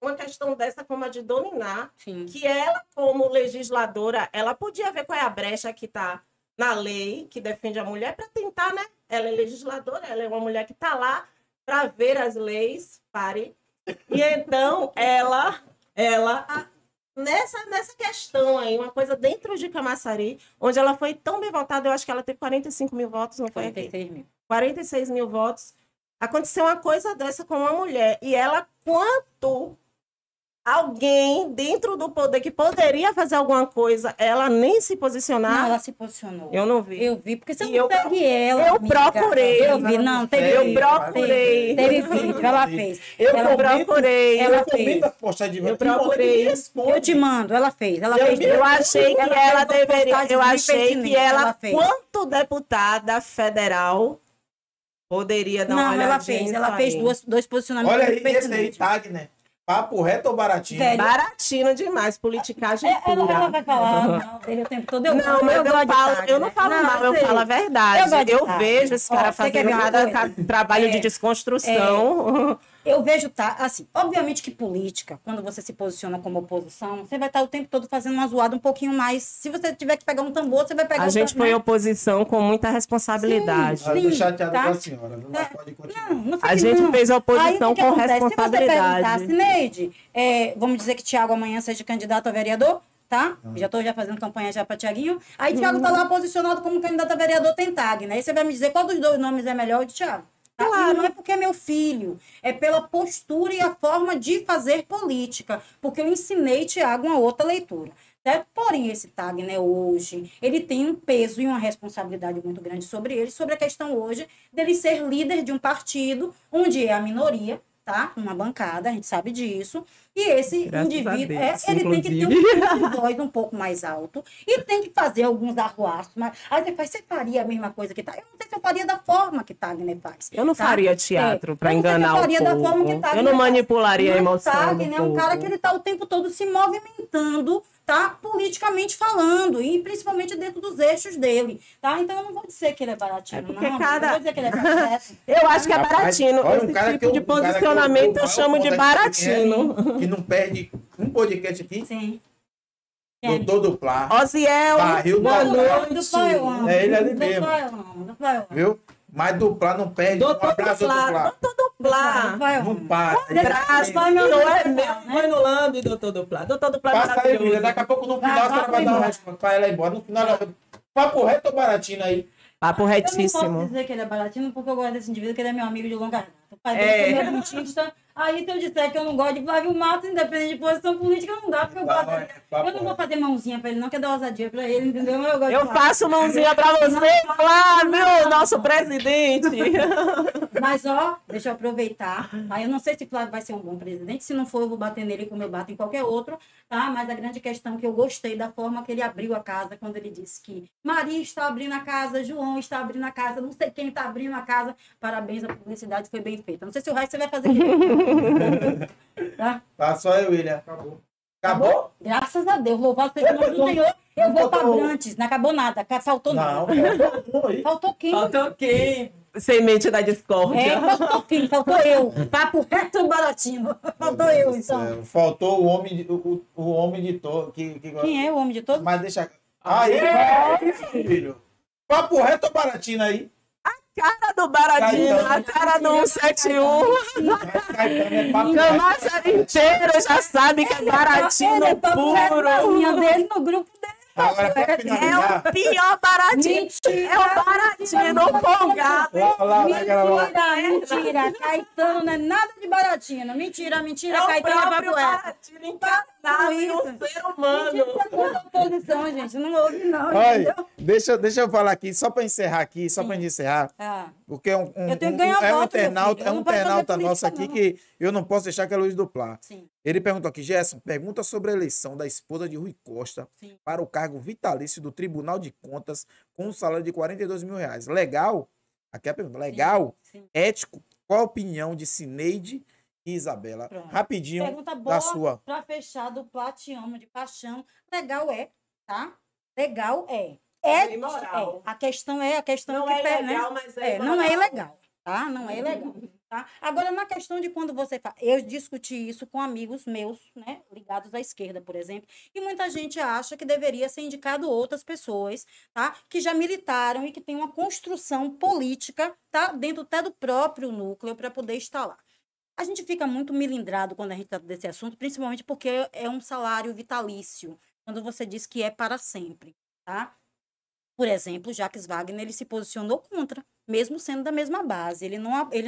Speaker 1: uma questão dessa como a de dominar,
Speaker 4: sim.
Speaker 1: que ela, como legisladora, ela podia ver qual é a brecha que está na lei que defende a mulher para tentar, né? Ela é legisladora, ela é uma mulher que está lá para ver as leis, e então ela nessa questão aí, uma coisa dentro de Camaçari, onde ela foi tão bem votada, eu acho que ela teve 45 mil votos, não foi aqui?
Speaker 4: 46 mil.
Speaker 1: 46 mil votos. Aconteceu uma coisa dessa com uma mulher. E ela, quanto alguém dentro do poder que poderia fazer alguma coisa, ela nem se posicionar.
Speaker 4: Não, ela se posicionou.
Speaker 1: Eu não vi.
Speaker 4: Eu vi, porque você
Speaker 1: E
Speaker 4: não
Speaker 1: eu-
Speaker 4: segue ela.
Speaker 1: eu
Speaker 4: amiga.
Speaker 1: procurei.
Speaker 4: Eu vi, não, teve
Speaker 3: Eu
Speaker 4: vídeo,
Speaker 1: procurei.
Speaker 4: Teve vídeo, ela fez.
Speaker 3: Eu
Speaker 4: Ela
Speaker 1: procurei.
Speaker 4: ela
Speaker 3: Eu
Speaker 4: fez.
Speaker 3: comento as postagens de
Speaker 1: Eu
Speaker 3: vocês,
Speaker 1: procurei.
Speaker 3: me responde.
Speaker 4: Eu te mando, ela fez. Ela
Speaker 3: Eu
Speaker 4: fez.
Speaker 3: vi.
Speaker 1: Eu achei que ela
Speaker 4: fez uma
Speaker 1: deveria.
Speaker 4: postagem
Speaker 1: Eu
Speaker 4: bem
Speaker 1: achei que
Speaker 4: pertinente,
Speaker 1: ela,
Speaker 4: fez.
Speaker 1: quanto deputada federal, poderia dar uma
Speaker 4: Não,
Speaker 1: olhadinha
Speaker 4: ela fez.
Speaker 1: nisso
Speaker 4: Ela fez
Speaker 1: aí.
Speaker 4: dois posicionamentos
Speaker 3: Olha
Speaker 4: muito
Speaker 3: aí, esse aí,
Speaker 4: pertinentes.
Speaker 3: Tagner. Papo reto ou baratinho?
Speaker 4: Velho.
Speaker 1: Baratinho demais, politicagem
Speaker 4: Ela
Speaker 1: pura.
Speaker 4: vai falar, não, dele o tempo todo.
Speaker 1: Não, mas eu
Speaker 4: gosto de
Speaker 1: falo,
Speaker 4: Tagner.
Speaker 1: eu não falo mal, eu
Speaker 4: sei.
Speaker 1: falo a
Speaker 4: Eu
Speaker 1: verdade.
Speaker 4: gosto de
Speaker 1: Eu
Speaker 4: Tagner.
Speaker 1: vejo esse
Speaker 4: Ó,
Speaker 1: cara
Speaker 4: você quer
Speaker 1: fazendo
Speaker 4: ver uma
Speaker 1: cada
Speaker 4: coisa?
Speaker 1: trabalho de
Speaker 4: É,
Speaker 1: desconstrução.
Speaker 4: Eu vejo, tá, assim, obviamente que política, quando você se posiciona como oposição, você vai estar o tempo todo fazendo uma zoada um pouquinho mais. Se você tiver que pegar um tambor, você vai pegar
Speaker 1: A
Speaker 4: o
Speaker 1: gente
Speaker 4: tambor,
Speaker 1: foi
Speaker 4: né?
Speaker 1: oposição com muita responsabilidade.
Speaker 3: Eu tô
Speaker 4: Sim,
Speaker 3: chateado
Speaker 4: tá?
Speaker 3: com a senhora, não, mas pode continuar.
Speaker 4: Não
Speaker 1: A
Speaker 4: fique,
Speaker 1: gente
Speaker 4: não.
Speaker 1: fez
Speaker 4: Aí,
Speaker 1: oposição
Speaker 4: o que
Speaker 1: com
Speaker 4: acontece? Se você
Speaker 1: responsabilidade.
Speaker 4: perguntasse, Neide, vamos dizer que Tiago amanhã seja candidato a vereador, tá? Já estou fazendo campanha já para Tiaguinho. Aí Tiago tá lá posicionado como candidato a vereador, tem tag, né? Aí você vai me dizer qual dos dois nomes é melhor, o de Tiago. Tá?
Speaker 1: Claro.
Speaker 4: E não é porque é meu filho, é pela postura e a forma de fazer política, porque eu ensinei Tiago uma outra leitura. Certo? Porém, esse tag, né, hoje, ele tem um peso e uma responsabilidade muito grande sobre ele, sobre a questão hoje dele ser líder de um partido onde é a minoria, tá? Uma bancada, a gente sabe disso. E esse
Speaker 1: Graças a
Speaker 4: indivíduo,
Speaker 1: Deus,
Speaker 4: ele tem que ter
Speaker 1: inclusive.
Speaker 4: um tom de voz um pouco mais alto e tem que fazer alguns arruaços. Mas aí você faz, você faria a mesma coisa que tá? Eu não sei se eu faria da forma que Tagner faz.
Speaker 1: Eu não
Speaker 4: tá?
Speaker 1: faria teatro para
Speaker 4: eu não sei se eu
Speaker 1: enganar o
Speaker 4: faria da forma que
Speaker 1: povo.
Speaker 4: Tagner
Speaker 1: Eu não
Speaker 4: faz.
Speaker 1: manipularia a
Speaker 4: Mas
Speaker 1: emoção do
Speaker 4: Tagner é um cara
Speaker 1: povo.
Speaker 4: que ele tá o tempo todo se movimentando, tá? Politicamente falando, e principalmente dentro dos eixos dele, tá? Então eu não vou dizer que ele é baratinho,
Speaker 1: É porque
Speaker 4: não.
Speaker 1: cada-
Speaker 4: Eu vou dizer que ele é baratinho.
Speaker 1: Eu acho que é
Speaker 3: Rapaz,
Speaker 1: baratinho.
Speaker 3: olha, um
Speaker 1: Esse
Speaker 3: cara
Speaker 1: tipo
Speaker 3: que eu-
Speaker 1: de
Speaker 3: um cara que
Speaker 1: posicionamento eu
Speaker 3: maior
Speaker 1: chamo de
Speaker 3: ponta
Speaker 1: baratinho.
Speaker 3: que não perde um podcast aqui.
Speaker 4: Sim.
Speaker 3: Doutor Duplá.
Speaker 1: Osiel,
Speaker 3: Barril
Speaker 1: boa
Speaker 3: do-
Speaker 1: noite.
Speaker 4: Do pai eu amo.
Speaker 3: É ele ali
Speaker 4: Do
Speaker 3: mesmo.
Speaker 4: pai eu amo, do pai eu amo.
Speaker 3: Viu? Mas Duplá não perde. Um
Speaker 1: Doutor
Speaker 3: abraço,
Speaker 1: Duplá.
Speaker 3: Duplá.
Speaker 1: Doutor
Speaker 4: Do
Speaker 1: Duplá.
Speaker 4: pai eu
Speaker 3: Não
Speaker 4: amo.
Speaker 3: para.
Speaker 1: Abraço,
Speaker 4: Vai, meu
Speaker 1: não é
Speaker 4: Deus,
Speaker 1: meu,
Speaker 4: né?
Speaker 1: vai no lambe, doutor Duplá. Doutor Duplá é
Speaker 3: Passa aí,
Speaker 1: maravilhoso.
Speaker 3: filha. Daqui a pouco no final
Speaker 4: Vai,
Speaker 3: você vai dar
Speaker 4: embora.
Speaker 3: uma resposta pra ela ir embora. No final, ela... Papo reto ou baratinho aí?
Speaker 1: Papo
Speaker 4: Eu não
Speaker 1: retíssimo.
Speaker 4: posso dizer que ele é baratinho porque eu gosto desse indivíduo, que ele é meu amigo de longa data. O pai
Speaker 1: É.
Speaker 4: dele é meu dentista. Aí, se eu disser que eu não gosto de Flávio Matos, independente de posição política, não dá, porque eu gosto dele. Eu não vou fazer mãozinha pra ele, não, que é dar ousadia pra ele, entendeu? Mas eu gosto de
Speaker 1: Eu
Speaker 4: Flávio.
Speaker 1: faço mãozinha pra você, Flávio, nosso presidente.
Speaker 4: Mas, ó, deixa eu aproveitar. Aí eu não sei se Flávio vai ser um bom presidente. Se não for, eu vou bater nele como eu bato em qualquer outro, tá? Mas a grande questão é que eu gostei da forma que ele abriu a casa, quando ele disse que Maria está abrindo a casa, João está abrindo a casa, não sei quem está abrindo a casa. Parabéns, a publicidade foi bem feita. Não sei se o resto você vai fazer aqui. Tá?
Speaker 3: Tá só eu, William. Acabou. Acabou?
Speaker 4: Graças a Deus, louvado seja o nome do Senhor. Eu vou para Abrantes, não acabou nada, faltou
Speaker 3: Não,
Speaker 4: nada.
Speaker 3: faltou aí.
Speaker 4: Faltou quem?
Speaker 1: Faltou quem? Semente da discórdia.
Speaker 4: Faltou quem? Faltou eu. Papo reto baratinho. Faltou eu, então.
Speaker 3: Faltou o homem de, o homem de todo.
Speaker 4: Quem é o homem de todos?
Speaker 3: Mas deixa. Aí, filho. Papo reto ou baratinho aí?
Speaker 1: Cara do Baradinho, a cara do 171.
Speaker 3: Caetano é papo reto.
Speaker 1: Camaçari inteiro já sabe que é Baratino
Speaker 4: Ele é papo reto na linha
Speaker 1: puro.
Speaker 4: dele, no grupo dele.
Speaker 3: Agora, pra
Speaker 1: É
Speaker 3: finalizar.
Speaker 1: o pior Baratino.
Speaker 4: Mentira.
Speaker 1: É o Baratino folgado.
Speaker 3: Olha lá, vai gravar.
Speaker 4: Mentira. Caetano não é nada de baratinho. Mentira,
Speaker 1: É o
Speaker 4: Caetano é
Speaker 1: próprio
Speaker 4: papo reto.
Speaker 1: Baratino encarnado em um ser humano.
Speaker 4: Mentira, isso é muita oposição, gente. Não ouve, não,
Speaker 3: Olha,
Speaker 4: entendeu?
Speaker 3: deixa eu falar aqui, só para encerrar aqui, só para gente encerrar,
Speaker 4: Ah,
Speaker 3: porque
Speaker 4: Eu tenho que ganhar
Speaker 3: é um
Speaker 4: voto, meu
Speaker 3: internauta,
Speaker 4: filho. Eu
Speaker 3: é um
Speaker 4: não posso fazer
Speaker 3: internauta
Speaker 4: política,
Speaker 3: nosso aqui
Speaker 4: não.
Speaker 3: que eu não posso deixar que é Luiz Duplá.
Speaker 4: sim.
Speaker 3: Ele perguntou aqui, Gerson, pergunta sobre a eleição da esposa de Rui Costa
Speaker 4: Sim.
Speaker 3: para o cargo vitalício do Tribunal de Contas com um salário de R$42 mil. Legal? Aqui é a pergunta. Legal?
Speaker 4: Sim.
Speaker 3: Ético? Qual a opinião de Cineide e Isabela?
Speaker 4: Pronto.
Speaker 3: Rapidinho,
Speaker 4: Pergunta boa
Speaker 3: da sua.
Speaker 4: pra fechar do Te Amo de paixão. Legal é, tá? Legal é.
Speaker 1: É imoral.
Speaker 4: A questão é
Speaker 1: Não
Speaker 4: que
Speaker 1: é
Speaker 4: pede, né?
Speaker 1: legal, mas é
Speaker 4: Não é
Speaker 1: imoral.
Speaker 4: ilegal, tá? Não é ilegal. Tá? Agora, na questão de quando você faz. Eu discuti isso com amigos meus, né? Ligados à esquerda, por exemplo. E muita gente acha que deveria ser indicado outras pessoas, tá? Que já militaram e que tem uma construção política, tá? Dentro até do próprio núcleo para poder estar lá. A gente fica muito milindrado quando a gente trata desse assunto, principalmente porque é um salário vitalício, quando você diz que é para sempre, tá? Por exemplo, Jacques Wagner, ele se posicionou contra, mesmo sendo da mesma base. Ele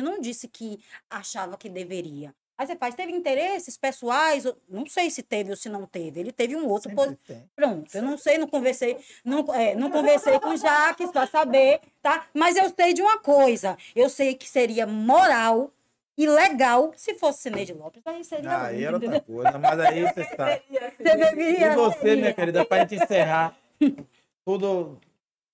Speaker 4: não disse que achava que deveria. Aí você faz, teve interesses pessoais? Não sei se teve ou se não teve. Ele teve um outro.
Speaker 3: Sempre tem.
Speaker 4: Pronto, eu não sei, não conversei, não conversei com o Jaques para saber, tá? Mas eu sei de uma coisa. Eu sei que seria moral e legal se fosse Cineide Lopes. Aí seria.
Speaker 3: Aí era outra coisa, mas aí você está.
Speaker 4: Você beberia.
Speaker 3: E você, minha querida, para a gente encerrar tudo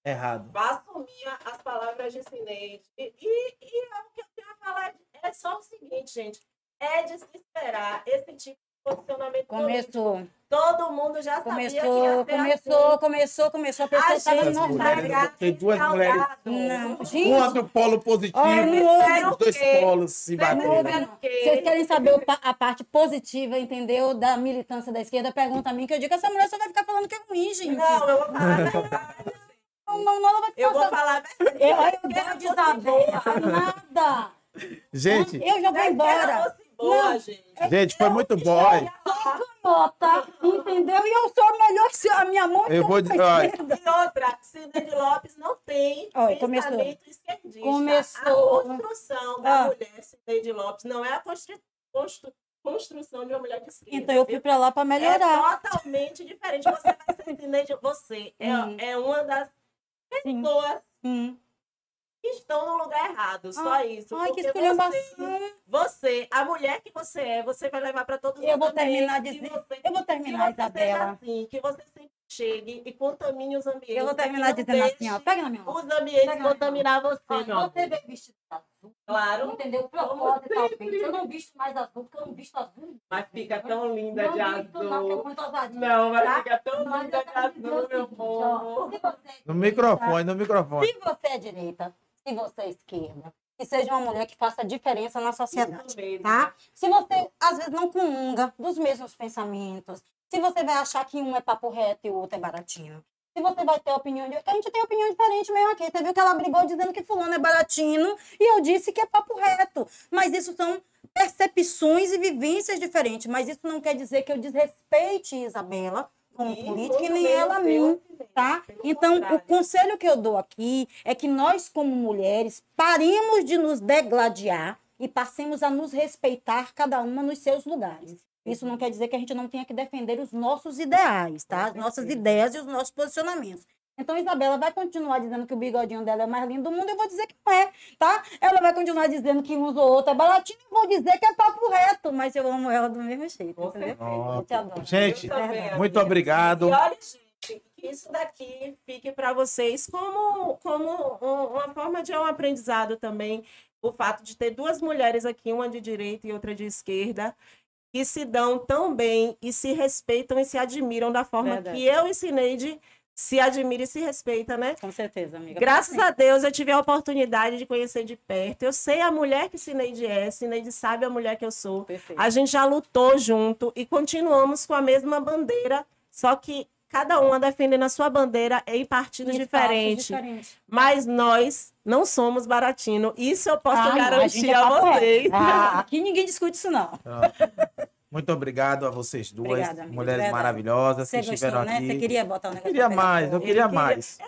Speaker 3: errado.
Speaker 1: Vá assumir as palavras de Cineide. E o que eu tenho a falar é só o seguinte, gente. É de se esperar esse tipo de posicionamento político.
Speaker 4: Começou.
Speaker 1: Todo mundo já sabia que ia ser
Speaker 4: começou. A pessoa estava
Speaker 3: Essas
Speaker 4: normal.
Speaker 3: mulheres, tem duas mulheres.
Speaker 4: Não, gente.
Speaker 3: Uma do polo positivo,
Speaker 4: Olha, não houve
Speaker 3: os dois polos se bateram.
Speaker 4: Vocês querem saber a parte positiva, entendeu? Da militância da esquerda? Pergunta a mim, que eu digo que essa mulher só vai ficar falando que é ruim, gente.
Speaker 1: Não, eu vou falar a verdade.
Speaker 4: Não, ela vai ficar
Speaker 1: Eu vou falar a verdade.
Speaker 4: Eu gosto de saber nada.
Speaker 3: Gente,
Speaker 4: Eu já vou embora.
Speaker 1: Boa,
Speaker 4: Não.
Speaker 3: gente, foi muito bom. Olha,
Speaker 4: Canhota, entendeu? E eu sou melhor que a minha mão.
Speaker 3: eu vou dizer, olha,
Speaker 1: E outra, Cineide Lopes não tem
Speaker 4: Olha, começou.
Speaker 1: pensamento esquerdista.
Speaker 4: Começou.
Speaker 1: A construção da mulher Cineide Lopes não é a construção de uma mulher de esquerda.
Speaker 4: Então eu fui pra lá pra melhorar.
Speaker 1: É totalmente diferente. Você vai ser Cineide, você é uma das pessoas que estão no lugar errado. Só isso.
Speaker 4: Ai, que
Speaker 1: Porque
Speaker 4: esculhambação.
Speaker 1: você, a mulher que você é, você vai levar para todos os
Speaker 4: Eu vou
Speaker 1: ambientes,
Speaker 4: terminar
Speaker 1: que
Speaker 4: dizendo.
Speaker 1: você-
Speaker 4: Eu vou terminar,
Speaker 1: que você seja
Speaker 4: Isabela.
Speaker 1: assim, que você sempre chegue e contamine os ambientes.
Speaker 4: Eu vou terminar
Speaker 1: que não
Speaker 4: dizendo assim,
Speaker 1: deixe
Speaker 4: ó. Pega na minha mão.
Speaker 1: os ambientes
Speaker 4: Pega na
Speaker 1: contaminar você,
Speaker 2: Olha,
Speaker 1: meu
Speaker 2: você
Speaker 1: amor.
Speaker 2: veio vestido azul.
Speaker 1: Claro.
Speaker 2: Entendeu? Propositalmente. Eu não visto mais azul, porque eu não visto azul.
Speaker 1: Mas fica tão linda
Speaker 2: Não
Speaker 1: de
Speaker 2: visto, não, porque é
Speaker 1: azul.
Speaker 2: muito ousadia.
Speaker 1: Não, mas
Speaker 2: Tá?
Speaker 1: fica tão
Speaker 2: Mas
Speaker 1: linda
Speaker 2: eu
Speaker 1: de
Speaker 2: quero dizer o
Speaker 1: azul, meu
Speaker 2: seguinte, ó,
Speaker 1: povo.
Speaker 2: se você-
Speaker 3: no microfone, no microfone.
Speaker 2: Se você é direita, se você é esquerda, que seja uma mulher que faça diferença na sociedade,
Speaker 1: Isso mesmo.
Speaker 2: tá? Se você, às vezes, não comunga dos mesmos pensamentos, se você vai achar que um é papo reto e o outro é baratinho, se você vai ter opinião de... A gente tem opinião diferente mesmo aqui. Você viu que ela brigou dizendo que fulano é baratinho e eu disse que é papo reto. Mas isso são percepções e vivências diferentes. Mas isso não quer dizer que eu desrespeite Isabela como
Speaker 1: E
Speaker 2: política e
Speaker 1: muito
Speaker 2: nem
Speaker 1: menos
Speaker 2: ela a
Speaker 1: eu,
Speaker 2: mim.
Speaker 1: Cineide.
Speaker 2: Tá?
Speaker 1: Pelo
Speaker 2: Então, o
Speaker 1: contrário.
Speaker 2: conselho que eu dou aqui é que nós, como mulheres, paremos de nos degladiar e passemos a nos respeitar, cada uma nos seus lugares. Isso não quer dizer que a gente não tenha que defender os nossos ideais, tá? As nossas ideias e os nossos posicionamentos. Então, Isabela vai continuar dizendo que o bigodinho dela é o mais lindo do mundo, eu vou dizer que não é, tá? Ela vai continuar dizendo que uns ou outro é baratinho, eu vou dizer que é papo reto, mas eu amo ela do mesmo jeito,
Speaker 1: Com
Speaker 2: entendeu?
Speaker 3: Ó,
Speaker 2: Eu te adoro.
Speaker 3: gente,
Speaker 1: Eu também,
Speaker 3: muito
Speaker 1: amiga.
Speaker 3: obrigado.
Speaker 1: E olha, gente, que isso daqui fique para vocês como uma forma de um aprendizado também. O fato de ter duas mulheres aqui, uma de direita e outra de esquerda, que se dão tão bem e se respeitam e se admiram da forma
Speaker 2: Verdade.
Speaker 1: que eu e Cineide se admira e se respeita, né?
Speaker 2: Com certeza, amiga.
Speaker 1: Graças a Deus eu tive a oportunidade de conhecer de perto. Eu sei a mulher que Cineide é, Cineide sabe a mulher que eu sou.
Speaker 2: Perfeito.
Speaker 1: A gente já lutou junto e continuamos com a mesma bandeira, só que cada uma defendendo a sua bandeira em partidos diferentes. Mas nós não somos baratino. Isso eu posso garantir a vocês.
Speaker 2: Aqui ninguém discute isso, não.
Speaker 3: Muito obrigado a vocês duas,
Speaker 2: Obrigada, amiga,
Speaker 3: mulheres
Speaker 2: verdade.
Speaker 3: maravilhosas que
Speaker 2: Você
Speaker 3: estiveram
Speaker 2: gostou, né?
Speaker 3: aqui.
Speaker 2: Você queria botar um negócio
Speaker 3: Queria
Speaker 2: pra pegar
Speaker 3: mais, eu
Speaker 2: fogo?
Speaker 3: queria
Speaker 1: Ele queria-
Speaker 3: mais.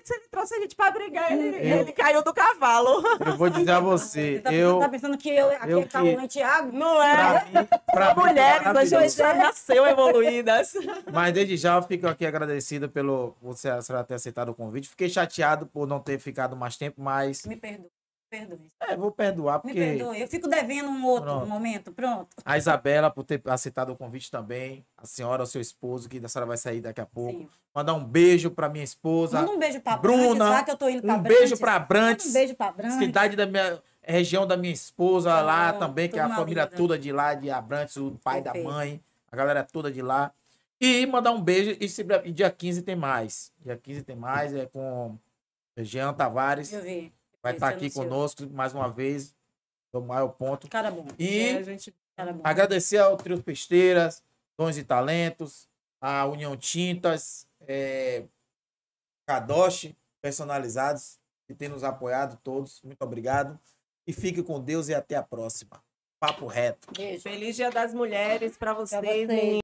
Speaker 1: Se ele trouxe a gente para brigar, ele caiu do cavalo.
Speaker 3: Eu vou dizer a você,
Speaker 2: Você tá pensando que eu aqui
Speaker 3: eu
Speaker 2: é calmo
Speaker 3: que-
Speaker 2: em Thiago?
Speaker 1: Não é?
Speaker 3: pra mim, foi
Speaker 1: Mulheres, a
Speaker 3: maravilhoso.
Speaker 1: gente já nasceu evoluídas.
Speaker 3: Mas desde já eu fico aqui agradecido pelo você a senhora ter aceitado o convite. Fiquei chateado por não ter ficado mais tempo, mas
Speaker 2: Me perdoe. Perdoe.
Speaker 3: vou perdoar,
Speaker 2: Me
Speaker 3: porque
Speaker 2: perdoe. Eu fico devendo um outro
Speaker 3: Pronto.
Speaker 2: momento. Pronto.
Speaker 3: a Isabela por ter aceitado o convite também, a senhora, o seu esposo, que a senhora vai sair daqui a pouco.
Speaker 2: Sim.
Speaker 3: Mandar um beijo para minha esposa,
Speaker 2: Manda um beijo pra
Speaker 3: Bruna,
Speaker 2: Brantes, lá que eu tô indo pra
Speaker 3: um beijo
Speaker 2: Brantes.
Speaker 3: para
Speaker 2: Manda
Speaker 3: Abrantes,
Speaker 2: um beijo pra Brantes.
Speaker 3: cidade da minha região da minha esposa lá
Speaker 2: Pronto,
Speaker 3: também, que é a
Speaker 2: turma
Speaker 3: família
Speaker 2: linda.
Speaker 3: toda de lá, de Abrantes, o pai
Speaker 2: Perfeito.
Speaker 3: da mãe, a galera toda de lá. E mandar um beijo, e dia 15 tem mais. Dia 15 tem mais, é com Jean Tavares.
Speaker 2: Eu vi.
Speaker 3: Vai
Speaker 2: Esse
Speaker 3: estar aqui
Speaker 2: anunciou.
Speaker 3: conosco mais uma vez. Tomar o ponto.
Speaker 2: Cara bom.
Speaker 3: E
Speaker 1: a gente
Speaker 2: Cara bom.
Speaker 3: agradecer ao Trio Pesteiras, Dons e Talentos, a União Tintas, Kadoshi, personalizados, que tem nos apoiado todos. Muito obrigado. E fique com Deus e até a próxima. Papo reto.
Speaker 2: Beijo.
Speaker 1: Feliz Dia das Mulheres para vocês,
Speaker 2: vocês.
Speaker 1: meninas.